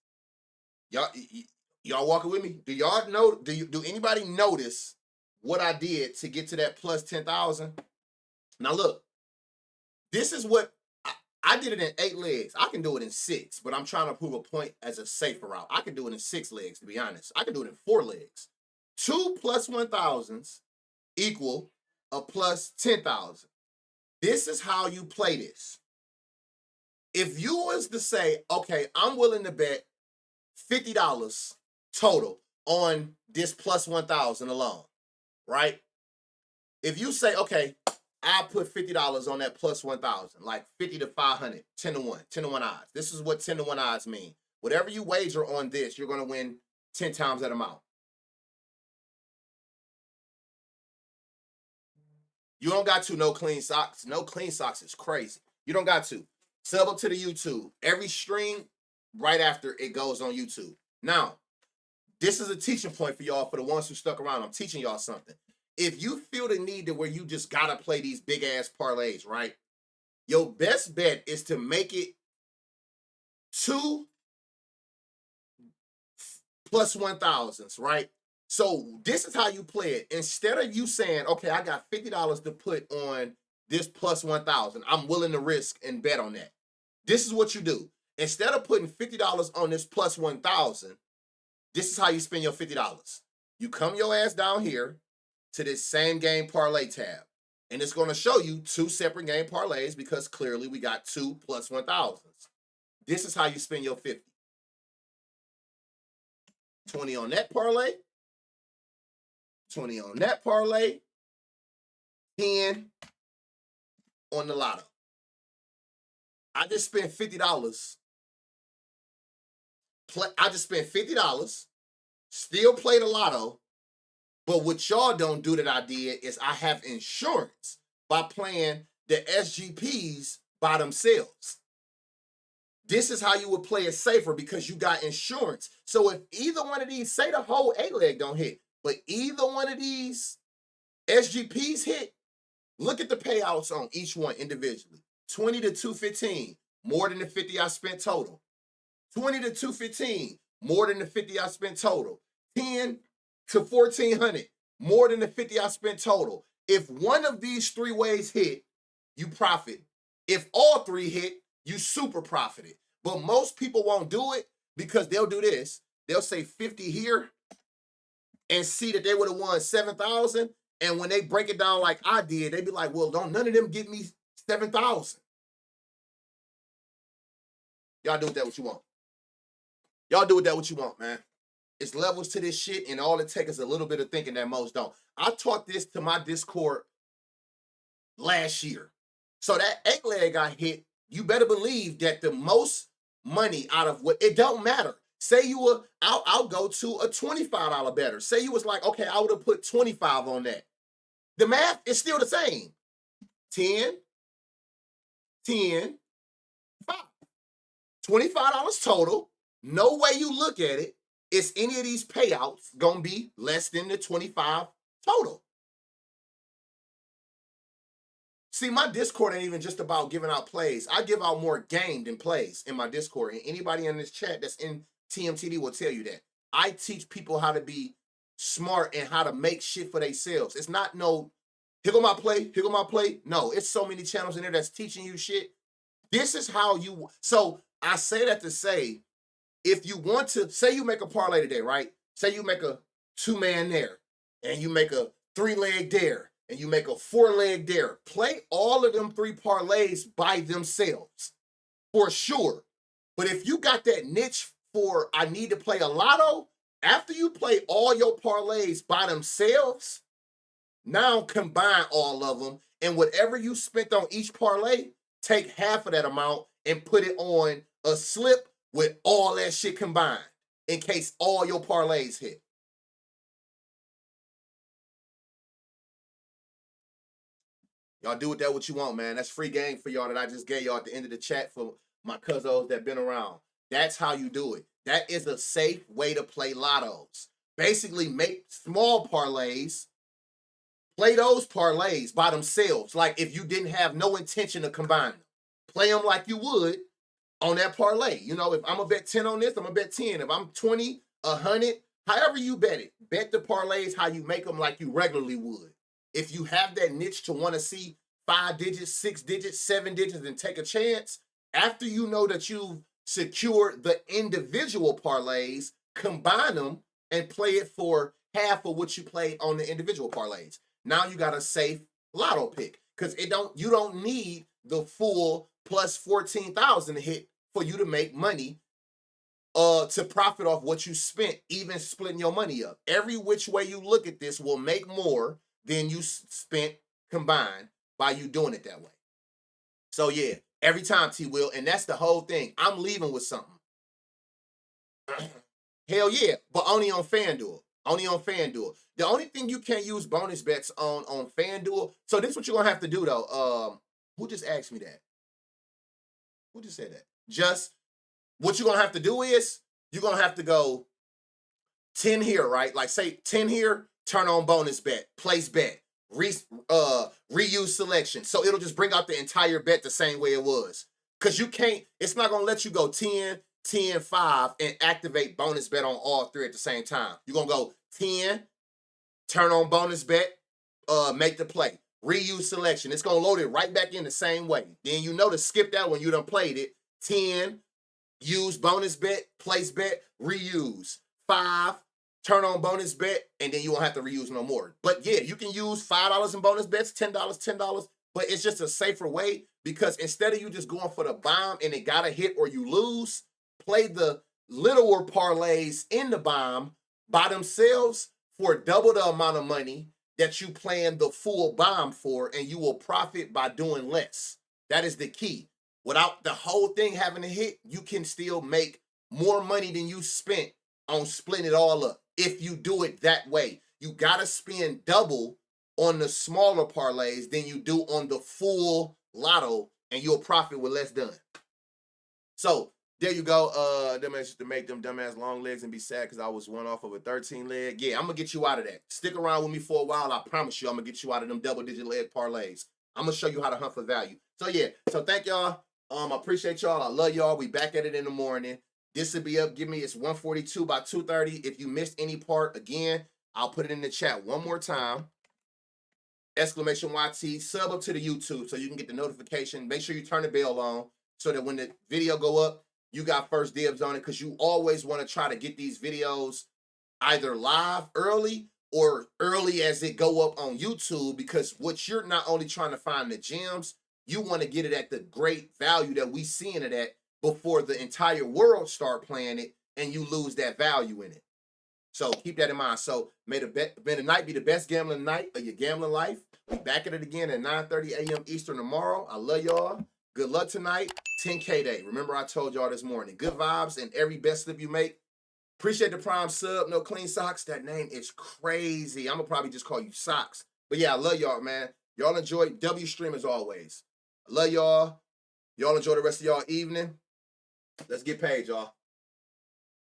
Y'all walking with me? Do y'all know? Do anybody notice what I did to get to that plus 10,000? Now look, this is what I did it in 8 legs. I can do it in 6, but I'm trying to prove a point as a safer route. I can do it in 6 legs, to be honest. I can do it in 4 legs. 2 plus 1,000s equal a plus 10,000. This is how you play this. If you was to say, okay, I'm willing to bet $50 total on this plus 1,000 alone, right? If you say, okay, I'll put $50 on that plus 1,000, like 50 to 500, 10 to 1, 10 to 1 odds. This is what 10 to 1 odds mean. Whatever you wager on this, you're going to win 10 times that amount. You don't got to no clean socks. No clean socks is crazy. You don't got to. Sub up to the YouTube. Every stream, right after it goes on YouTube. Now, this is a teaching point for y'all, for the ones who stuck around. I'm teaching y'all something. If you feel the need to where you just got to play these big ass parlays, right? Your best bet is to make it 2 plus 1,000s, right? So this is how you play it. Instead of you saying, okay, I got $50 to put on this plus 1,000. I'm willing to risk and bet on that. This is what you do. Instead of putting $50 on this plus 1,000, this is how you spend your $50. You come your ass down here to this same game parlay tab. And it's going to show you two separate game parlays because clearly we got two plus 1,000s. This is how you spend your 50. 20 on that parlay. 20 on that parlay. 10 on the lotto. I just spent $50. I just spent $50, still play the lotto, but what y'all don't do that I did is I have insurance by playing the SGPs by themselves. This is how you would play it safer because you got insurance. So if either one of these, say the whole 8-leg don't hit, but either one of these SGPs hit, look at the payouts on each one individually. 20 to 215, more than the 50 I spent total. 20 to 215, more than the 50 I spent total. 10 to 1,400, more than the 50 I spent total. If one of these three ways hit, you profit. If all three hit, you super profited. But most people won't do it because they'll do this. They'll say 50 here and see that they would have won 7,000. And when they break it down like I did, they be like, well, don't none of them get me 7,000. Y'all do with that what you want. Y'all do with that what you want, man. It's levels to this shit, and all it takes is a little bit of thinking that most don't. I taught this to my Discord last year. So that 8-leg I hit, you better believe that the most money out of what, it don't matter. Say you were, I'll go to a $25 better. Say you was like, okay, I would have put 25 on that. The math is still the same. 10, 10, 5. $25 total. No way you look at it, is any of these payouts gonna be less than the 25 total. See, my Discord ain't even just about giving out plays. I give out more game than plays in my Discord. And anybody in this chat that's in TMTD will tell you that. I teach people how to be smart and how to make shit for themselves. It's not no, here go my play, here go my play. No, it's so many channels in there that's teaching you shit. This is how you, so I say that to say, if you want to, say you make a parlay today, right? Say you make a 2-man there, and you make a 3-leg there, and you make a 4-leg there. Play all of them 3 parlays by themselves, for sure. But if you got that niche for, I need to play a lotto, after you play all your parlays by themselves, now combine all of them, and whatever you spent on each parlay, take half of that amount and put it on a slip with all that shit combined in case all your parlays hit. Y'all do with that what you want, man. That's free game for y'all that I just gave y'all at the end of the chat for my cousins that been around. That's how you do it. That is a safe way to play lottos. Basically, make small parlays, play those parlays by themselves. Like if you didn't have no intention of combining them. Play them like you would on that parlay. You know, if I'm going to bet 10 on this, I'm going to bet 10. If I'm 20, 100, however you bet it, bet the parlays how you make them like you regularly would. If you have that niche to want to see 5 digits, 6 digits, 7 digits, and take a chance, after you know that you've secured the individual parlays, combine them and play it for half of what you played on the individual parlays. Now you got a safe lotto pick because you don't need the full plus 14,000 to hit for you to make money to profit off what you spent, even splitting your money up. Every which way you look at this will make more than you spent combined by you doing it that way. So yeah, every time, T-Will, and that's the whole thing. I'm leaving with something. Hell yeah, but only on FanDuel. Only on FanDuel. The only thing you can't use bonus bets on FanDuel. So this is what you're gonna have to do though. Who just asked me that? Who just said that? Just what you're gonna have to do is you're gonna have to go 10 here, right? Like say 10 here, turn on bonus bet, place bet, reuse selection. So it'll just bring out the entire bet the same way it was. Because you can't, it's not gonna let you go 10, 10, 5, and activate bonus bet on all 3 at the same time. You're gonna go 10, turn on bonus bet, make the play. reuse selection. It's going to load it right back in the same way. Then you know to skip that when you done played it. 10, use bonus bet, place bet, reuse. 5, turn on bonus bet, and then you won't have to reuse no more. But yeah, you can use $5 in bonus bets, $10, but it's just a safer way because instead of you just going for the bomb and it got to hit or you lose, play the littler parlays in the bomb by themselves for double the amount of money that you plan the full bomb for, and you will profit by doing less. That is the key. Without the whole thing having to hit, you can still make more money than you spent on splitting it all up. If you do it that way, you got to spend double on the smaller parlays than you do on the full lotto, and you'll profit with less done. So there you go. Them used to make them dumbass long legs and be sad because I was one off of a 13 leg. Yeah, I'm gonna get you out of that. Stick around with me for a while. I promise you, I'm gonna get you out of them double-digit leg parlays. I'm gonna show you how to hunt for value. So yeah, so thank y'all. I appreciate y'all. I love y'all. We back at it in the morning. This will be up. Give me it's 1:42 by 2:30. If you missed any part, again, I'll put it in the chat one more time. Exclamation YT. Sub up to the YouTube so you can get the notification. Make sure you turn the bell on so that when the video go up, you got first dibs on it because you always want to try to get these videos either live early or early as it go up on YouTube, because what you're not only trying to find the gems, you want to get it at the great value that we seeing it at before the entire world start playing it and you lose that value in it. So keep that in mind. So may the night be the best gambling night of your gambling life. We back at it again at 9:30 a.m. Eastern tomorrow. I love y'all. Good luck tonight. 10K day. Remember I told y'all this morning. Good vibes and every best slip you make. Appreciate the Prime sub. No Clean Socks. That name is crazy. I'm going to probably just call you Socks. But yeah, I love y'all, man. Y'all enjoy W Stream as always. I love y'all. Y'all enjoy the rest of y'all evening. Let's get paid, y'all.